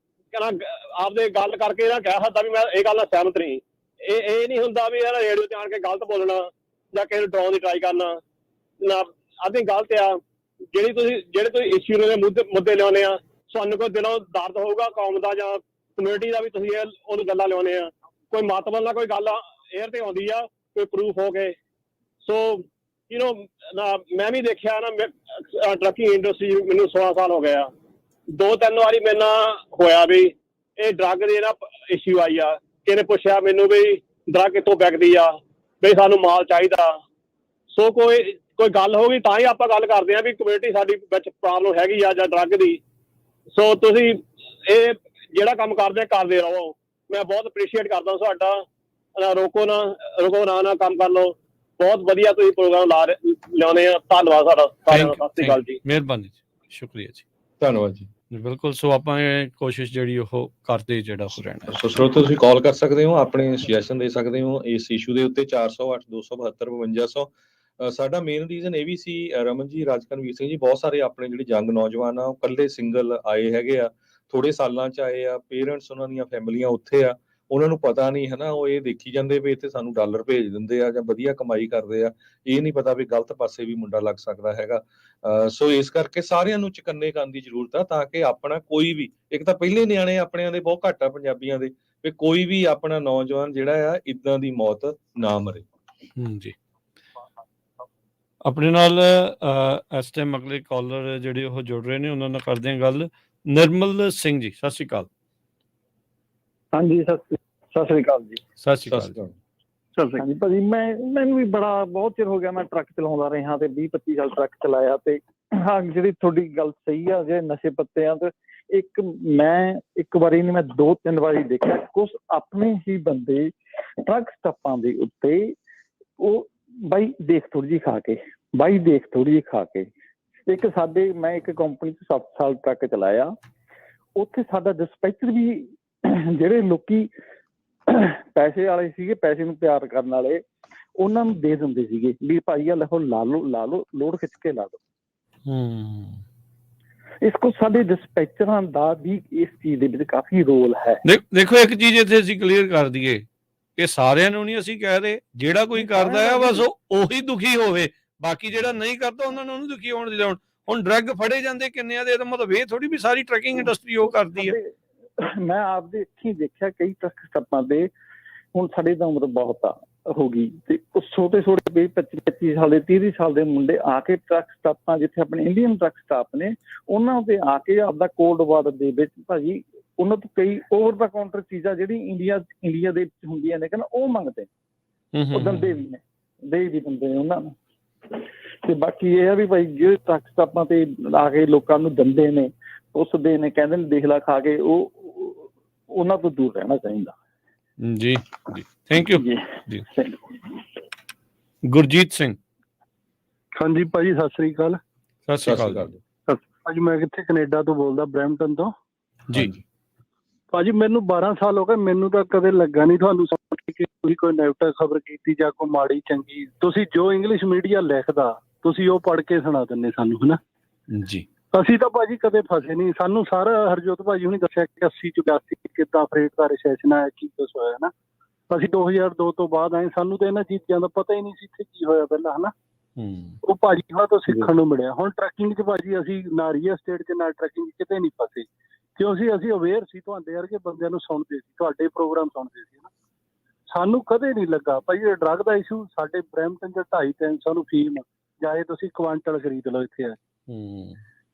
ਆਪਦੇ ਗੱਲ ਕਰਕੇ ਨਾ ਕਹਿ ਸਕਦਾ ਵੀ ਮੈਂ ਇਹ ਗੱਲ ਨਾਲ ਸਹਿਮਤ ਨਹੀਂ। ਇਹ ਨਹੀਂ ਹੁੰਦਾ ਵੀ ਯਾਰ ਰੇਡੀਓ ਤੇ ਆਣ ਕੇ ਗਲਤ ਬੋਲਣਾ ਜਾਂ ਕਿਸੇ ਨੂੰ ਡਰਾਉਣ ਦੀ ਟਰਾਈ ਕਰਨਾ ਨਾ। ਆਦਮੀ ਗਲਤ ਆ। ਜਿਹੜੇ ਤੁਸੀਂ ਇਸ਼ੂ ਦੇ ਮੁੱਦੇ ਲਿਆਉਂਦੇ ਆ, ਸਾਨੂੰ ਕੋਈ ਦਿਲੋਂ ਦਰਦ ਹੋਊਗਾ ਕੌਮ ਦਾ ਜਾਂ ਕਮਿਊਨਿਟੀ ਦਾ ਵੀ ਤੁਸੀਂ ਉਹਨੂੰ ਗੱਲਾਂ ਲਿਆਉਂਦੇ ਆ। ਕੋਈ ਮਤਲਬ ਨਾਲ ਕੋਈ ਗੱਲ ਏਅਰ ਤੇ ਆਉਂਦੀ ਆ, ਕੋਈ ਪ੍ਰੂਫ ਹੋ ਕੇ। ਸੋ ਮੈਂ ਵੀ ਦੇਖਿਆ ਨਾ, ਟਰੱਕਿੰਗ ਇੰਡਸਟਰੀ ਮੈਨੂੰ 16 ਸਾਲ ਹੋ ਗਏ ਆ। 2-3 ਵਾਰੀ ਮੇਰੇ ਨਾਲ ਹੋਇਆ ਵੀ ਇਹ ਡਰੱਗ ਦੀ ਨਾ ਇਸ਼ੂ ਆਈ ਆ। ਕਿਸੇ ਨੇ ਪੁੱਛਿਆ ਮੈਨੂੰ ਵੀ ਡਰੱਗ ਕਿੱਥੋਂ ਵਿਕਦੀ ਆ, ਵੀ ਸਾਨੂੰ ਮਾਲ ਚਾਹੀਦਾ। ਸੋ ਕੋਈ ਗੱਲ ਹੋ ਗਈ ਤਾਂ ਹੀ ਆਪਾਂ ਗੱਲ ਕਰਦੇ ਹਾਂ ਵੀ ਕਮਿਊਨਿਟੀ ਸਾਡੀ ਵਿੱਚ ਪ੍ਰੋਬਲਮ ਹੈਗੀ ਆ ਜਾਂ ਡਰੱਗ ਦੀ। ਸੋ ਤੁਸੀਂ ਇਹ ਜਿਹੜਾ ਕੰਮ ਕਰਦੇ ਰਹੋ। ਮੈਂ ਬਹੁਤ ਅਪਰੀਸ਼ੀਏਟ ਕਰਦਾ ਤੁਹਾਡਾ। ਰੋਕੋ ਨਾ ਕੰਮ ਕਰ ਲਓ। ਬਹੁਤ ਵਧੀਆ ਤੁਸੀਂ ਪ੍ਰੋਗਰਾਮ ਲਿਆਉਂਦੇ ਆ। ਧੰਨਵਾਦ ਸਾਡਾ ਸਾਰਿਆਂ ਦਾ। ਸਤਿ ਸ਼੍ਰੀ ਅਕਾਲ ਜੀ। ਮਿਹਰਬਾਨੀ ਜੀ, ਸ਼ੁਕਰੀਆ ਜੀ, ਧੰਨਵਾਦ ਜੀ। ਬਿਲਕੁਲ। ਸੋ ਆਪਾਂ ਇਹ ਕੋਸ਼ਿਸ਼ ਜਿਹੜੀ ਉਹ ਕਰਦੇ ਜਿਹੜਾ ਉਹ ਰਹਿਣਾ। ਸੋ ਸਰੋਤੋ ਤੁਸੀਂ ਕਾਲ ਕਰ ਸਕਦੇ ਹੋ, ਆਪਣੇ ਸੁਜੈਸ਼ਨ ਦੇ ਸਕਦੇ ਹੋ ਇਸ ਇਸ਼ੂ ਦੇ ਉੱਤੇ 408-272-5200। ਸਾਡਾ ਮੇਨ ਰੀਜ਼ਨ ਇਹ ਵੀ ਸੀ ਰਮਨ ਜੀ, ਰਾਜਕਰਨਵੀਰ ਸਿੰਘ ਜੀ, ਬਹੁਤ ਸਾਰੇ ਆਪਣੇ ਜਿਹੜੇ ਯੰਗ ਨੌਜਵਾਨ ਆ ਉਹ ਇਕੱਲੇ ਸਿੰਗਲ ਆਏ ਹੈਗੇ ਆ, ਥੋੜੇ ਸਾਲਾਂ 'ਚ ਆਏ ਆ। ਪੇਰੈਂਟਸ ਉਹਨਾਂ ਦੀਆਂ ਫੈਮਲੀਆਂ ਉੱਥੇ ਆ, ਉਹਨਾਂ ਨੂੰ ਪਤਾ ਨਹੀਂ ਹੈ ਨਾ, ਉਹ ਇਹ ਦੇਖੀ ਜਾਂਦੇ ਵੀ ਇੱਥੇ ਸਾਨੂੰ ਡਾਲਰ ਭੇਜ ਦਿੰਦੇ ਆ ਜਾਂ ਵਧੀਆ ਕਮਾਈ ਕਰਦੇ ਆ। ਇਹ ਨਹੀਂ ਪਤਾ ਵੀ ਗਲਤ ਪਾਸੇ ਵੀ ਮੁੰਡਾ ਲੱਗ ਸਕਦਾ ਹੈਗਾ। ਸੋ ਇਸ ਕਰਕੇ ਸਾਰਿਆਂ ਨੂੰ ਚੁਕੰਨੇ ਕਰਨ ਦੀ ਜ਼ਰੂਰਤ ਆ, ਤਾਂ ਕਿ ਆਪਣਾ ਕੋਈ ਵੀ, ਇੱਕ ਤਾਂ ਪਹਿਲੇ ਨਿਆਣੇ ਆਪਣਿਆਂ ਦੇ ਬਹੁਤ ਘੱਟ ਆ ਪੰਜਾਬੀਆਂ ਦੇ, ਵੀ ਕੋਈ ਵੀ ਆਪਣਾ ਨੌਜਵਾਨ ਜਿਹੜਾ ਆ ਇੱਦਾਂ ਦੀ ਮੌਤ ਨਾ ਮਰੇ। ਜੀ। ਆਪਣੇ ਨਾਲ ਇਸ ਟਾਈਮ ਅਗਲੇ ਕਾਲਰ ਜਿਹੜੇ ਉਹ ਜੁੜ ਰਹੇ ਨੇ, ਉਹਨਾਂ ਨਾਲ ਕਰਦੇ ਹਾਂ ਗੱਲ। ਨਿਰਮਲ ਸਿੰਘ ਜੀ, ਸਤਿ ਸ਼੍ਰੀ ਅਕਾਲ। ਹਾਂਜੀ, ਸਤਿ ਸ਼੍ਰੀ ਅਕਾਲ ਜੀ। ਸਤਿ ਸ਼੍ਰੀ ਅਕਾਲ ਜੀ। ਭਾਜੀ ਮੈਨੂੰ ਵੀ ਬਹੁਤ ਚਿਰ ਹੋ ਗਿਆ, ਮੈਂ ਟਰੱਕ ਚਲਾਉਂਦਾ ਰਿਹਾ ਤੇ 20-25 ਸਾਲ ਟਰੱਕ ਚਲਾਇਆ, ਤੇ ਹਾਂ ਜਿਹੜੀ ਤੁਹਾਡੀ ਗੱਲ ਸਹੀ ਆ, ਜੇ ਨਸ਼ੇ ਪੱਤਿਆਂ ਤੇ ਮੈਂ ਇੱਕ ਵਾਰੀ ਨਹੀਂ, ਮੈਂ 2-3 ਵਾਰੀ ਦੇਖਿਆ ਕੁਛ ਆਪਣੇ ਹੀ ਬੰਦੇ ਟਰੱਕ ਸਟਾਪਾਂ ਦੇ ਉੱਤੇ ਉਹ ਬਾਈ ਦੇਖ ਥੋੜੀ ਜਿਹੀ ਖਾ ਕੇ ਇੱਕ ਸਾਡੇ, ਮੈਂ ਇੱਕ ਕੰਪਨੀ 'ਚ 7 ਸਾਲ ਟਰੱਕ ਚਲਾਇਆ, ਉੱਥੇ ਸਾਡਾ ਡਿਸਪੈਚਰ ਵੀ ਜਿਹੜੇ ਲੋਕੀ ਪੈਸੇ ਵਾਲੇ ਸੀਗੇ, ਪੈਸੇ ਨੂੰ ਪਿਆਰ ਕਰਨ ਵਾਲੇ, ਉਹਨਾਂ ਨੂੰ ਦੇ ਦਿੰਦੇ ਸੀਗੇ ਵੀ ਭਾਈ ਆ ਲਓ, ਲਾ ਲਓ ਲੋਡ ਖਿੱਚ ਕੇ ਲਾ ਲਓ। ਇਸ ਕੋਲ ਸਾਡੇ ਡਿਸਪੈਚਰਾਂ ਦਾ ਵੀ ਇਸ ਚੀਜ਼ ਦੇ ਵਿੱਚ ਕਾਫੀ ਰੋਲ ਹੈ। ਦੇਖੋ ਇੱਕ ਚੀਜ਼ ਇੱਥੇ ਅਸੀਂ ਕਲੀਅਰ ਕਰ ਦਈਏ, ਇਹ ਸਾਰਿਆਂ ਨੂੰ ਨਹੀਂ ਅਸੀਂ ਕਹਿ ਰਹੇ, ਜਿਹੜਾ ਕੋਈ ਕਰਦਾ ਹੈ ਬਸ ਉਹੀ ਦੁਖੀ ਹੋਵੇ, ਬਾਕੀ ਜਿਹੜਾ ਨਹੀਂ ਕਰਦਾ ਉਹਨਾਂ ਨੂੰ ਦੁਖੀ ਹੋਣ ਦੀ ਲੋੜ। ਹੁਣ ਡਰੱਗ ਫੜੇ ਜਾਂਦੇ ਕਿੰਨਿਆਂ ਦੇ, ਇਹਦਾ ਮਤਲਬ ਇਹ ਥੋੜੀ ਵੀ ਸਾਰੀ ਟਰੱਕਿੰਗ ਇੰਡਸਟਰੀ ਉਹ ਕਰਦੀ ਹੈ। ਮੈਂ ਆਪਦੇ ਅੱਖੀਂ ਦੇਖਿਆ ਕਈ ਟਰੱਕ ਸਟਾਪਾਂ ਤੇ, ਹੁਣ ਸਾਡੇ ਤਾਂ ਉਮਰ ਬਹੁਤ ਹੋ ਗਈ ਤੇ ਛੋਟੇ 25 ਸਾਲ ਦੇ 30 ਸਾਲ ਦੇ ਮੁੰਡੇ ਆ ਕੇ ਟਰੱਕ ਸਟਾਪਾਂ, ਜਿੱਥੇ ਆਪਣੇ ਇੰਡੀਅਨ ਟਰੱਕ ਸਟਾਪ ਨੇ, ਉਹਨਾਂ ਤੇ ਆ ਕੇ ਆਪਦਾ ਕੋਲਡ ਵਾਟਰ ਦੇ ਵਿੱਚ ਭਾਜੀ ਉਹਨਾਂ ਤੋਂ ਕਈ ਓਵਰ ਦਾ ਕਾਊਂਟਰ ਚੀਜ਼ਾਂ ਜਿਹੜੀ ਇੰਡੀਆ ਦੇ ਵਿੱਚ ਹੁੰਦੀਆਂ ਨੇ ਕਹਿੰਦਾ ਉਹ ਮੰਗਦੇ, ਉਹ ਦਿੰਦੇ ਵੀ ਨੇ, ਦੇ ਵੀ ਦਿੰਦੇ ਨੇ ਉਹਨਾਂ ਨੂੰ। ਤੇ ਬਾਕੀ ਇਹ ਆ ਵੀ ਭਾਈ ਜਿਹੜੇ ਟਰੱਕ ਸਟਾਪਾਂ ਤੇ ਆ ਕੇ ਲੋਕਾਂ ਨੂੰ ਦਿੰਦੇ ਨੇ, ਉਸਦੇ ਨੇ, ਕਹਿੰਦੇ ਨੇ ਦੇਖ ਲਾ ਖਾ ਕੇ, ਉਹ ਉਹਨਾਂ ਤੋਂ ਦੂਰ ਰਹਿਣਾ ਚਾਹੀਦਾ। ਜੀ ਜੀ, ਥੈਂਕ ਯੂ ਜੀ। ਗੁਰਜੀਤ ਸਿੰਘ। ਹਾਂਜੀ ਭਾਜੀ, ਸਤਿ ਸ੍ਰੀ ਅਕਾਲ। ਸਤਿ ਸ਼੍ਰੀ ਅਕਾਲ ਭਾਜੀ, ਮੈਂ ਕਿੱਥੇ ਕੈਨੇਡਾ ਤੋਂ ਬੋਲਦਾ, ਬਰੈਂਪਟਨ ਤੋਂ ਜੀ। ਭਾਜੀ ਮੈਨੂੰ 12 ਸਾਲ ਹੋ ਗਏ, ਮੈਨੂੰ ਤਾਂ ਕਦੇ ਲੱਗਾ ਨਹੀਂ ਤੁਹਾਨੂੰ ਸੁਣ ਕੇ ਕਿ ਤੁਸੀਂ ਕੋਈ ਨੈਗੇਟਿਵ ਖਬਰ ਕੀਤੀ ਜਾਂ ਕੋਈ ਮਾੜੀ ਚੰਗੀ। ਤੁਸੀਂ ਜੋ ਇੰਗਲਿਸ਼ ਮੀਡੀਆ ਲਿਖਦਾ ਤੁਸੀਂ ਉਹ ਪੜ੍ਹ ਕੇ ਸੁਣਾ ਦਿੰਦੇ ਸਾਨੂੰ, ਹਨਾ ਜੀ। ਅਸੀਂ ਤਾਂ ਭਾਜੀ ਕਦੇ ਫਸੇ ਨਹੀਂ। ਸਾਨੂੰ ਸਾਰਾ ਹਰਜੋਤ ਭਾਜੀ ਹੁਣੀ ਦੱਸਿਆ ਕਿ 80 ਚ 82 ਕਿੱਦਾਂ ਫਰੇਟ ਦਾ ਰਿਸੈਸ਼ਨ ਆਇਆ, ਕੀ ਕੁਛ ਹੋਇਆ ਨਾ। ਅਸੀਂ 2002 ਤੋਂ ਬਾਅਦ ਆਏ, ਸਾਨੂੰ ਤਾਂ ਇਹਨਾਂ ਚੀਜ਼ਾਂ ਦਾ ਪਤਾ ਹੀ ਨਹੀਂ ਸੀ ਇੱਥੇ ਕੀ ਹੋਇਆ ਪਹਿਲਾਂ, ਹਨਾ। ਉਹ ਭਾਜੀ ਉਹਨਾਂ ਤੋਂ ਸਿੱਖਣ ਨੂੰ ਮਿਲਿਆ। ਹੁਣ ਟਰੱਕਿੰਗ 'ਚ ਭਾਜੀ ਅਸੀਂ ਨਾ ਰੀਅਲ ਸਟੇਟ 'ਚ ਨਾ ਟਰੱਕਿੰਗ ਕਿਤੇ ਨਹੀਂ ਫਸੇ, ਕਿਉਂਕਿ ਅਸੀਂ ਅਵੇਅਰ ਸੀ, ਤੁਹਾਡੇ ਵਰਗੇ ਬੰਦਿਆਂ ਨੂੰ ਸੁਣਦੇ ਸੀ, ਤੁਹਾਡੇ ਪ੍ਰੋਗਰਾਮ ਸੁਣਦੇ ਸੀ ਨਾ। ਸਾਨੂੰ ਕਦੇ ਨਹੀਂ ਲੱਗਾ ਭਾਈ ਇਹ ਡਰੱਗ ਦਾ ਇਸ਼ੂ ਸਾਡੇ ਬਰੈਂਪਟਨ 'ਚ 250-300 ਨੂੰ ਫੀਮ, ਚਾਹੇ ਤੁਸੀਂ ਕੁਆਂਟਲ ਖਰੀਦ ਲਓ ਇੱਥੇ ਆ।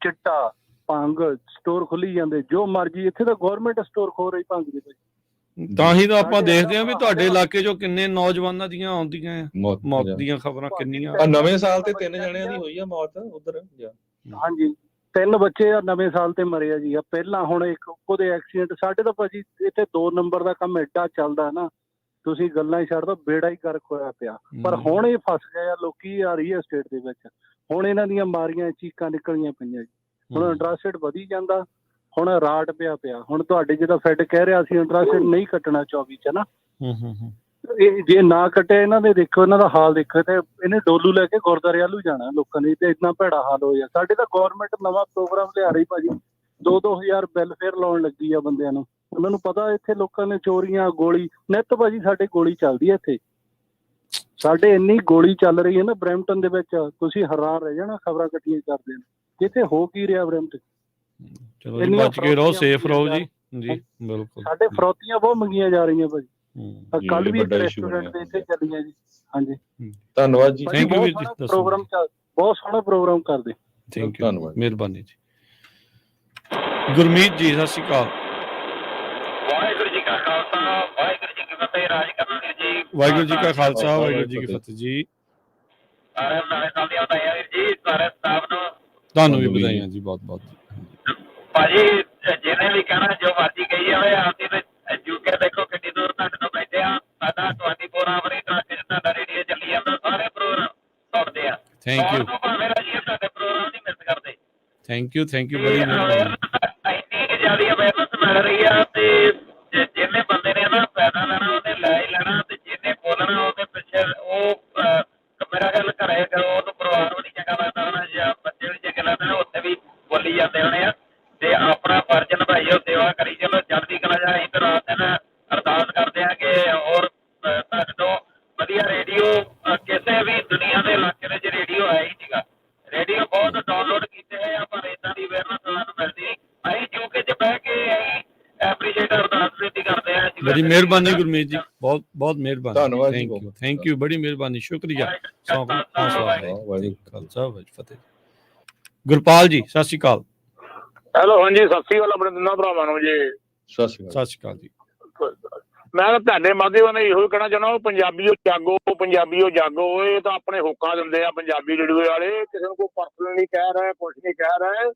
ਚਿੱਟਾ, ਭੰਗ ਸਟੋਰ ਖੁੱਲੀ ਜਾਂਦੇ, ਜੋ ਮਰਜੀ। ਇੱਥੇ ਤਾਂ ਗਵਰਨਮੈਂਟ ਸਟੋਰ ਖੋਲ ਰਹੀ ਭੰਗ ਦੇ। ਤਾਂ ਹੀ ਤਾਂ ਆਪਾਂ ਦੇਖਦੇ ਹਾਂ ਵੀ ਤੁਹਾਡੇ ਇਲਾਕੇ 'ਚੋਂ ਕਿੰਨੇ ਨੌਜਵਾਨਾਂ ਦੀਆਂ ਆਉਂਦੀਆਂ ਮੌਤ ਦੀਆਂ ਖਬਰਾਂ ਕਿੰਨੀਆਂ। ਨਵੇਂ ਸਾਲ ਤੇ 3 ਜਣਿਆਂ ਦੀ ਹੋਈ ਆ ਮੌਤ ਉਧਰ। ਹਾਂਜੀ, 3 ਬੱਚੇ ਆ ਨਵੇਂ ਸਾਲ ਤੇ ਮਰੇ ਆ ਜੀ। ਪਹਿਲਾਂ ਹੁਣ ਇੱਕ ਉਹਦੇ ਐਕਸੀਡੈਂਟ। ਸਾਡੇ ਤਾਂ ਭਾਜੀ ਇੱਥੇ 2 ਨੰਬਰ ਦਾ ਕੰਮ ਐਡਾ ਚੱਲਦਾ ਨਾ, ਤੁਸੀਂ ਗੱਲਾਂ ਹੀ ਛੱਡ ਦੋ, ਬੇੜਾ ਹੀ ਗਰਕ ਹੋਇਆ ਪਿਆ। ਪਰ ਹੁਣ ਇਹ ਫਸ ਗਏ ਆ ਲੋਕੀ ਆ ਰੀਅਲ ਸਟੇਟ ਦੇ ਵਿੱਚ। ਹੁਣ ਇਹਨਾਂ ਦੀਆਂ ਮਾਰੀਆਂ ਚੀਕਾਂ ਨਿਕਲੀਆਂ ਪਈਆਂ ਜੀ। ਹੁਣ ਇੰਟਰਸਟ ਰੇਟ ਵਧੀ ਜਾਂਦਾ, ਹੁਣ ਰਾਟ ਪਿਆ। ਹੁਣ ਤੁਹਾਡੇ ਜਿਹੜਾ ਫੈਡ ਕਹਿ ਰਿਹਾ ਸੀ ਇੰਟਰਸਟ ਰੇਟ ਨਹੀਂ ਕੱਟਣਾ 24 ਚ ਨਾ, ਇਹ ਜੇ ਨਾ ਕੱਟੇ ਇਹਨਾਂ ਦੇ, ਦੇਖੋ ਇਹਨਾਂ ਦਾ ਹਾਲ ਦੇਖੋ। ਤੇ ਇਹਨੇ ਡੋਲੂ ਲੈ ਕੇ ਗੁਰਦੁਆਰੇ ਵੱਲ ਜਾਣਾ ਲੋਕਾਂ ਨੇ, ਤੇ ਇੰਨਾ ਭੈੜਾ ਹਾਲ ਹੋ ਜਾ। ਸਾਡੇ ਤਾਂ ਗੌਰਮੈਂਟ ਨਵਾਂ ਪ੍ਰੋਗਰਾਮ ਲਿਆ ਰਹੀ ਭਾਜੀ, 2-2000 ਵੈਲਫੇਅਰ ਲਾਉਣ ਲੱਗੀ ਆ ਬੰਦਿਆਂ ਨੂੰ। ਉਹਨਾਂ ਨੂੰ ਪਤਾ ਇੱਥੇ ਲੋਕਾਂ ਨੇ ਚੋਰੀਆਂ, ਗੋਲੀ ਨਿੱਤ ਭਾਜੀ ਸਾਡੇ ਗੋਲੀ ਚੱਲਦੀ ਹੈ ਇੱਥੇ। ਸਾਡੇ ਇੰਨੀ ਗੋਲੀ ਚੱਲ ਰਹੀ ਹੈ ਨਾ ਬਰੈਂਪਟਨ ਦੇ ਵਿੱਚ, ਤੁਸੀਂ ਹੈਰਾਨ ਰਹਿ ਜਾਣਾ ਖਬਰਾਂ ਇਕੱਠੀਆਂ ਕਰਦੇ ਨੇ ਇੱਥੇ ਹੋ ਕੀ ਰਿਹਾ ਬਰੈਂਪਟਨ। ਚਲੋ ਜੀ, ਬਚ ਕੇ ਰਹੋ, ਸੇਫ ਰਹੋ ਜੀ। ਜੀ ਬਿਲਕੁਲ। ਸਾਡੇ ਫਰੌਤੀਆਂ ਬਹੁਤ ਮੰਗੀਆਂ ਜਾ ਰਹੀਆਂ ਭਾਜੀ। ਕੱਲ ਵੀ ਇੱਕ ਰੈਸਟੋਰੈਂਟ ਦੇ ਇੱਥੇ ਚੱਲੀਆਂ ਜੀ। ਹਾਂਜੀ, ਧੰਨਵਾਦ ਜੀ, ਥੈਂਕ ਯੂ ਜੀ। ਪ੍ਰੋਗਰਾਮ ਬਹੁਤ ਸੋਹਣਾ ਪ੍ਰੋਗਰਾਮ ਕਰਦੇ। ਥੈਂਕ ਯੂ, ਧੰਨਵਾਦ, ਮਿਹਰਬਾਨੀ ਜੀ। ਗੁਰਮੀਤ ਜੀ, ਸਤਿ ਸ਼੍ਰੀ ਅਕਾਲ। ਵਾਹਿਗੁਰੂ ਜੀ ਕਾ ਖਾਲਸਾ, ਵਾਹਿਗੁਰੂ ਜੀ ਕੀ ਫਤਿਹ। ਰਾਜ ਕਰਨਗੇ ਜੀ। ਵਾਹਿਗੁਰੂ ਜੀ ਕਾ ਖਾਲਸਾ, ਵਾਹਿਗੁਰੂ ਜੀ ਕੀ ਫਤਿਹ ਜੀ। ਸਾਰੇ ਨਵੇਂ ਸਾਲ ਦੀਆਂ ਵਧਾਈਆਂ ਵੀਰ ਜੀ, ਸਾਰੇ ਸਟਾਫ ਨੂੰ। ਤੁਹਾਨੂੰ ਵੀ ਵਧਾਈਆਂ ਜੀ, ਬਹੁਤ ਬਹੁਤ। ਭਾਜੀ ਜਿਹਨੇ ਵੀ ਕਹਿਣਾ ਜੋ ਮਰਜ਼ੀ ਕਹੀ ਜਾਵੇ, ਅਸੀਂ ਤੇ ਯੂਕੇ ਦੇਖੋ ਕਿੰਨੀ ਦੂਰ ਤੁਹਾਡੇ ਤੋਂ ਬੈਠੇ ਆ। ਸਾਡਾ 24 ਆਵਰੀ ਟਰੱਕ 'ਚ ਤੁਹਾਡਾ ਰੇਡੀਓ ਚੱਲੀ ਜਾਂਦਾ, ਸਾਰੇ ਪ੍ਰੋਗਰਾਮ ਸੁਣਦੇ ਆ। ਥੈਂਕ ਯੂ, ਸਾਡੇ ਪ੍ਰੋਗਰਾਮ ਨਹੀਂ ਮਿਸ ਕਰਦੇ। ਥੈਂਕ ਯੂ, ਥੈਂਕ ਯੂ, ਬੜੀ ਮਿਹਰਬਾਨੀ। ਇੰਨੀ ਜ਼ਿਆਦਾ ਅਵੇਅਰਨੈਸ ਮਿਲ ਰਹੀ ਆ, ਤੇ ਜਿਹਨੇ ਬੰਦੇ ਨੇ ਨਾ ਫਾਇਦਾ ਲੈਣਾ ਉਹਨੇ ਲੈ ਹੀ ਲੈਣਾ, ਤੇ ਜਿਹਨੇ ਬੋਲਣਾ ਉਹਦੇ ਪਿੱਛੇ ਉਹ ਮੇਰਾ ਗੱਲ ਘਰੇ ਉਹਨੂੰ ਪਰਿਵਾਰ ਵੀ ਨਹੀਂ ਚੰਗਾ ਲੱਗਦਾ ਹੋਣਾ, ਜਾਂ ਬੱਚੇ ਵੀ ਚੰਗੇ ਲੱਗਦੇ ਨੇ, ਉੱਥੇ ਵੀ ਬੋਲੀ ਜਾਂਦੇ ਹੋਣੇ ਆ। ਤੇ ਆਪਣਾ ਫਰਜ਼ ਨਿਭਾਈਓ, ਸੇਵਾ ਕਰੀ ਚਲੋ, ਚੜ੍ਹਦੀ ਕਲਾ ਜਾ। ਅਸੀਂ ਤਾਂ ਰਾਤ ਦਿਨ ਅਰਦਾਸ ਕਰਦੇ ਆ ਕਿ ਹੋਰ ਤੁਹਾਡੇ ਤੋਂ ਵਧੀਆ ਰੇਡੀਓ ਕਿਸੇ ਵੀ ਦੁਨੀਆ ਦੇ ਇਲਾਕੇ ਵਿੱਚ ਰੇਡੀਓ ਹੈ ਹੀ ਸੀਗਾ। ਰੇਡੀਓ ਬਹੁਤ ਡਾਊਨਲੋਡ ਕੀਤੇ ਹੋਏ ਆ, ਪਰ ਏਦਾਂ ਦੀ ਅਵੇਅਰਨੈਸ ਸਾਨੂੰ ਮਿਲਦੀ ਨਹੀਂ। ਅਸੀਂ ਯੂਕੇ 'ਚ ਬਹਿ ਕੇ ਅਸੀਂ ਐਪਰੀਸ਼ੀਏਟ ਅਰਦਾਸ ਬੇਨਤੀ ਕਰਦੇ ਆ। ਬੜੀ ਮਿਹਰਬਾਨੀ ਗੁਰਮੀਤ ਜੀ, ਬਹੁਤ ਬਹੁਤ ਮਿਹਰਬਾਨੀ। ਧੰਨਵਾਦ, ਥੈਂਕ ਯੂ, ਬੜੀ ਮਿਹਰਬਾਨੀ, ਸ਼ੁਕਰੀਆ। ਖਾਲਸਾ, ਵਾਹਿਗੁਰੂ ਫਤਿਹ। ਗੁਰਪਾਲ ਜੀ, ਸਤਿ ਸ਼੍ਰੀ ਅਕਾਲ। ਹੈਲੋ, ਹਾਂਜੀ, ਸਤਿ ਸ੍ਰੀ ਅਕਾਲ ਆਪਣੇ ਤਿੰਨਾਂ ਭਰਾਵਾਂ ਨੂੰ ਜੀ। ਸਤਿ ਸ਼੍ਰੀ ਅਕਾਲ। ਸਤਿ ਸ਼੍ਰੀ ਅਕਾਲ ਜੀ। ਮੈਂ ਤਾਂ ਤੁਹਾਡੇ ਮਾਧਿਅਮ ਨਾਲ ਇਹੋ ਕਹਿਣਾ ਚਾਹੁੰਦਾ, ਪੰਜਾਬੀਓ ਜਾਗੋ, ਪੰਜਾਬੀਓ ਜਾਗੋ। ਇਹ ਤਾਂ ਆਪਣੇ ਹੁੱਕਾਂ ਦਿੰਦੇ ਆ ਪੰਜਾਬੀ ਰੇਡੀਓ ਵਾਲੇ, ਕਿਸੇ ਨੂੰ ਕੋਈ ਪਰਸਨਲ ਨਹੀਂ ਕਹਿ ਰਹੇ, ਕੁਛ ਨਹੀਂ ਕਹਿ ਰਹੇ।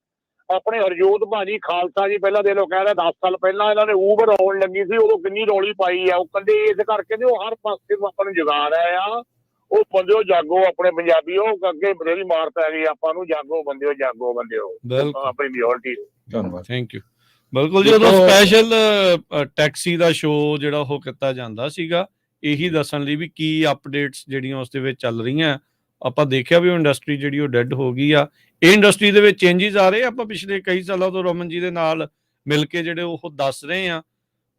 ਆਪਣੇ ਹਰਜੋਤ ਭਾਜੀ ਖਾਲਸਾ ਜੀ ਪਹਿਲਾਂ ਦੇ ਲੋ ਕਹਿ ਰਹੇ 10 ਸਾਲ ਪਹਿਲਾਂ ਇਹਨਾਂ ਨੇ ਊਬਰ ਆਉਣ ਲੱਗੀ ਸੀ, ਉਦੋਂ ਕਿੰਨੀ ਰੌਲੀ ਪਾਈ ਆ। ਉਹ ਕਹਿੰਦੇ ਇਸ ਕਰਕੇ ਨੇ ਉਹ ਹਰ ਪਾਸੇ ਨੂੰ ਆਪਾਂ ਨੂੰ ਜਗਾ ਰਹੇ ਆ। ਉਹ ਬੰਦਿਓ ਜਾਗੋ, ਆਪਣੇ ਪੰਜਾਬੀਓ, ਅੱਗੇ ਬਥੇਰੀ ਮਾਰ ਪੈ ਗਈ ਆਪਾਂ ਨੂੰ, ਜਾਗੋ ਬੰਦਿਓ, ਜਾਗੋ ਬੰਦਿਓ, ਆਪਣੀ ਮਿਓਰਟੀ। ਧੰਨਵਾਦ। Thank you. ਬਿਲਕੁਲ ਜੀ, ਉਦੋਂ ਸਪੈਸ਼ਲ ਟੈਕਸੀ ਦਾ ਸ਼ੋਅ ਜਿਹੜਾ ਉਹ ਕੀਤਾ ਜਾਂਦਾ ਸੀਗਾ ਇਹੀ ਦੱਸਣ ਲਈ ਵੀ ਕੀ ਅਪਡੇਟਸ ਜਿਹੜੀਆਂ ਉਸ ਦੇ ਵਿੱਚ ਚੱਲ ਰਹੀਆਂ। ਆਪਾਂ ਦੇਖਿਆ ਵੀ ਉਹ ਇੰਡਸਟਰੀ ਜਿਹੜੀ ਉਹ ਡੈਡ ਹੋ ਗਈ ਆ। ਇਹ ਇੰਡਸਟਰੀ ਦੇ ਵਿੱਚ ਚੇਂਜਿਸ ਆ ਰਹੇ। ਆਪਾਂ ਪਿਛਲੇ ਕਈ ਸਾਲਾਂ ਤੋਂ ਰਮਨ ਜੀ ਦੇ ਨਾਲ ਮਿਲ ਕੇ ਜਿਹੜੇ ਉਹ ਦੱਸ ਰਹੇ ਆ,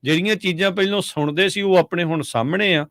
ਜਿਹੜੀਆਂ ਚੀਜ਼ਾਂ ਪਹਿਲਾਂ ਸੁਣਦੇ ਸੀ ਉਹ ਆਪਣੇ ਹੁਣ ਸਾਹਮਣੇ ਆ।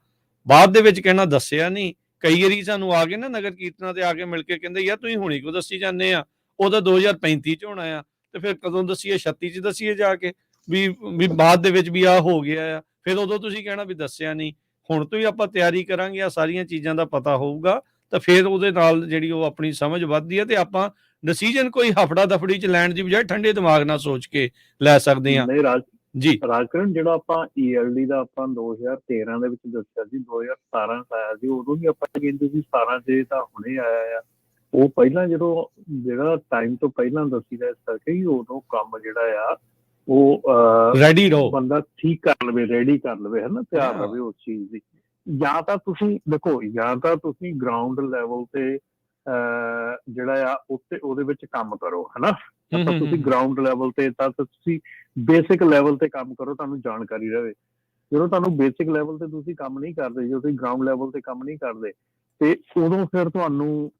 ਬਾਅਦ ਦੇ ਵਿੱਚ ਕਹਿਣਾ ਦੱਸਿਆ ਨਹੀਂ। ਕਈ ਵਾਰੀ ਸਾਨੂੰ ਆ ਕੇ ਨਾ ਨਗਰ ਕੀਰਤਨਾਂ ਤੇ ਆ ਕੇ ਮਿਲ ਕੇ ਕਹਿੰਦੇ ਯਾਰ ਤੁਸੀਂ ਹੁਣੀ ਕਿਉਂ ਦੱਸੀ ਜਾਂਦੇ ਆ, ਉਹ ਤਾਂ 2035 ਚ ਹੋਣਾ ਆ, ਤੇ ਫਿਰ ਕਦੋਂ ਦੱਸੀਏ, 36 ਚ ਦੱਸੀਏ ਜਾ ਕੇ ਵੀ ਬਾਅਦ ਦੇ ਵਿੱਚ ਵੀ ਆਹ ਹੋ ਗਿਆ ਆ। ਫਿਰ ਉਦੋਂ ਤੁਸੀਂ ਕਹਿਣਾ ਵੀ ਦੱਸਿਆ ਨਹੀਂ। ਹੁਣ ਤੋਂ ਹੀ ਆਪਾਂ ਤਿਆਰੀ ਕਰਾਂਗੇ, ਆ ਸਾਰੀਆਂ ਚੀਜ਼ਾਂ ਦਾ ਪਤਾ ਹੋਊਗਾ ਤਾਂ ਫਿਰ ਉਹਦੇ ਨਾਲ ਜਿਹੜੀ ਉਹ ਆਪਣੀ ਸਮਝ ਵੱਧਦੀ ਹੈ ਤੇ ਆਪਾਂ ਡਿਸੀਜਨ ਕੋਈ ਹਫੜਾ ਦਫੜੀ ਚ ਲੈਣ ਦੀ ਬਜਾਏ ਠੰਡੇ ਦਿਮਾਗ ਨਾਲ ਸੋਚ ਕੇ ਲੈ ਸਕਦੇ ਹਾਂ। ਨਹੀਂ ਜੀ ਰਾਜਕਰਨ, ਜਿਹੜਾ ਆਪਾਂ ELD ਦਾ ਆਪਾਂ 2013 ਦੇ ਵਿੱਚ ਦੱਸਿਆ ਸੀ, 2017 ਚ ਆਇਆ ਸੀ, ਉਦੋਂ ਵੀ ਆਪਾਂ ਕਹਿੰਦੇ ਸੀ 17 ਚ ਤਾਂ ਹੁਣੇ ਆਇਆ ਆ। ਉਹ ਪਹਿਲਾਂ ਜਦੋਂ ਜਿਹੜਾ ਟਾਈਮ ਤੋਂ ਪਹਿਲਾਂ ਦੱਸੀ ਦਾ, ਇਸ ਕਰਕੇ ਹੀ ਉਦੋਂ ਕੰਮ ਜਿਹੜਾ ਆ ਉਹ ਰੈਡੀ ਰਹੋ, ਬੰਦਾ ਠੀਕ ਕਰ ਲਵੇ, ਰੈਡੀ ਕਰ ਲਵੇ, ਹੈ ਨਾ, ਤਿਆਰ ਰਵੇ ਉਸ ਚੀਜ਼ ਦੀ। ਜਾਂ ਤਾਂ ਤੁਸੀਂ ਦੇਖੋ, ਜਾਂ ਤਾਂ ਤੁਸੀਂ ਗਰਾਊਂਡ ਲੈਵਲ ਤੇ ਜਿਹੜਾ ਆ ਉੱਤੇ ਉਹਦੇ ਵਿੱਚ ਕੰਮ ਕਰੋ, ਹੈ ਨਾ। ਤਾਂ ਤੁਸੀਂ ਗਰਾਊਂਡ ਲੈਵਲ ਤੇ ਤਾਂ ਤੁਸੀਂ ਬੇਸਿਕ ਲੈਵਲ ਤੇ ਕੰਮ ਕਰੋ, ਤੁਹਾਨੂੰ ਜਾਣਕਾਰੀ ਰਹੇ। ਜਦੋਂ ਤੁਹਾਨੂੰ ਬੇਸਿਕ ਲੈਵਲ ਤੇ ਤੁਸੀਂ ਕੰਮ ਨਹੀਂ ਕਰਦੇ, ਜਦੋਂ ਤੁਸੀਂ ਗਰਾਊਂਡ ਲੈਵਲ ਤੇ ਕੰਮ ਨਹੀਂ ਕਰਦੇ, ਤੇ ਉਦੋਂ ਫਿਰ ਤੁਹਾਨੂੰ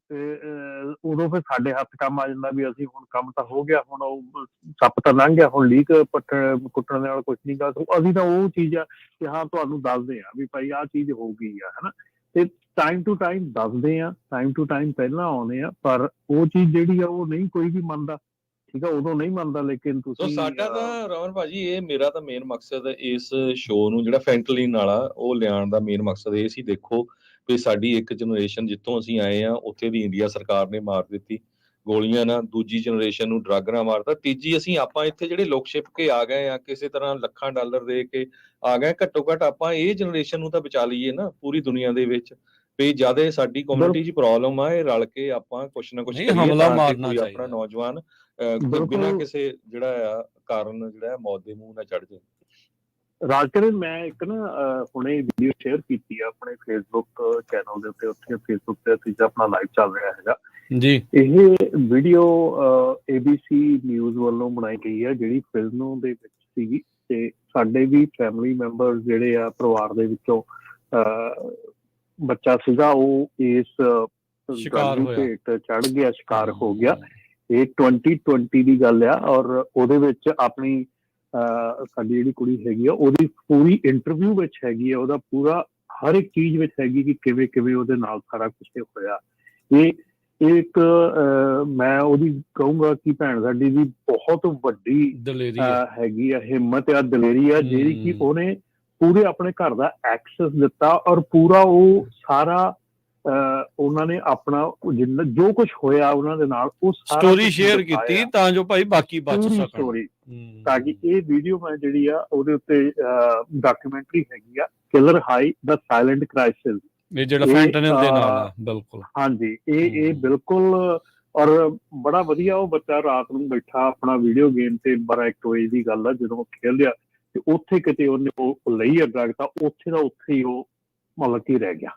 ਉਦੋਂ ਫਿਰ ਸਾਡੇ ਹੱਥ ਕੰਮ ਆ ਜਾਂਦਾ ਵੀ ਅਸੀਂ ਹੁਣ ਕੰਮ ਤਾਂ ਹੋ ਗਿਆ, ਹੁਣ ਉਹ ਸੱਪ ਤਾਂ ਲੰਘ ਗਿਆ, ਹੁਣ ਲੀਕ ਕੁੱਟਣ ਦੇ ਨਾਲ ਕੁਛ ਨਹੀਂ ਕਰ। ਅਸੀਂ ਤਾਂ ਉਹ ਚੀਜ਼ ਆ ਕਿ ਹਾਂ ਤੁਹਾਨੂੰ ਦੱਸਦੇ ਆ ਵੀ ਭਾਈ ਆਹ ਚੀਜ਼ ਹੋ ਗਈ ਆ, ਹੈ ਨਾ। ਤੇ ਟਾਈਮ ਟੂ ਟਾਈਮ ਦੱਸਦੇ ਆ, ਟਾਈਮ ਟੂ ਟਾਈਮ ਪਹਿਲਾਂ ਆਉਂਦੇ ਆ, ਪਰ ਉਹ ਚੀਜ਼ ਜਿਹੜੀ ਆ ਉਹ ਨਹੀਂ ਕੋਈ ਵੀ ਮੰਨਦਾ। ਠੀਕ ਆ, ਉਦੋਂ ਨਹੀਂ ਮੰਨਦਾ। ਲੇਕਿਨ ਤੁਸੀਂ ਸਾਡਾ ਤਾਂ ਰਮਨ ਭਾਜੀ, ਇਹ ਮੇਰਾ ਤਾਂ ਮੇਨ ਮਕਸਦ ਇਸ ਸ਼ੋਅ ਨੂੰ ਜਿਹੜਾ ਫੈਂਟਲਿਨ ਵਾਲਾ ਉਹ ਲਿਆਉਣ ਦਾ ਮੇਨ ਮਕਸਦ ਇਹ ਸੀ। ਦੇਖੋ ਵੀ ਸਾਡੀ ਇੱਕ ਜਨਰੇਸ਼ਨ ਜਿੱਥੋਂ ਅਸੀਂ ਆਏ ਆ ਉੱਥੇ ਦੀ ਇੰਡੀਆ ਸਰਕਾਰ ਨੇ ਮਾਰ ਦਿੱਤੀ ਗੋਲੀਆਂ ਨਾਲ, ਦੂਜੀ ਜਨਰੇਸ਼ਨ ਨੂੰ ਡਰੱਗ ਨਾਲ ਮਾਰਤਾ, ਤੀਜੀ ਅਸੀਂ ਆਪਾਂ ਇੱਥੇ ਜਿਹੜੇ ਲੋਕ ਛਿਪ ਕੇ ਆ ਗਏ ਆ, ਕਿਸੇ ਤਰ੍ਹਾਂ ਲੱਖਾਂ ਡਾਲਰ ਦੇ ਕੇ ਆ ਗਏ। ਘੱਟੋ ਘੱਟ ਆਪਾਂ ਇਹ ਜਨਰੇਸ਼ਨ ਨੂੰ ਤਾਂ ਬਚਾ ਲਈਏ ਨਾ ਪੂਰੀ ਦੁਨੀਆ ਦੇ ਵਿੱਚ। ਵੀ ਜਿਆਦਾ ਸਾਡੀ ਕਮਿਊਨਿਟੀ 'ਚ ਪ੍ਰੋਬਲਮ ਆ, ਇਹ ਰਲ ਕੇ ਆਪਾਂ ਕੁਛ ਨਾ ਕੁਛ ਹਮਲਾ ਮਾਰਨਾ ਕੋਈ ਚਾਹੀਦਾ। ਆਪਣਾ ਨੌਜਵਾਨ ਬਿਨਾਂ ਕਿਸੇ ਜਿਹੜਾ ਆ ਕਾਰਨ ਜਿਹੜਾ ਮੌਤ ਦੇ ਮੂੰਹ ਨਾਲ ਚੜ ਜਾਏ। ਰਾਜਕਰਨ, ਮੈਂ ਇੱਕ ਨਾ ਹੁਣੇ ਵੀਡੀਓ ਸ਼ੇਅਰ ਕੀਤੀ ਆ ਆਪਣੇ ਫੇਸਬੁੱਕ ਚੈਨਲ ਦੇ ਉੱਤੇ। ਉੱਥੇ ਫੇਸਬੁੱਕ ਤੇ ਅਸੀਂ ਆਪਣਾ ਲਾਈਵ ਚੱਲ ਰਿਹਾ ਹੈਗਾ ਜੀ। ਇਹ ਵੀਡੀਓ ABC ਨਿਊਜ਼ ਵੱਲੋਂ ਬਣਾਈ ਗਈ ਹੈ, ਜਿਹੜੀ ਫਿਲਮ ਦੇ ਵਿੱਚ ਸੀਗੀ। ਤੇ ਸਾਡੇ ਵੀ ਫੈਮਿਲੀ ਮੈਂਬਰ ਜਿਹੜੇ ਆ, ਪਰਿਵਾਰ ਦੇ ਵਿੱਚੋਂ ਬੱਚਾ ਸੀਗਾ, ਉਹ ਇਸ ਸ਼ਿਕਾਰ ਹੋਇਆ, ਭੇਟ ਚੜ ਗਿਆ, ਸ਼ਿਕਾਰ ਹੋ ਗਿਆ। ਇਹ 2020 ਦੀ ਗੱਲ ਆ। ਔਰ ਉਹਦੇ ਵਿੱਚ ਆਪਣੀ ਸਾਡੀ ਜਿਹੜੀ ਕੁੜੀ ਹੈਗੀ ਆ, ਉਹਦੀ ਪੂਰੀ ਇੰਟਰਵਿਊ ਵਿੱਚ ਹੈਗੀ ਆ, ਉਹਦਾ ਪੂਰਾ ਹਰ ਇੱਕ ਚੀਜ਼ ਵਿੱਚ ਹੈਗੀ ਕਿ ਕਿਵੇਂ ਕਿਵੇਂ ਉਹਦੇ ਨਾਲ ਸਾਰਾ ਕੁਛ ਹੋਇਆ। ਇਹ ਇੱਕ ਮੈਂ ਉਹਦੀ ਕਹੂੰਗਾ ਕਿ ਭੈਣ ਸਾਡੀ ਦੀ ਬਹੁਤ ਵੱਡੀ ਦਲੇਰੀ ਹੈਗੀ ਆ, ਹਿੰਮਤ ਆ, ਦਲੇਰੀ ਆ, ਜਿਹੜੀ ਕਿ ਉਹਨੇ ਪੂਰੇ ਆਪਣੇ ਘਰ ਦਾ ਐਕਸੈਸ ਦਿੱਤਾ। ਔਰ ਪੂਰਾ ਉਹ ਸਾਰਾ ਉਹਨਾਂ ਨੇ ਆਪਣਾ ਜਿੰਨਾ ਜੋ ਕੁਝ ਹੋਇਆ ਉਹਨਾਂ ਦੇ ਨਾਲ ਉਹ ਸਟੋਰੀ ਸ਼ੇਅਰ ਕੀਤੀ ਤਾਂ ਜੋ ਭਾਈ ਬਾਕੀ ਬਚ ਸਕਣ ਸਟੋਰੀ, ਤਾਂ ਕਿ ਇਹ ਵੀਡੀਓ ਮੈਂ ਜਿਹੜੀ ਆ ਉਹਦੇ ਉੱਤੇ ਡਾਕੂਮੈਂਟਰੀ ਹੈਗੀ ਆ, ਕਿਲਰ ਹਾਈ ਦਾ ਸਾਇਲੈਂਟ ਕ੍ਰਾਈਸਿਸ, ਇਹ ਜਿਹੜਾ ਫੈਂਟਨਿਲ ਦੇ ਨਾਲ ਆ। ਬਿਲਕੁਲ ਹਾਂਜੀ, ਇਹ ਬਿਲਕੁਲ। ਔਰ ਬੜਾ ਵਧੀਆ ਉਹ ਬੱਚਾ ਰਾਤ ਨੂੰ ਬੈਠਾ ਆਪਣਾ ਵੀਡੀਓ ਗੇਮ ਤੇ 12-1 ਵਜੇ ਦੀ ਗੱਲ ਆ, ਜਦੋਂ ਉਹ ਖੇਲਿਆ ਤੇ ਉੱਥੇ ਕਿਤੇ ਉਹਨੇ ਉਹ ਲਈ ਆ ਡਰੱਗ, ਤਾਂ ਉੱਥੇ ਦਾ ਉੱਥੇ ਹੀ ਉਹ ਮਤਲਬ ਕੀ ਰਹਿ ਗਿਆ,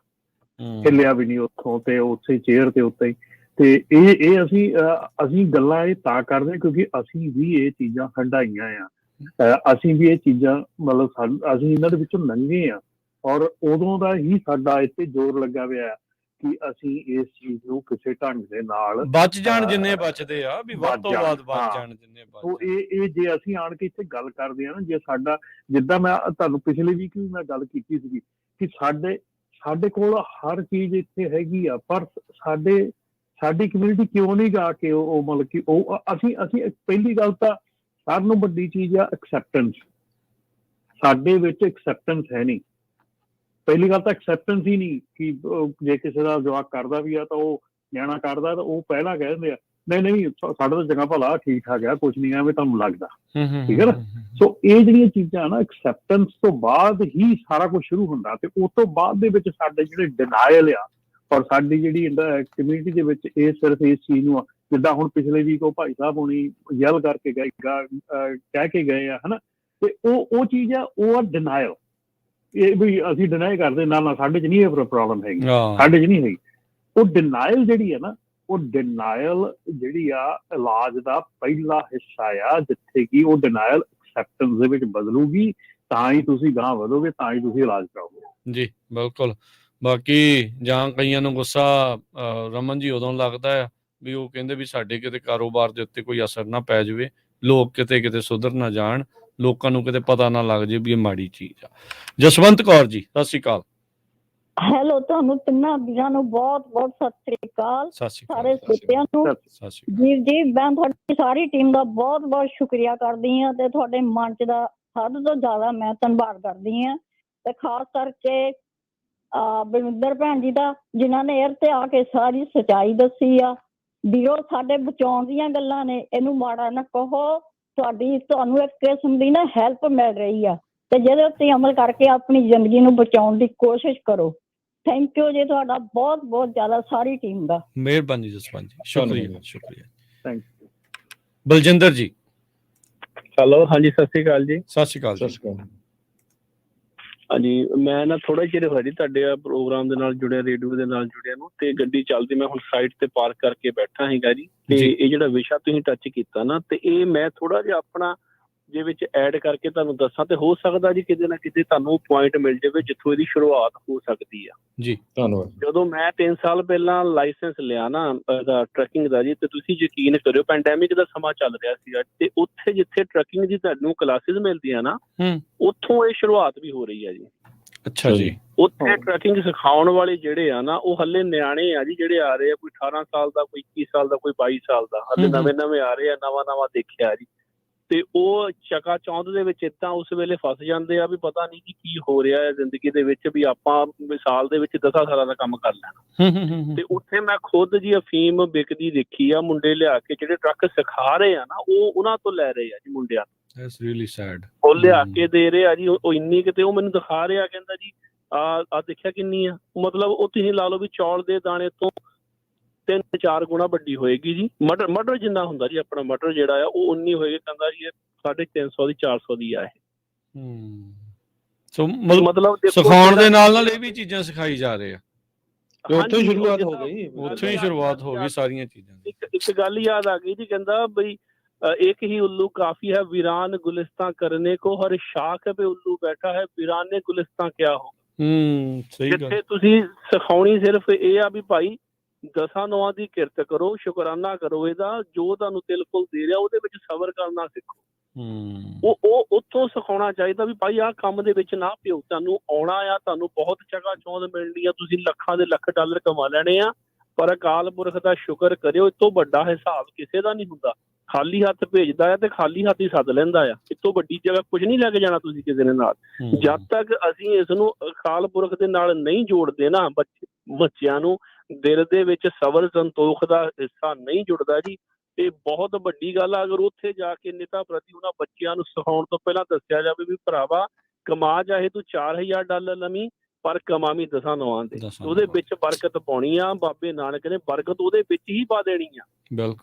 ਹਿੱਲਿਆ ਵੀ ਨਹੀਂ ਉੱਥੋਂ, ਤੇ ਉੱਥੇ ਚੇਅਰ ਤੇ ਉੱਤੇ ਹੀ। ਤੇ ਇਹ ਅਸੀਂ ਗੱਲਾਂ ਇਹ ਤਾਂ ਕਰਦੇ ਕਿਉਂਕਿ ਅਸੀਂ ਵੀ ਇਹ ਚੀਜ਼ਾਂ ਹੰਢਾਈਆਂ ਆ, ਅਸੀਂ ਵੀ ਇਹ ਚੀਜ਼ਾਂ ਮਤਲਬ ਅਸੀਂ ਇਹਨਾਂ ਦੇ ਵਿੱਚੋਂ ਲੰਘੇ ਆ। ਔਰ ਉਦੋਂ ਦਾ ਹੀ ਸਾਡਾ ਇੱਥੇ ਜ਼ੋਰ ਲੱਗਾ ਹੋਇਆ ਕਿ ਅਸੀਂ ਇਸ ਚੀਜ਼ ਨੂੰ ਕਿਸੇ ਢੰਗ ਦੇ ਨਾਲ ਬਚ ਜਾਣ, ਜਿੰਨੇ ਬਚਦੇ ਆ ਵੀ ਵੱਧ ਤੋਂ ਵੱਧ ਬਚ ਜਾਣ ਜਿੰਨੇ ਬਚ। ਉਹ ਇਹ ਜੇ ਅਸੀਂ ਆਣ ਕੇ ਇੱਥੇ ਗੱਲ ਕਰਦੇ ਆ ਨਾ, ਜੇ ਸਾਡਾ ਜਿੱਦਾਂ ਮੈਂ ਤੁਹਾਨੂੰ ਪਿਛਲੇ ਵੀਕ ਵੀ ਮੈਂ ਗੱਲ ਕੀਤੀ ਸੀਗੀ ਕਿ ਸਾਡੇ ਕੋਲ ਹਰ ਚੀਜ਼ ਇੱਥੇ ਹੈਗੀ ਆ, ਪਰ ਸਾਡੀ ਕਮਿਊਨਿਟੀ ਕਿਉਂ ਨਹੀਂ ਗਾ ਕੇ ਉਹ ਮਤਲਬ ਕਿ ਉਹ ਅਸੀਂ ਪਹਿਲੀ ਗੱਲ ਤਾਂ ਸਾਰਿਆਂ ਨੂੰ ਵੱਡੀ ਚੀਜ਼ ਆ ਐਕਸੈਪਟੈਂਸ। ਸਾਡੇ ਵਿੱਚ ਐਕਸੈਪਟੈਂਸ ਹੈ ਨਹੀਂ। ਪਹਿਲੀ ਗੱਲ ਤਾਂ ਐਕਸੈਪਟੈਂਸ ਹੀ ਨਹੀਂ ਕਿ ਜੇ ਕਿਸੇ ਦਾ ਜਵਾਕ ਕਰਦਾ ਵੀ ਆ ਤਾਂ ਉਹ ਨਿਆਣਾ ਕਰਦਾ ਤਾਂ ਉਹ ਪਹਿਲਾਂ ਕਹਿ ਦਿੰਦੇ ਆ ਨਹੀਂ ਸਾਡਾ ਤਾਂ ਚੰਗਾ ਭਲਾ ਠੀਕ ਠਾਕ ਆ, ਕੁਝ ਨਹੀਂ ਐਵੇਂ ਤੁਹਾਨੂੰ ਲੱਗਦਾ। ਠੀਕ ਹੈ ਨਾ? ਹੂੰ ਸੋ ਇਹ ਜਿਹੜੀਆਂ ਚੀਜ਼ਾਂ ਨਾ ਐਕਸੈਪਟੈਂਸ ਤੋਂ ਬਾਅਦ ਹੀ ਸਾਰਾ ਕੁਝ ਸ਼ੁਰੂ ਹੁੰਦਾ, ਤੇ ਉਸ ਤੋਂ ਬਾਅਦ ਦੇ ਵਿੱਚ ਸਾਡੇ ਜਿਹੜੇ ਡਿਨਾਇਲ ਆ ਔਰ ਸਾਡੀ ਜਿਹੜੀ ਕਮਿਊਨਿਟੀ ਦੇ ਵਿੱਚ ਇਹ ਸਿਰਫ ਇਸ ਚੀਜ਼ ਨੂੰ, ਜਿੱਦਾਂ ਹੁਣ ਪਿਛਲੇ ਵੀਕ ਉਹ ਭਾਈ ਸਾਹਿਬ ਹੁਣੀ ਯੈਲ ਕਰਕੇ ਗਏ, ਕਹਿ ਕੇ ਗਏ ਆ, ਹਨਾ, ਤੇ ਉਹ ਚੀਜ਼ ਆ, ਉਹ ਆ ਡਿਨਾਇਲ। ਇਹ ਵੀ ਅਸੀਂ ਡਿਨਾਈ ਕਰਦੇ ਨਾ ਸਾਡੇ 'ਚ ਨਹੀਂ ਇਹ ਪ੍ਰੋਬਲਮ ਹੈਗੀ, ਸਾਡੇ 'ਚ ਨਹੀਂ ਹੈਗੀ। ਉਹ ਡਿਨਾਇਲ ਜਿਹੜੀ ਹੈ ਨਾ, ਉਹ ਡਿਨਾਇਲ ਜਿਹੜੀ ਆ ਇਲਾਜ ਦਾ ਪਹਿਲਾ ਹਿੱਸਾ ਆ, ਜਿੱਥੇ ਕਿ ਉਹ ਡਿਨਾਇਲ ਐਕਸੈਪਟੈਂਸ ਦੇ ਵਿੱਚ ਬਦਲੂਗੀ, ਤਾਂ ਹੀ ਤੁਸੀਂ ਗਾਂਹ ਵਧੋਗੇ, ਤਾਂ ਹੀ ਤੁਸੀਂ ਇਲਾਜ ਕਰਾਓਗੇ। ਜੀ ਬਿਲਕੁਲ। ਬਾਕੀ ਜਾਂ ਕਈਆਂ ਨੂੰ ਗੁੱਸਾ ਰਮਨ ਜੀ ਉਦੋਂ ਲੱਗਦਾ ਆ ਵੀ ਉਹ ਕਹਿੰਦੇ ਵੀ ਸਾਡੇ ਕਿਤੇ ਕਾਰੋਬਾਰ ਦੇ ਉੱਤੇ ਕੋਈ ਅਸਰ ਨਾ ਪੈ ਜਾਵੇ, ਲੋਕ ਕਿਤੇ ਸੁਧਰ ਨਾ ਜਾਣ, ਲੋਕਾਂ ਨੂੰ ਕਿਤੇ ਪਤਾ ਨਾ ਲੱਗ ਜੇ ਵੀ ਇਹ ਮਾੜੀ ਚੀਜ਼ ਆ। ਜਸਵੰਤ ਕੌਰ ਜੀ, ਸਤਿ ਸ਼੍ਰੀ ਅਕਾਲ। ਹੈਲੋ, ਤੁਹਾਨੂੰ ਤਿੰਨਾਂ ਵੀਰਾਂ ਨੂੰ ਬਹੁਤ ਬਹੁਤ ਸਤਿ ਸ੍ਰੀ ਅਕਾਲ, ਸਾਰੇ ਸਰੋਤਿਆਂ ਨੂੰ। ਵੀਰ ਜੀ, ਮੈਂ ਤੁਹਾਡੀ ਸਾਰੀ ਟੀਮ ਦਾ ਬਹੁਤ ਬਹੁਤ ਸ਼ੁਕਰੀਆ ਕਰਦੀ ਹਾਂ, ਤੇ ਤੁਹਾਡੇ ਮੰਚ ਦਾ ਹੱਦ ਤੋਂ ਜ਼ਿਆਦਾ ਮੈਂ ਧੰਨਵਾਦ ਕਰਦੀ ਹਾਂ, ਤੇ ਖਾਸ ਕਰਕੇ ਬਲਵਿੰਦਰ ਭੈਣ ਜੀ ਦਾ, ਜਿਨ੍ਹਾਂ ਨੇ 에ਅਰ ਤੇ ਆ ਕੇ ਸਾਰੀ ਸੱਚਾਈ ਦੱਸੀ ਆ। ਵੀਰੋ, ਸਾਡੇ ਬਚਾਉਣ ਦੀਆਂ ਗੱਲਾਂ ਨੇ, ਇਹਨੂੰ ਮਾੜਾ ਨਾ ਕਹੋ। ਤੁਹਾਨੂੰ ਇੱਕ ਕਿਸਮ ਦੀ ਨਾ ਹੈਲਪ ਮਿਲ ਰਹੀ ਆ, ਤੇ ਜਿਹਦੇ ਉੱਤੇ ਅਮਲ ਕਰਕੇ ਆਪਣੀ ਜ਼ਿੰਦਗੀ ਨੂੰ ਬਚਾਉਣ ਦੀ ਕੋਸ਼ਿਸ਼ ਕਰੋ। ਥੈਂਕ ਯੂ ਜੀ, ਤੁਹਾਡਾ ਬਹੁਤ ਬਹੁਤ ਜ਼ਿਆਦਾ, ਸਾਰੀ ਟੀਮ ਦਾ। ਮਿਹਰਬਾਨੀ ਜਸਵੰਤ ਜੀ, ਸ਼ੁਕਰੀਆ। Thank you. ਬਲਜਿੰਦਰ ਜੀ। ਹੈਲੋ, ਹਾਂਜੀ, ਸਤਿ ਸ਼੍ਰੀ ਅਕਾਲ ਜੀ। ਸਤਿ ਸ਼੍ਰੀ ਅਕਾਲ। ਹਾਂਜੀ, ਮੈਂ ਨਾ ਥੋੜਾ ਚਿਰ ਹੋਇਆ ਜੀ ਤੁਹਾਡੇ ਪ੍ਰੋਗਰਾਮ ਦੇ ਨਾਲ ਜੁੜਿਆ, ਰੇਡੀਓ ਦੇ ਨਾਲ ਜੁੜਿਆ ਨੂੰ, ਤੇ ਗੱਡੀ ਚੱਲਦੀ ਮੈਂ ਹੁਣ ਸਾਈਡ ਤੇ ਪਾਰਕ ਕਰਕੇ ਬੈਠਾ ਹੈਗਾ ਜੀ। ਤੇ ਇਹ ਜਿਹੜਾ ਵਿਸ਼ਾ ਤੁਸੀਂ ਟੱਚ ਕੀਤਾ ਨਾ, ਤੇ ਇਹ ਮੈਂ ਥੋੜਾ ਜਿਹਾ ਆਪਣਾ ਜੇ ਵਿੱਚ ਐਡ ਕਰਕੇ ਤੁਹਾਨੂੰ ਦੱਸਾਂ, ਤੇ ਹੋ ਸਕਦਾ ਜੀ ਕਿਤੇ ਨਾ ਕਿਤੇ ਤੁਹਾਨੂੰ ਪੁਆਇੰਟ ਮਿਲ ਜਾਵੇ ਜਿੱਥੋਂ ਇਹਦੀ ਸ਼ੁਰੂਆਤ ਹੋ ਸਕਦੀ ਆ। ਜੀ ਧੰਨਵਾਦ। ਜਦੋਂ ਮੈਂ 3 ਸਾਲ ਪਹਿਲਾਂ ਲਾਇਸੈਂਸ ਲਿਆ ਨਾ ਟਰੱਕਿੰਗ ਦਾ ਜੀ, ਤੇ ਤੁਸੀਂ ਯਕੀਨ ਕਰਿਓ, ਪੈਂਡੈਮਿਕ ਦਾ ਸਮਾਂ ਚੱਲ ਰਿਹਾ ਸੀਗਾ, ਤੇ ਉੱਥੇ ਜਿੱਥੇ ਟਰੱਕਿੰਗ ਦੀ ਤੁਹਾਨੂੰ ਕਲਾਸਿਸ ਮਿਲਦੀਆਂ ਨਾ, ਉੱਥੋਂ ਇਹ ਸ਼ੁਰੂਆਤ ਵੀ ਹੋ ਰਹੀ ਹੈ ਜੀ। ਅੱਛਾ ਜੀ। ਉੱਥੇ ਟਰੱਕਿੰਗ ਸਿਖਾਉਣ ਵਾਲੇ ਜਿਹੜੇ ਆ ਨਾ, ਉਹ ਹਲੇ ਨਿਆਣੇ ਆ ਜੀ, ਜਿਹੜੇ ਆ ਰਹੇ ਆ, ਕੋਈ 18 ਸਾਲ ਦਾ, ਕੋਈ 21 ਸਾਲ ਦਾ, ਕੋਈ 22 ਸਾਲ ਦਾ, ਹਲੇ ਨਵੇਂ ਆ ਰਹੇ ਆ, ਨਵਾਂ ਦੇਖਿਆ ਜੀ। ਤੇ ਉਹ ਚਕਾ ਚੌਂਧ ਦੇ ਵਿੱਚ ਏਦਾਂ ਉਸ ਵੇਲੇ ਫਸ ਜਾਂਦੇ ਆ ਵੀ ਪਤਾ ਨਹੀਂ ਕਿ ਕੀ ਹੋ ਰਿਹਾ ਹੈ ਜ਼ਿੰਦਗੀ ਦੇ ਵਿੱਚ, ਵੀ ਆਪਾਂ ਮਿਸਾਲ ਦੇ ਵਿੱਚ 10 ਸਾਲਾਂ ਦਾ ਕੰਮ ਕਰ ਲੈਣਾ। ਤੇ ਉੱਥੇ ਮੈਂ ਖੁਦ ਜੀ ਅਫੀਮ ਵਿਕਦੀ ਦੇਖੀ ਆ, ਮੁੰਡੇ ਲਿਆ ਕੇ ਜਿਹੜੇ ਟਰੱਕ ਸਿਖਾ ਰਹੇ ਆ ਨਾ, ਉਹ ਉਹਨਾਂ ਤੋਂ ਲੈ ਰਹੇ ਆ ਜੀ ਮੁੰਡਿਆਂ। That's really sad. ਉਹ ਲਿਆ ਕੇ ਦੇ ਰਹੇ ਆ ਜੀ, ਉਹ ਇੰਨੀ ਕਿਤੇ ਉਹ ਮੈਨੂੰ ਦਿਖਾ ਰਿਹਾ, ਕਹਿੰਦਾ ਜੀ ਆ ਦੇਖਿਆ ਕਿੰਨੀ ਆ, ਮਤਲਬ ਉਹ ਤੁਸੀਂ ਲਾ ਲਓ ਵੀ ਚੌਲ ਦੇ ਦਾਣੇ ਤੋਂ 3-4 ਗੁਣਾ ਵੱਡੀ ਹੋਏਗੀ ਜੀ। ਮਟਰ ਜਿੰਨਾ ਹੁੰਦਾ ਜੀ ਆਪਣਾ ਮਟਰ ਜਿਹੜਾ ਆ, ਉਹ ਉਨੀ ਹੋਏਗੀ, ਕਹਿੰਦਾ ਜੀ 350 ਦੀ 400 ਦੀ ਆ ਇਹ। ਸੋ ਮਤਲਬ ਸਿਖਾਉਣ ਦੇ ਨਾਲ ਇਹ ਵੀ ਚੀਜ਼ਾਂ ਸਿਖਾਈ ਜਾ ਰਹੇ ਆ। ਉੱਥੋਂ ਹੀ ਸ਼ੁਰੂਆਤ ਹੋ ਗਈ, ਉੱਥੋਂ ਹੀ ਸ਼ੁਰੂਆਤ ਹੋ ਗਈ ਸਾਰੀਆਂ ਚੀਜ਼ਾਂ ਦੀ। ਇੱਕ ਗੱਲ ਯਾਦ ਆ ਗਈ ਜੀ, ਕਹਿੰਦਾ ਬਈ एक ही उल्लू काफी है वीरान गुलिस्तां करने को, हर शाख पे उल्लू बैठा है वीराने गुलिस्तां क्या हो। ਜਿੱਥੇ ਤੁਸੀਂ ਸਿਖਾਉਣੀ ਸਿਰਫ ਇਹ ਆ ਵੀ ਭਾਈ 10 ਦੀ ਕਿਰਤ ਕਰੋ, ਸ਼ੁਕਰਾਨਾ ਕਰੋ ਇਹਦਾ, ਜੋ ਤੁਹਾਨੂੰ ਤਿਲ ਫੁੱਲ ਦੇ ਰਿਹਾ ਉਹਦੇ ਵਿੱਚ ਸਬਰ ਕਰਨਾ ਸਿੱਖੋ। ਉਹ ਉੱਥੋਂ ਸਿਖਾਉਣਾ ਚਾਹੀਦਾ ਵੀ ਭਾਈ ਆਹ ਕੰਮ ਦੇ ਵਿੱਚ ਨਾ ਪਿਓ, ਤੁਹਾਨੂੰ ਆਉਣਾ ਆ, ਤੁਹਾਨੂੰ ਬਹੁਤ ਚੰਗਾ ਚੌਂਦ ਮਿਲਣੀ ਆ, ਤੁਸੀਂ ਲੱਖਾਂ ਦੇ ਲੱਖ ਡਾਲਰ ਕਮਾ ਲੈਣੇ ਆ, ਪਰ ਅਕਾਲ ਪੁਰਖ ਦਾ ਸ਼ੁਕਰ ਕਰਿਓ, ਇਸ ਤੋਂ ਵੱਡਾ ਹਿਸਾਬ ਕਿਸੇ ਦਾ ਨਹੀਂ ਹੁੰਦਾ। ਖਾਲੀ ਹੱਥ ਭੇਜਦਾ ਆ ਤੇ ਖਾਲੀ ਹੱਥ ਹੀ ਸੱਦ ਲੈਂਦਾ ਆ, ਇਸ ਤੋਂ ਵੱਡੀ ਜਗ੍ਹਾ ਕੁਝ ਨਹੀਂ ਲੈ ਕੇ ਜਾਣਾ ਤੁਸੀਂ ਕਿਸੇ ਦੇ ਨਾਲ। ਜਦ ਤੱਕ ਅਸੀਂ ਇਸ ਨੂੰ ਅਕਾਲ ਪੁਰਖ ਦੇ ਨਾਲ ਨਹੀਂ ਜੋੜਦੇ ਨਾ, ਬੱਚਿਆਂ ਨੂੰ ਦਿਲ ਦੇ ਵਿੱਚ ਸਬਰ ਸੰਤੋਖ ਦਾ ਹਿੱਸਾ ਨਹੀਂ ਜੁੜਦਾ ਜੀ, ਇਹ ਬਹੁਤ ਵੱਡੀ ਗੱਲ ਆ। ਅਗਰ ਉੱਥੇ ਜਾ ਕੇ ਨਿਤਾ ਪ੍ਰਤੀ ਉਹਨਾਂ ਬੱਚਿਆਂ ਨੂੰ ਸਿਖਾਉਣ ਤੋਂ ਪਹਿਲਾਂ ਦੱਸਿਆ ਜਾਵੇ ਵੀ ਭਰਾਵਾ ਕਮਾ ਚਾਹੇ ਤੂੰ $4000 ਲਵੀਂ, ਪਰ ਕਮਾਵੀਂ 10 ਦੇ, ਉਹਦੇ ਵਿੱਚ ਬਰਕਤ ਪਾਉਣੀ ਆ। ਬਾਬੇ ਨਾਨਕ ਨੇ ਬਰਕਤ ਉਹਦੇ ਵਿੱਚ ਹੀ ਪਾ ਦੇਣੀ ਆ।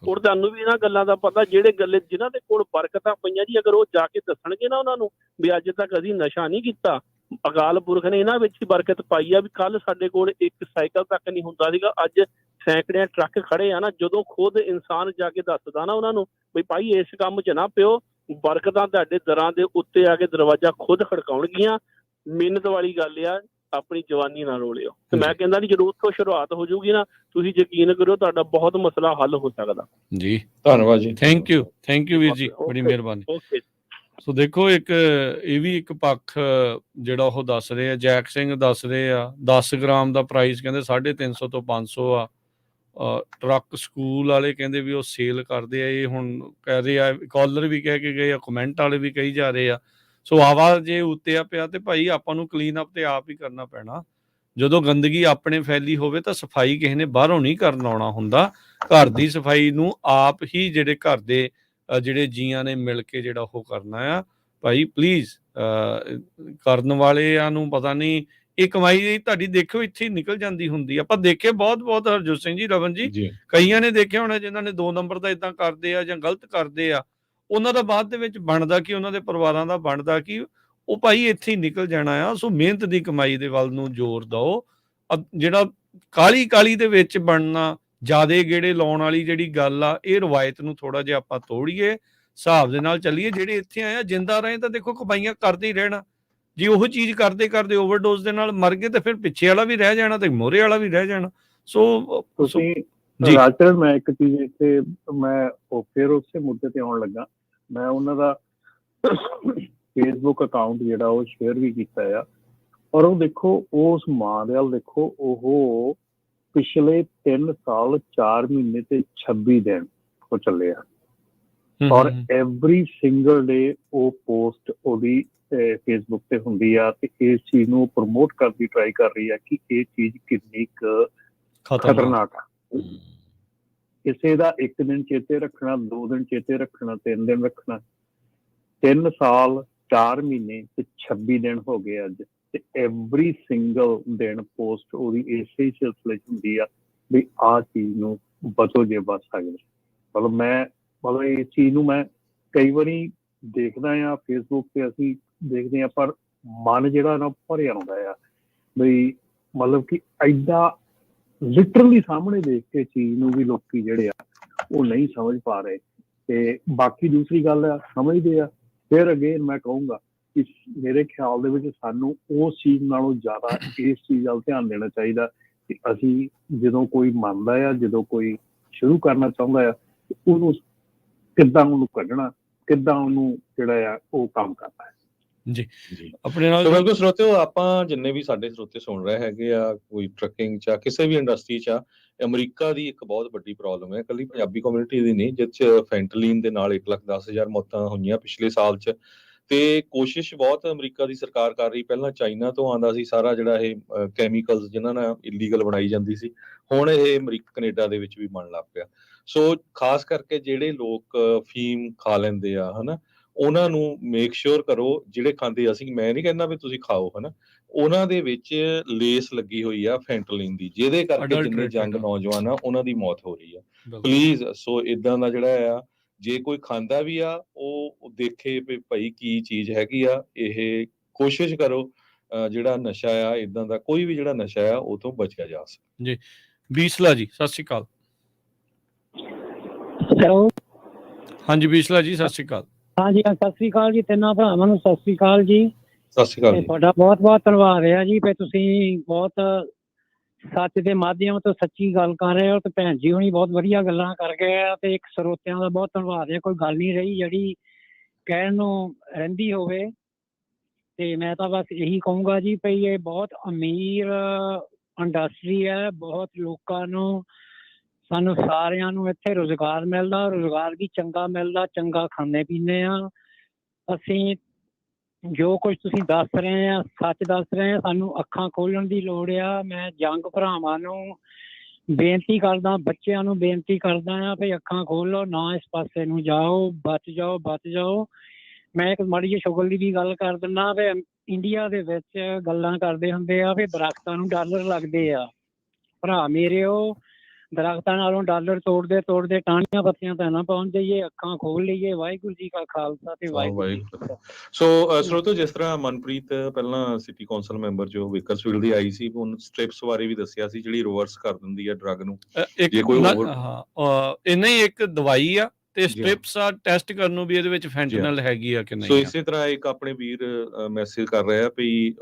ਔਰ ਤੁਹਾਨੂੰ ਵੀ ਇਹਨਾਂ ਗੱਲਾਂ ਦਾ ਪਤਾ, ਜਿਹੜੇ ਜਿਨ੍ਹਾਂ ਦੇ ਕੋਲ ਬਰਕਤਾਂ ਪਈਆਂ ਜੀ, ਅਗਰ ਉਹ ਜਾ ਕੇ ਦੱਸਣਗੇ ਨਾ ਉਹਨਾਂ ਨੂੰ ਵੀ ਅੱਜ ਤੱਕ ਅਸੀਂ ਨਸ਼ਾ ਨਹੀਂ ਕੀਤਾ, ਅਕਾਲ ਪੁਰਖ ਨੇ ਇਹਨਾਂ ਵਿੱਚ ਹੀ ਬਰਕਤ ਪਾਈ ਆ। ਵੀ ਕੱਲ ਸਾਡੇ ਕੋਲ ਇੱਕ ਸਾਈਕਲ ਤੱਕ ਨਹੀਂ ਹੁੰਦਾ ਸੀਗਾ, ਅੱਜ ਸੈਂਕੜਿਆਂ ਟਰੱਕ ਖੜੇ ਆ ਨਾ। ਜਦੋਂ ਖੁਦ ਇਨਸਾਨ ਜਾ ਕੇ ਦੱਸਦਾ ਨਾ ਉਹਨਾਂ ਨੂੰ ਵੀ ਭਾਈ ਇਸ ਕੰਮ 'ਚ ਨਾ ਪਿਓ, ਬਰਕਤਾਂ ਤੁਹਾਡੇ ਦਰਾਂ ਦੇ ਉੱਤੇ ਆ ਕੇ ਦਰਵਾਜ਼ਾ ਖੁਦ ਖੜਕਾਉਣਗੀਆਂ। ਮਿਹਨਤ ਵਾਲੀ ਗੱਲ ਆ, ਆਪਣੀ ਜਵਾਨੀ ਨਾ ਰੋਲਿਓ। ਤੇ ਮੈਂ ਕਹਿੰਦਾ ਜੀ ਜਦੋਂ ਉੱਥੋਂ ਸ਼ੁਰੂਆਤ ਹੋ ਜਾਊਗੀ ਨਾ, ਤੁਸੀਂ ਯਕੀਨ ਕਰਿਓ ਤੁਹਾਡਾ ਬਹੁਤ ਮਸਲਾ ਹੱਲ ਹੋ ਸਕਦਾ ਜੀ। ਧੰਨਵਾਦ ਜੀ। ਥੈਂਕ ਯੂ ਵੀਰ ਜੀ, ਬੜੀ ਮਿਹਰਬਾਨੀ। ਓਕੇ। ਸੋ ਦੇਖੋ, ਇਹ ਵੀ ਇੱਕ ਪੱਖ ਜਿਹੜਾ ਉਹ ਦੱਸ ਰਹੇ ਆ, ਜੈਕ ਸਿੰਘ ਦੱਸ ਰਹੇ ਆ 10 ਗ੍ਰਾਮ ਦਾ ਪ੍ਰਾਈਸ ਕਹਿੰਦੇ 350 ਤੋਂ 500 ਆ। ਟਰੱਕ ਸਕੂਲ ਵਾਲੇ ਕਹਿੰਦੇ ਵੀ ਉਹ ਸੇਲ ਕਰਦੇ ਆ। ਇਹ ਹੁਣ ਕਹਿ ਰਹੇ ਆ, ਕਾਲਰ ਵੀ ਕਹਿ ਕੇ ਗਏ ਆ, ਕਮੈਂਟ ਵਾਲੇ ਵੀ ਕਹੀ ਜਾ ਰਹੇ ਆ। ਸੋ ਆਵਾਜ਼ ਜੇ ਉੱਤੇ ਆ ਪਿਆ ਤੇ ਭਾਈ ਆਪਾਂ ਨੂੰ ਕਲੀਨ ਅਪ ਤੇ ਆਪ ਹੀ ਕਰਨਾ ਪੈਣਾ। ਜਦੋਂ ਗੰਦਗੀ ਆਪਣੇ ਫੈਲੀ ਹੋਵੇ ਤਾਂ ਸਫਾਈ ਕਿਸੇ ਨੇ ਬਾਹਰੋਂ ਨਹੀਂ ਕਰਨ ਆਉਣਾ ਹੁੰਦਾ। ਘਰ ਦੀ ਸਫਾਈ ਨੂੰ ਆਪ ਹੀ ਜਿਹੜੇ ਘਰ ਦੇ ਜਿਹੜੇ ਜੀਆਂ ਨੇ ਮਿਲ ਕੇ ਜਿਹੜਾ ਉਹ ਕਰਨਾ ਆ। ਭਾਈ ਪਲੀਜ਼ ਕਰਨ ਵਾਲਿਆਂ ਨੂੰ ਪਤਾ ਨਹੀਂ ਇਹ ਕਮਾਈ ਤੁਹਾਡੀ ਦੇਖੋ ਇੱਥੇ ਹੀ ਨਿਕਲ ਜਾਂਦੀ ਹੁੰਦੀ। ਆਪਾਂ ਦੇਖੇ ਬਹੁਤ ਹਰਜੋਤ ਸਿੰਘ ਜੀ, ਰਵਨ ਜੀ, ਕਈਆਂ ਨੇ ਦੇਖਿਆ ਹੋਣਾ ਜਿਨ੍ਹਾਂ ਨੇ 2 ਨੰਬਰ ਦਾ ਇਦਾਂ ਕਰਦੇ ਆ ਜਾਂ ਗਲਤ ਕਰਦੇ ਆ, ਉਹਨਾਂ ਦਾ ਬਾਅਦ ਦੇ ਵਿੱਚ ਬਣਦਾ ਕੀ, ਉਹਨਾਂ ਦੇ ਪਰਿਵਾਰਾਂ ਦਾ ਬਣਦਾ ਕੀ, ਉਹ ਭਾਈ ਇੱਥੇ ਹੀ ਨਿਕਲ ਜਾਣਾ ਆ। ਸੋ ਮਿਹਨਤ ਦੀ ਕਮਾਈ ਦੇ ਵੱਲ ਨੂੰ ਜ਼ੋਰ ਦਿਓ। ਜਿਹੜਾ ਕਾਲੀ ਦੇ ਵਿੱਚ ਬਣਨਾ, ਜ਼ਿਆਦੇ ਗੇੜੇ ਲਾਉਣ ਵਾਲੀ ਜਿਹੜੀ ਗੱਲ ਆ, ਇਹ ਰਵਾਇਤ ਨੂੰ ਥੋੜਾ ਜਿਹਾ ਆਪਾਂ ਤੋੜੀਏ, ਹਿਸਾਬ ਦੇ ਨਾਲ ਚੱਲੀਏ। ਜਿਹੜੇ ਇੱਥੇ ਆਏ ਆ ਜਿੰਦਾ ਰਹੇ ਤਾਂ ਦੇਖੋ ਕਮਾਈਆਂ ਕਰਦੇ ਹੀ ਰਹਿਣਾ। ਜੇ ਉਹ ਚੀਜ਼ ਕਰਦੇ ਓਵਰਡੋਜ਼ ਦੇ ਨਾਲ ਮਰ ਗਏ ਤਾਂ ਫਿਰ ਪਿੱਛੇ ਵਾਲਾ ਵੀ ਰਹਿ ਜਾਣਾ ਤੇ ਮੋਹਰੇ ਵਾਲਾ ਵੀ ਰਹਿ ਜਾਣਾ। ਸੋ ਤੁਸੀਂ ਰਾਜਚਰਨ, ਮੈਂ ਇੱਕ ਚੀਜ਼ ਇੱਥੇ ਮੈਂ ਫਿਰ ਉਸੇ ਮੁੱਦੇ ਤੇ ਆਉਣ ਲੱਗਾ। ਮੈਂ ਉਹਨਾਂ ਦਾ ਫੇਸਬੁੱਕ ਅਕਾਊਂਟ ਜਿਹੜਾ ਉਹ ਸ਼ੇਅਰ ਵੀ ਕੀਤਾ ਆ, ਔਰ ਉਹ ਦੇਖੋ ਉਸ ਮਾਂ ਦੇ ਵੱਲ ਦੇਖੋ, ਉਹ ਪਿਛਲੇ 3 ਸਾਲ 4 ਮਹੀਨੇ ਤੇ 26 ਦਿਨ ਉਹ ਚੱਲੇ ਆ, ਔਰ ਐਵਰੀ ਸਿੰਗਲ ਡੇ ਉਹ ਪੋਸਟ ਉਹਦੀ ਫੇਸਬੁੱਕ ਤੇ ਹੁੰਦੀ ਆ ਤੇ ਇਸ ਚੀਜ਼ ਨੂੰ ਪ੍ਰਮੋਟ ਕਰਨ ਦੀ ਟਰਾਈ ਕਰ ਰਹੀ ਆ ਕਿ ਇਹ ਚੀਜ਼ ਕਿੰਨੀ ਕੁ ਖਤਰਨਾਕ ਆ। ਕਿਸੇ ਦਾ 1 ਦਿਨ ਚੇਤੇ ਰੱਖਣਾ, 2 ਦਿਨ ਚੇਤੇ ਰੱਖਣਾ, 3 ਦਿਨ ਰੱਖਣਾ, 3 ਸਾਲ 4 ਮਹੀਨੇ ਤੇ 26 ਦਿਨ ਹੋ ਗਏ ਅੱਜ, ਤੇ ਐਵਰੀ ਸਿੰਗਲ ਦਿਨ ਪੋਸਟ ਉਹਦੀ ਇਸੇ ਸਿਲਸਿਲੇ 'ਚ ਹੁੰਦੀ ਆ ਵੀ ਆਹ ਚੀਜ਼ ਨੂੰ ਬਚੋ ਜੇ ਬਚ ਸਕਦੇ। ਮਤਲਬ ਇਸ ਚੀਜ਼ ਨੂੰ ਮੈਂ ਕਈ ਵਾਰੀ ਦੇਖਦਾ ਆ ਫੇਸਬੁੱਕ ਤੇ, ਅਸੀਂ ਦੇਖਦੇ ਆ, ਪਰ ਮਨ ਜਿਹੜਾ ਨਾ ਭਰਿਆ ਆਉਂਦਾ ਆ ਬਈ ਮਤਲਬ ਕਿ ਐਡਾ ਲਿਟਰਲੀ ਸਾਹਮਣੇ ਦੇਖ ਕੇ ਚੀਜ਼ ਨੂੰ ਵੀ ਲੋਕੀ ਜਿਹੜੇ ਆ ਉਹ ਨਹੀਂ ਸਮਝ ਪਾ ਰਹੇ। ਤੇ ਬਾਕੀ ਦੂਸਰੀ ਗੱਲ ਆ, ਸਮਝਦੇ ਆ। ਫਿਰ ਅਗੇਨ ਮੈਂ ਕਹੂੰਗਾ ਕਿ ਮੇਰੇ ਖਿਆਲ ਦੇ ਵਿੱਚ ਸਾਨੂੰ ਉਸ ਚੀਜ਼ ਨਾਲੋਂ ਜ਼ਿਆਦਾ ਇਸ ਚੀਜ਼ ਵੱਲ ਧਿਆਨ ਦੇਣਾ ਚਾਹੀਦਾ ਕਿ ਅਸੀਂ ਜਦੋਂ ਕੋਈ ਮੰਨਦਾ ਆ, ਜਦੋਂ ਕੋਈ ਸ਼ੁਰੂ ਕਰਨਾ ਚਾਹੁੰਦਾ ਆ, ਉਹਨੂੰ ਕਿੱਦਾਂ ਉਹਨੂੰ ਕੱਢਣਾ, ਕਿੱਦਾਂ ਉਹਨੂੰ ਜਿਹੜਾ ਆ ਉਹ ਕੰਮ ਕਰਨਾ ਹੈ। ਜੀ ਆਪਣੇ ਨਾਲ ਬਿਲਕੁਲ ਸਰੋਤਿਓ, ਆਪਾਂ ਜਿੰਨੇ ਵੀ ਸਾਡੇ ਸਰੋਤੇ ਸੁਣ ਰਹੇ ਹੈਗੇ ਆ, ਕੋਈ ਟਰੱਕਿੰਗ 'ਚ ਕਿਸੇ ਵੀ ਇੰਡਸਟਰੀ 'ਚ ਆ, ਅਮਰੀਕਾ ਦੀ ਇੱਕ ਬਹੁਤ ਵੱਡੀ ਪ੍ਰੋਬਲਮ ਹੈ, ਇਕੱਲੀ ਪੰਜਾਬੀ ਕਮਿਊਨਿਟੀ ਦੀ ਨਹੀਂ, ਜਿਸ 'ਚ ਫੈਂਟਲੀਨ ਦੇ ਨਾਲ 1,10,000 ਮੌਤਾਂ ਹੋਈਆਂ ਪਿਛਲੇ ਸਾਲ 'ਚ। ਤੇ ਕੋਸ਼ਿਸ਼ ਬਹੁਤ ਅਮਰੀਕਾ ਦੀ ਸਰਕਾਰ ਕਰ ਰਹੀ, ਪਹਿਲਾਂ ਚਾਈਨਾ ਤੋਂ ਆਉਂਦਾ ਸੀ ਸਾਰਾ ਜਿਹੜਾ ਇਹ ਕੈਮੀਕਲਸ ਜਿਨ੍ਹਾਂ ਨਾਲ ਇਲੀਗਲ ਬਣਾਈ ਜਾਂਦੀ ਸੀ, ਹੁਣ ਇਹ ਕੈਨੇਡਾ ਦੇ ਵਿੱਚ ਵੀ ਬਣਨ ਲੱਗ ਪਿਆ। ਸੋ ਖਾਸ ਕਰਕੇ ਜਿਹੜੇ ਲੋਕ ਫੀਮ ਖਾ ਲੈਂਦੇ ਆ ਹਨਾ, ਉਹਨਾਂ ਨੂੰ ਮੇਕ ਸ਼ੋਰ ਕਰੋ, ਜਿਹੜੇ ਖਾਂਦੇ, ਅਸੀਂ ਮੈਂ ਨਹੀਂ ਕਹਿੰਦਾ ਵੀ ਤੁਸੀਂ ਖਾਓ ਹਨਾ, ਉਹਨਾਂ ਦੇ ਵਿੱਚ ਲੇਸ ਲੱਗੀ ਹੋਈ ਆ ਫੈਂਟਲਿਨ ਦੀ, ਜਿਹਦੇ ਕਰਕੇ ਜਿੰਨੇ ਯੰਗ ਨੌਜਵਾਨ ਆ ਉਹਨਾਂ ਦੀ ਮੌਤ ਹੋ ਰਹੀ ਆ। ਪਲੀਜ਼ ਸੋ ਇਦਾਂ ਦਾ ਜਿਹੜਾ ਆ, ਜੇ ਕੋਈ ਖਾਂਦਾ ਵੀ ਆ ਉਹ ਦੇਖੇ ਵੀ ਭਾਈ ਕੀ ਚੀਜ਼ ਹੈਗੀ ਆ। ਇਹ ਕੋਸ਼ਿਸ਼ ਕਰੋ ਜਿਹੜਾ ਨਸ਼ਾ ਆ, ਇਦਾਂ ਦਾ ਕੋਈ ਵੀ ਜਿਹੜਾ ਨਸ਼ਾ ਆ ਉਹ ਤੋਂ ਬਚਿਆ ਜਾ ਸਕੇ। ਜੀ ਬੀਸਲਾ ਜੀ, ਸਤਿ ਸ਼੍ਰੀ ਅਕਾਲ। ਹੈਲੋ, ਹਾਂਜੀ ਬੀਸਲਾ ਜੀ, ਸਤਿ ਸ਼੍ਰੀ ਅਕਾਲ। ਹਾਂਜੀ ਸਤਿ ਸ਼੍ਰੀ ਅਕਾਲ ਜੀ, ਤਿੰਨਾਂ ਭਰਾਵਾਂ ਨੂੰ ਸਤਿ ਸ਼੍ਰੀ ਅਕਾਲ ਜੀ। ਸਤਿ ਸ਼੍ਰੀ ਅਕਾਲ ਜੀ। ਤੁਹਾਡਾ ਬਹੁਤ ਧੰਨਵਾਦ ਰਿਹਾ ਜੀ ਕਿ ਤੁਸੀਂ ਬਹੁਤ ਸੱਚ ਦੇ ਮਾਧਿਅਮ ਤੋਂ ਸੱਚੀ ਗੱਲ ਕਰ ਰਹੇ ਹੋ, ਤੇ ਭੈਣ ਜੀ ਹੁਣੀ ਬਹੁਤ ਵਧੀਆ ਗੱਲਾਂ ਕਰ ਗਏ ਆ, ਤੇ ਇੱਕ ਸਰੋਤਿਆਂ ਦਾ ਬਹੁਤ ਧੰਨਵਾਦ ਹੈ। ਕੋਈ ਗੱਲ ਨਹੀਂ ਰਹੀ ਜਿਹੜੀ ਕਹਿਣ ਨੂੰ ਰਹਿੰਦੀ ਹੋਵੇ। ਤੇ ਮੈਂ ਤਾਂ ਬਸ ਇਹੀ ਕਹੂੰਗਾ ਜੀ ਭਈ ਇਹ ਬਹੁਤ ਅਮੀਰ ਇੰਡਸਟਰੀ ਹੈ, ਬਹੁਤ ਲੋਕਾਂ ਨੂੰ, ਸਾਨੂੰ ਸਾਰਿਆਂ ਨੂੰ ਇੱਥੇ ਰੁਜ਼ਗਾਰ ਮਿਲਦਾ, ਰੁਜ਼ਗਾਰ ਵੀ ਚੰਗਾ ਮਿਲਦਾ, ਚੰਗਾ ਖਾਂਦੇ ਪੀਂਦੇ ਆ ਅਸੀਂ। ਜੋ ਕੁਝ ਤੁਸੀਂ ਦੱਸ ਰਹੇ ਆ ਸੱਚ ਦੱਸ ਰਹੇ ਆ, ਸਾਨੂੰ ਅੱਖਾਂ ਖੋਲ੍ਹਣ ਦੀ ਲੋੜ ਆ। ਮੈਂ ਯੰਗ ਭਰਾਵਾਂ ਨੂੰ ਬੇਨਤੀ ਕਰਦਾ, ਬੱਚਿਆਂ ਨੂੰ ਬੇਨਤੀ ਕਰਦਾ ਆ ਵੀ ਅੱਖਾਂ ਖੋਲ੍ਹੋ, ਨਾ ਇਸ ਪਾਸੇ ਨੂੰ ਜਾਓ, ਬਚ ਜਾਓ। ਮੈਂ ਇੱਕ ਮਾੜੀ ਜਿਹੀ ਸ਼ੁਗਲ ਦੀ ਵੀ ਗੱਲ ਕਰ ਦਿੰਦਾ ਵੀ ਇੰਡੀਆ ਦੇ ਵਿੱਚ ਗੱਲਾਂ ਕਰਦੇ ਹੁੰਦੇ ਆ ਵੀ ਦਰਖਤਾਂ ਨੂੰ ਡਾਲਰ ਲੱਗਦੇ ਆ। ਭਰਾ ਮੇਰੇ, ਉਹ ਦਰਖਤਾਂ ਨਾਲੋਂ ਡਾਲਰ ਤੋੜਦੇ ਟਾਹਣੀਆਂ ਪੱਤੀਆਂ ਤਾਂ ਨਾ ਪਹੁੰਚ ਜਾਈਏ। ਅੱਖਾਂ ਖੋਲ ਲਈਏ। ਵਾਹਿਗੁਰੂ ਜੀ ਕਾ ਖਾਲਸਾ ਤੇ ਵਾਹਿਗੁਰੂ ਜੀ ਕੀ ਫਤਿਹ। ਸੋ ਸਰੋਤੋ, ਜਿਸ ਤਰ੍ਹਾਂ ਮਨਪ੍ਰੀਤ ਪਹਿਲਾਂ ਸਿਟੀ ਕੌਂਸਲ ਮੈਂਬਰ ਜੋ ਬੇਕਰਸਫੀਲਡ ਦੀ ਆਈ ਸੀ, ਉਹਨੂੰ ਸਟ੍ਰਿਪਸ ਬਾਰੇ ਵੀ ਦੱਸਿਆ ਸੀ, ਜਿਹੜੀ ਰਿਵਰਸ ਕਰ ਦਿੰਦੀ ਆ ਡਰੱਗ ਨੂੰ। ਜੇ ਕੋਈ ਇੰਨਾ ਹੀ ਇੱਕ ਦਵਾਈ ਆ ਤੇ ਸਟ੍ਰਿਪਸ ਆ, ਟੈਸਟ ਕਰਨ ਨੂੰ ਵੀ ਇਹਦੇ ਵਿੱਚ ਫੈਂਟਨਲ ਹੈਗੀ ਆ ਕਿ ਨਹੀਂ। ਸੋ ਇਸੇ ਤਰ੍ਹਾਂ ਇੱਕ ਆਪਣੇ ਵੀਰ ਮੈਸੇਜ ਕਰ ਰਿਹਾ ਵੀ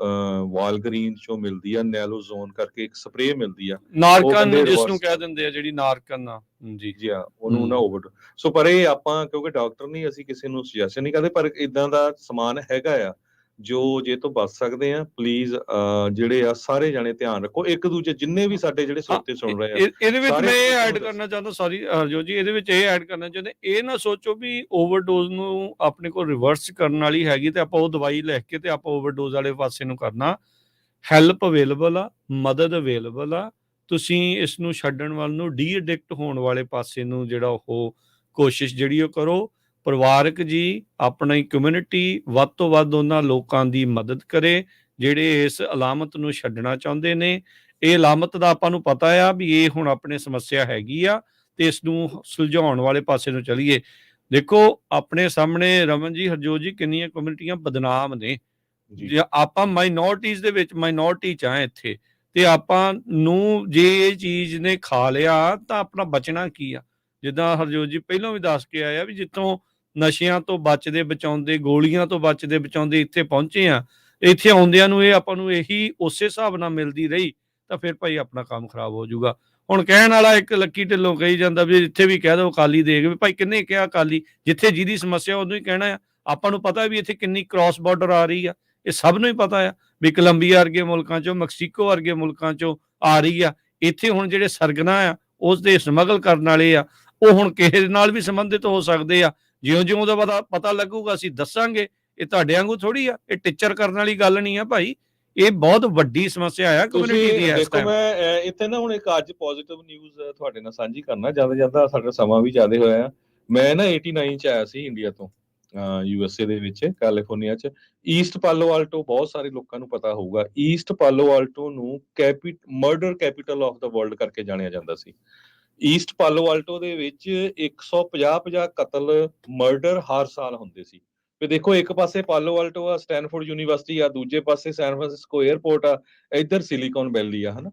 ਵਾਲਗਰੀਨ ਚੋਂ ਮਿਲਦੀ ਆ ਨੈਲੋਜ਼ੋਨ ਕਰਕੇ ਇੱਕ ਸਪਰੇਅ ਮਿਲਦੀ ਆ, ਨਾਰਕਨ ਜਿਸ ਨੂੰ ਕਹਿ ਦਿੰਦੇ ਆ, ਜਿਹੜੀ ਨਾਰਕਨ ਆ ਜੀ ਆ, ਉਹਨੂੰ ਨਾ ਓਵਰ। ਸੋ ਪਰ ਇਹ ਆਪਾਂ ਕਿਉਂਕਿ ਡਾਕਟਰ ਨਹੀਂ, ਅਸੀਂ ਕਿਸੇ ਨੂੰ ਸੁਜੈਸ਼ਨ ਨਹੀਂ ਕਰਦੇ, ਪਰ ਇਦਾਂ ਦਾ ਸਮਾਨ ਹੈਗਾ ਆ ਜੋ ਜੇ ਤੋਂ ਬਚ ਸਕਦੇ ਆ। ਪਲੀਜ਼ ਜਿਹੜੇ ਆ ਸਾਰੇ ਜਾਣੇ ਧਿਆਨ ਰੱਖੋ, ਇੱਕ ਦੂਜੇ ਜਿੰਨੇ ਵੀ ਸਾਡੇ ਜਿਹੜੇ ਸਰੋਤੇ ਸੁਣ ਰਹੇ ਆ। ਇਹਦੇ ਵਿੱਚ ਮੈਂ ਇਹ ਐਡ ਕਰਨਾ ਚਾਹੁੰਦਾ, ਸੌਰੀ ਹਰਜੋਤ ਜੀ, ਇਹਦੇ ਵਿੱਚ ਇਹ ਐਡ ਕਰਨਾ ਚਾਹੁੰਦੇ, ਇਹ ਨਾ ਸੋਚੋ ਵੀ ਓਵਰਡੋਜ਼ ਨੂੰ ਆਪਣੇ ਕੋਲ ਰਿਵਰਸ ਕਰਨ ਵਾਲੀ ਹੈਗੀ ਤੇ ਆਪਾਂ ਉਹ ਦਵਾਈ ਲਿਖ ਕੇ ਤੇ ਆਪਾਂ ਓਵਰਡੋਜ਼ ਵਾਲੇ ਪਾਸੇ ਨੂੰ ਕਰਨਾ। ਹੈਲਪ ਅਵੇਲੇਬਲ ਆ, ਮਦਦ ਅਵੇਲੇਬਲ ਆ। ਤੁਸੀਂ ਇਸ ਨੂੰ ਛੱਡਣ ਵੱਲ ਨੂੰ ਡੀ ਐਡਿਕਟ ਹੋਣ ਵਾਲੇ ਪਾਸੇ ਨੂੰ ਜਿਹੜਾ ਉਹ ਕੋਸ਼ਿਸ਼ ਜਿਹੜੀ ਉਹ ਕਰੋ। ਪਰਿਵਾਰਕ ਜੀ ਆਪਣੀ ਕਮਿਊਨਿਟੀ ਵੱਧ ਤੋਂ ਵੱਧ ਉਹਨਾਂ ਲੋਕਾਂ ਦੀ ਮਦਦ ਕਰੇ ਜਿਹੜੇ ਇਸ ਅਲਾਮਤ ਨੂੰ ਛੱਡਣਾ ਚਾਹੁੰਦੇ ਨੇ। ਇਹ ਅਲਾਮਤ ਦਾ ਆਪਾਂ ਨੂੰ ਪਤਾ ਆ ਵੀ ਇਹ ਹੁਣ ਆਪਣੇ ਸਮੱਸਿਆ ਹੈਗੀ ਆ ਤੇ ਇਸ ਨੂੰ ਸੁਲਝਾਉਣ ਵਾਲੇ ਪਾਸੇ ਨੂੰ ਚਲੀਏ। ਦੇਖੋ ਆਪਣੇ ਸਾਹਮਣੇ ਰਮਨ ਜੀ, ਹਰਜੋਤ ਜੀ, ਕਿੰਨੀਆਂ ਕਮਿਊਨਿਟੀਆਂ ਬਦਨਾਮ ਨੇ। ਜੇ ਆਪਾਂ ਮਾਈਨੋਰਟੀਜ਼ ਦੇ ਵਿੱਚ ਮਾਈਨੋਰਟੀ ਚ ਆ ਇੱਥੇ, ਤੇ ਆਪਾਂ ਨੂੰ ਜੇ ਇਹ ਚੀਜ਼ ਨੇ ਖਾ ਲਿਆ ਤਾਂ ਆਪਣਾ ਬਚਣਾ ਕੀ ਆ। ਜਿੱਦਾਂ ਹਰਜੋਤ ਜੀ ਪਹਿਲਾਂ ਵੀ ਦੱਸ ਕੇ ਆਇਆ ਵੀ ਜਿੱਥੋਂ ਨਸ਼ਿਆਂ ਤੋਂ ਬਚਦੇ ਬਚਾਉਂਦੇ, ਗੋਲੀਆਂ ਤੋਂ ਬਚਦੇ ਬਚਾਉਂਦੇ ਇੱਥੇ ਪਹੁੰਚੇ ਆ, ਇੱਥੇ ਆਉਂਦਿਆਂ ਨੂੰ ਇਹ ਆਪਾਂ ਨੂੰ ਇਹੀ ਉਸੇ ਹਿਸਾਬ ਨਾਲ ਮਿਲਦੀ ਰਹੀ ਤਾਂ ਫਿਰ ਭਾਈ ਆਪਣਾ ਕੰਮ ਖਰਾਬ ਹੋ ਜਾਊਗਾ। ਹੁਣ ਕਹਿਣ ਵਾਲਾ ਇੱਕ ਲੱਕੀ ਢਿੱਲੋਂ ਕਹੀ ਜਾਂਦਾ ਵੀ ਜਿੱਥੇ ਵੀ ਕਹਿ ਦੋ ਅਕਾਲੀ ਦੇਖ, ਵੀ ਭਾਈ ਕਿੰਨੇ ਕਿਹਾ ਅਕਾਲੀ, ਜਿੱਥੇ ਜਿਹਦੀ ਸਮੱਸਿਆ ਉਦੋਂ ਹੀ ਕਹਿਣਾ ਆ। ਆਪਾਂ ਨੂੰ ਪਤਾ ਵੀ ਇੱਥੇ ਕਿੰਨੀ ਕ੍ਰਾਸ ਬਾਰਡਰ ਆ ਰਹੀ ਆ, ਇਹ ਸਭ ਨੂੰ ਹੀ ਪਤਾ ਆ ਵੀ ਕੋਲੰਬੀਆ ਵਰਗੇ ਮੁਲਕਾਂ ਚੋਂ, ਮੈਕਸੀਕੋ ਵਰਗੇ ਮੁਲਕਾਂ ਚੋਂ ਆ ਰਹੀ ਆ। ਇੱਥੇ ਹੁਣ ਜਿਹੜੇ ਸਰਗਨਾ ਆ ਉਸ ਦੇ ਸਮਗਲ ਕਰਨ ਵਾਲੇ ਆ, ਉਹ ਹੁਣ ਕਿਸੇ ਨਾਲ ਵੀ ਸੰਬੰਧਿਤ ਹੋ ਸਕਦੇ ਆ। ਜਿਉਂ-ਜਿਉਂ ਉਹਦਾ ਪਤਾ ਲੱਗੂਗਾ ਅਸੀਂ ਦੱਸਾਂਗੇ। ਇਹ ਤੁਹਾਡੇ ਵਾਂਗੂ ਥੋੜੀ ਆ, ਇਹ ਟੀਚਰ ਕਰਨ ਵਾਲੀ ਗੱਲ ਨਹੀਂ ਆ ਭਾਈ। ਇਹ ਬਹੁਤ ਵੱਡੀ ਸਮੱਸਿਆ ਆ ਕਮਿਊਨਿਟੀ ਦੀ। ਇਸ ਟਾਈਮ ਮੈਂ ਇੱਥੇ ਨਾ ਹੁਣ ਇੱਕ ਅੱਜ ਪੋਜ਼ਿਟਿਵ ਨਿਊਜ਼ ਤੁਹਾਡੇ ਨਾਲ ਸਾਂਝੀ ਕਰਨਾ। ਜਾਂਦਾ ਸਾਡਾ ਸਮਾਂ ਵੀ ਜ਼ਿਆਦਾ ਹੋਇਆ। ਮੈਂ ਨਾ 89 ਚ ਆਇਆ ਸੀ ਇੰਡੀਆ ਤੋਂ, USA ਦੇ ਵਿੱਚ, ਕੈਲੀਫੋਰਨੀਆ ਚ। ਈਸਟ ਪਾਲੋ ਆਲਟੋ ਬਹੁਤ ਸਾਰੇ ਲੋਕਾਂ ਨੂੰ ਪਤਾ ਹੋਊਗਾ। ਈਸਟ ਪਾਲੋ ਆਲਟੋ ਨੂੰ murder capital of the world ਕਰਕੇ ਜਾਣਿਆ ਜਾਂਦਾ ਸੀ। ਈਸਟ ਪਾਲੋ ਆਲਟੋ ਦੇ ਵਿੱਚ 150 ਕਤਲ, ਮਰਡਰ ਹਰ ਸਾਲ ਹੁੰਦੇ ਸੀ। ਤੇ ਦੇਖੋ, ਇੱਕ ਪਾਸੇ ਪਾਲੋ ਆਲਟੋ ਆ, ਸਟੈਨਫੋਰਡ ਯੂਨੀਵਰਸਿਟੀ ਆ, ਦੂਜੇ ਪਾਸੇ ਸੈਨ ਫਰਾਂਸਿਸਕੋ 에ਅਰਪੋਰਟ ਆ, ਇੱਧਰ ਸਿਲੀਕਨ ਵੈਲੀ ਆ, ਹਨਾ।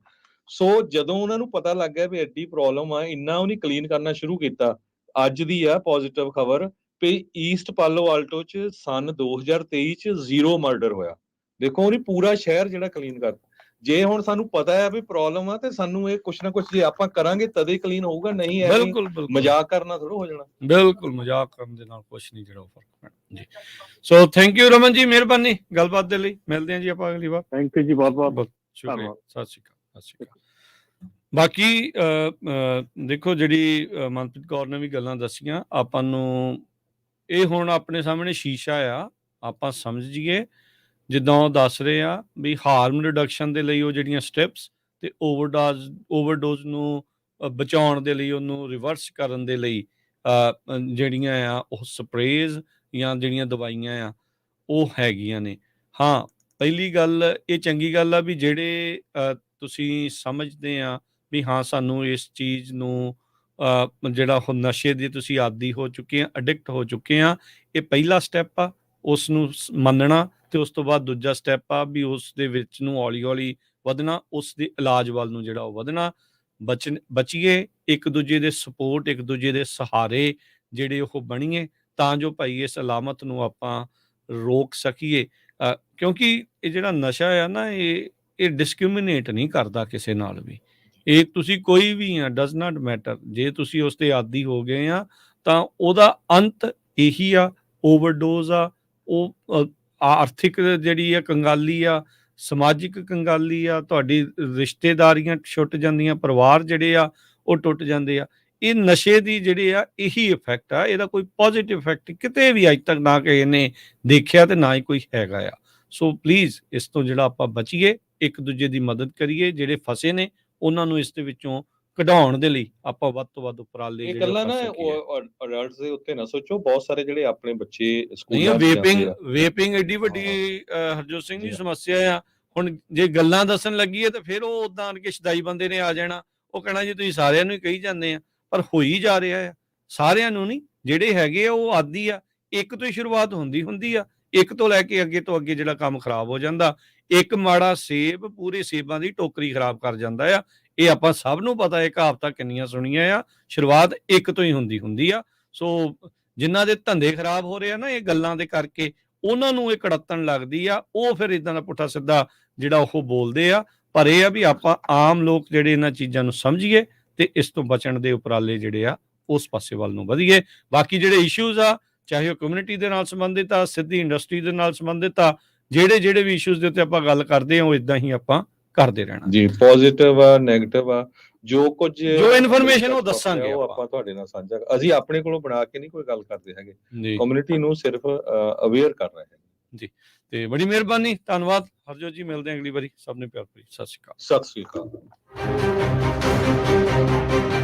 ਸੋ ਜਦੋਂ ਉਹਨਾਂ ਨੂੰ ਪਤਾ ਲੱਗ ਗਿਆ ਵੀ ਐਡੀ ਪ੍ਰੋਬਲਮ ਆ, ਇੰਨਾ ਉਹਨੇ ਕਲੀਨ ਕਰਨਾ ਸ਼ੁਰੂ ਕੀਤਾ। ਅੱਜ ਦੀ ਆ ਪੋਜ਼ਿਟਿਵ ਖਬਰ ਵੀ ਈਸਟ ਪਾਲੋ ਆਲਟੋ ਚ ਸਨ 2023 ਚ 0 ਮਰਡਰ ਹੋਇਆ। ਦੇਖੋ, ਉਹਨੇ ਪੂਰਾ ਸ਼ਹਿਰ ਜਿਹੜਾ ਕਲੀਨ ਕਰਤਾ। ਜੇ ਹੁਣ ਸਾਨੂੰ ਪਤਾ ਹੈ ਵੀ ਪ੍ਰੋਬਲਮ ਆ ਤੇ ਸਾਨੂੰ ਇਹ ਕੁਛ ਨਾ ਕੁਛ ਜੇ ਆਪਾਂ ਕਰਾਂਗੇ ਤਦੇ ਕਲੀਨ ਹੋਊਗਾ, ਨਹੀਂ ਹੈ ਬਿਲਕੁਲ ਮਜ਼ਾਕ ਕਰਨਾ ਥੋੜਾ ਹੋ ਜਾਣਾ। ਬਿਲਕੁਲ ਮਜ਼ਾਕ ਕਰਨ ਦੇ ਨਾਲ ਕੁਛ ਨਹੀਂ ਜਿਹੜਾ ਫਰਕ ਪੈਣਾ ਜੀ। So thank you Raman ji, ਮਿਹਰਬਾਨੀ ਗੱਲਬਾਤ ਦੇ ਲਈ। ਮਿਲਦੇ ਹਾਂ ਜੀ ਆਪਾਂ ਅਗਲੀ ਵਾਰ। ਥੈਂਕ ਯੂ ਜੀ, ਬਹੁਤ ਬਹੁਤ ਸ਼ੁਕਰੀਆ। ਸਤਿ ਸ਼੍ਰੀ ਅਕਾਲ। ਸਤਿ ਸ਼੍ਰੀ ਅਕਾਲ। ਬਾਕੀ ਦੇਖੋ, ਜਿਹੜੀ ਮਨਪ੍ਰੀਤ ਕੌਰ ਨੇ ਵੀ ਗੱਲਾਂ ਦੱਸੀਆਂ, ਆਪਾਂ ਨੂੰ ਇਹ ਹੁਣ ਆਪਣੇ ਸਾਹਮਣੇ ਸ਼ੀਸ਼ਾ ਆ, ਆਪਾਂ ਸਮਝ ਜੀਏ। ਜਿੱਦਾਂ ਉਹ ਦੱਸ ਰਹੇ ਆ ਵੀ ਹਾਰਮ ਰਿਡਕਸ਼ਨ ਦੇ ਲਈ ਉਹ ਜਿਹੜੀਆਂ ਸਟੈਪਸ ਤੇ ਓਵਰਡੋਜ਼ ਨੂੰ ਬਚਾਉਣ ਦੇ ਲਈ, ਉਹਨੂੰ ਰਿਵਰਸ ਕਰਨ ਦੇ ਲਈ ਜਿਹੜੀਆਂ ਆ ਉਹ ਸਪਰੇਜ਼ ਜਾਂ ਜਿਹੜੀਆਂ ਦਵਾਈਆਂ ਆ ਉਹ ਹੈਗੀਆਂ ਨੇ। ਹਾਂ, ਪਹਿਲੀ ਗੱਲ ਇਹ ਚੰਗੀ ਗੱਲ ਆ ਵੀ ਜਿਹੜੇ ਤੁਸੀਂ ਸਮਝਦੇ ਆ ਵੀ ਹਾਂ ਸਾਨੂੰ ਇਸ ਚੀਜ਼ ਨੂੰ ਜਿਹੜਾ ਉਹ ਨਸ਼ੇ ਦੇ ਤੁਸੀਂ ਆਦੀ ਹੋ ਚੁੱਕੇ ਆ, ਅਡਿਕਟ ਹੋ ਚੁੱਕੇ ਆ, ਇਹ ਪਹਿਲਾ ਸਟੈਪ ਆ। ਉਸ ਨੂੰ ਮੰਨਣਾ ਤੇ ਉਸ ਤੋਂ ਬਾਅਦ ਦੂਜਾ ਸਟੈਪ ਆ ਵੀ ਉਸ ਦੇ ਵਿੱਚ ਨੂੰ ਹੌਲੀ ਹੌਲੀ ਵਧਣਾ, ਉਸ ਦੇ ਇਲਾਜ ਵੱਲ ਨੂੰ ਜਿਹੜਾ ਉਹ ਵਧਣਾ। ਬਚੀਏ, ਇੱਕ ਦੂਜੇ ਦੇ ਸਪੋਰਟ, ਇੱਕ ਦੂਜੇ ਦੇ ਸਹਾਰੇ ਜਿਹੜੇ ਉਹ ਬਣੀਏ ਤਾਂ ਜੋ ਭਾਈ ਇਸ ਅਲਾਮਤ ਨੂੰ ਆਪਾਂ ਰੋਕ ਸਕੀਏ। ਕਿਉਂਕਿ ਇਹ ਜਿਹੜਾ ਨਸ਼ਾ ਆ ਨਾ, ਇਹ ਡਿਸਕ੍ਰਿਮੀਨੇਟ ਨਹੀਂ ਕਰਦਾ ਕਿਸੇ ਨਾਲ ਵੀ। ਇਹ ਤੁਸੀਂ ਕੋਈ ਵੀ ਆ, ਡਜ਼ ਨਾਟ ਮੈਟਰ। ਜੇ ਤੁਸੀਂ ਉਸ ਤੇ ਆਦੀ ਹੋ ਗਏ ਆ ਤਾਂ ਉਹਦਾ ਅੰਤ ਇਹੀ ਆ, ਓਵਰਡੋਜ਼ ਆ। ਉਹ ਆਰਥਿਕ ਜਿਹੜੀ ਆ ਕੰਗਾਲੀ ਆ, ਸਮਾਜਿਕ ਕੰਗਾਲੀ ਆ, ਤੁਹਾਡੀ ਰਿਸ਼ਤੇਦਾਰੀਆਂ ਛੁੱਟ ਜਾਂਦੀਆਂ, ਪਰਿਵਾਰ ਜਿਹੜੇ ਆ ਉਹ ਟੁੱਟ ਜਾਂਦੇ ਆ। ਇਹ ਨਸ਼ੇ ਦੀ ਜਿਹੜੇ ਆ ਇਹੀ ਇਫੈਕਟ ਆ। ਇਹਦਾ ਕੋਈ ਪੋਜ਼ਿਟਿਵ ਇਫੈਕਟ ਕਿਤੇ ਵੀ ਅੱਜ ਤੱਕ ਨਾ ਕਿਸੇ ਨੇ ਦੇਖਿਆ ਤੇ ਨਾ ਹੀ ਕੋਈ ਹੈਗਾ ਆ। ਸੋ ਪਲੀਜ਼ ਇਸ ਤੋਂ ਜਿਹੜਾ ਆਪਾਂ ਬਚੀਏ, ਇੱਕ ਦੂਜੇ ਦੀ ਮਦਦ ਕਰੀਏ। ਜਿਹੜੇ ਫਸੇ ਨੇ ਉਹਨਾਂ ਨੂੰ ਇਸ ਦੇ ਵਿੱਚੋਂ ਕਢਾਉਣ ਦੇ ਲਈ ਆਪਾਂ ਵੱਧ ਤੋਂ ਵੱਧ ਉਪਰਾਲੇ ਇਹ ਗੱਲਾਂ ਨਾ ਅਡਲਟਸ ਦੇ ਉੱਤੇ ਨਾ ਸੋਚੋ। ਬਹੁਤ ਸਾਰੇ ਜਿਹੜੇ ਆਪਣੇ ਬੱਚੇ ਸਕੂਲਾਂ ਵੇਪਿੰਗ ਐਡੀ ਵੱਡੀ ਹਰਜੋਤ ਸਿੰਘ ਦੀ ਸਮੱਸਿਆ ਆ। ਹੁਣ ਜੇ ਗੱਲਾਂ ਦੱਸਣ ਲੱਗੀਏ ਤਾਂ ਫਿਰ ਉਹ ਉਦਾਂ ਕੇ ਸ਼ਦਾਈ ਬੰਦੇ ਨੇ ਆ ਜਾਣਾ, ਉਹ ਕਹਿਣਾ ਜੀ ਤੁਸੀਂ ਸਾਰਿਆਂ ਨੂੰ ਹੀ ਕਹੀ ਜਾਂਦੇ ਆ, ਪਰ ਹੋਈ ਜਾ ਰਿਹਾ ਆ। ਸਾਰਿਆਂ ਨੂੰ ਨਹੀਂ, ਜਿਹੜੇ ਹੈਗੇ ਆ ਉਹ ਆਦੀ ਆ। ਇੱਕ ਤੋਂ ਹੀ ਸ਼ੁਰੂਆਤ ਹੁੰਦੀ ਆ, ਇੱਕ ਤੋਂ ਲੈ ਕੇ ਅੱਗੇ ਤੋਂ ਅੱਗੇ ਜਿਹੜਾ ਕੰਮ ਖਰਾਬ ਹੋ ਜਾਂਦਾ। ਇੱਕ ਮਾੜਾ ਸੇਬ ਪੂਰੇ ਸੇਬਾਂ ਦੀ ਟੋਕਰੀ ਖਰਾਬ ਕਰ ਜਾਂਦਾ ਆ। ਇਹ ਆਪਾਂ ਸਭ ਨੂੰ ਪਤਾ, ਇਹ ਕਹਾਵਤਾਂ ਕਿੰਨੀਆਂ ਸੁਣੀਆਂ ਆ। ਸ਼ੁਰੂਆਤ ਇੱਕ ਤੋਂ ਹੀ ਹੁੰਦੀ ਆ। ਸੋ ਜਿਨ੍ਹਾਂ ਦੇ ਧੰਦੇ ਖਰਾਬ ਹੋ ਰਹੇ ਆ ਨਾ ਇਹ ਗੱਲਾਂ ਦੇ ਕਰਕੇ, ਉਹਨਾਂ ਨੂੰ ਇਹ ਕੜੱਤਣ ਲੱਗਦੀ ਆ। ਉਹ ਫਿਰ ਇਦਾਂ ਦਾ ਪੁੱਠਾ ਸਿੱਧਾ ਜਿਹੜਾ ਉਹ ਬੋਲਦੇ ਆ। ਪਰ ਇਹ ਆ ਵੀ ਆਪਾਂ ਆਮ ਲੋਕ ਜਿਹੜੇ ਇਹਨਾਂ ਚੀਜ਼ਾਂ ਨੂੰ ਸਮਝੀਏ ਤੇ ਇਸ ਤੋਂ ਬਚਣ ਦੇ ਉਪਰਾਲੇ ਜਿਹੜੇ ਆ ਉਸ ਪਾਸੇ ਵੱਲ ਨੂੰ ਵਧੀਏ। ਬਾਕੀ ਜਿਹੜੇ ਇਸ਼ੂਜ਼ ਆ, ਚਾਹੇ ਉਹ ਕਮਿਊਨਿਟੀ ਦੇ ਨਾਲ ਸੰਬੰਧਿਤ ਆ, ਸਿੱਧੀ ਇੰਡਸਟਰੀ ਦੇ ਨਾਲ ਸੰਬੰਧਿਤ ਆ, ਜਿਹੜੇ ਵੀ ਇਸ਼ੂਜ਼ ਦੇ ਉੱਤੇ ਆਪਾਂ ਗੱਲ ਕਰਦੇ ਆ ਉਹ ਇਦਾਂ ਹੀ ਆਪਾਂ ਕਰਦੇ ਰਹਿਣਾ ਜੀ। ਪੋਜ਼ਿਟਿਵ ਆ, ਨੈਗੇਟਿਵ ਆ, ਜੋ ਇਨਫੋਰਮੇਸ਼ਨ ਉਹ ਦੱਸਾਂਗੇ, ਉਹ ਆਪਾਂ ਤੁਹਾਡੇ ਨਾਲ ਸਾਂਝਾ। ਅਸੀਂ ਆਪਣੇ ਕੋਲੋਂ ਬਣਾ ਕੇ ਨਹੀਂ ਕੋਈ ਗੱਲ ਕਰਦੇ ਹੈਗੇ, ਕਮਿਊਨਿਟੀ ਨੂੰ ਸਿਰਫ ਅਵੇਅਰ ਕਰ ਰਹੇ ਹਾਂ ਜੀ। ਤੇ ਬੜੀ ਮਿਹਰਬਾਨੀ, ਧੰਨਵਾਦ ਹਰਜੋਤ ਜੀ। ਮਿਲਦੇ ਹਾਂ ਅਗਲੀ ਵਾਰੀ। ਸਭ ਨੂੰ ਪਿਆਰ ਭਰੀ ਸਤਿ ਸ਼੍ਰੀ ਅਕਾਲ। ਸਤਿ ਸ਼੍ਰੀ ਅਕਾਲ।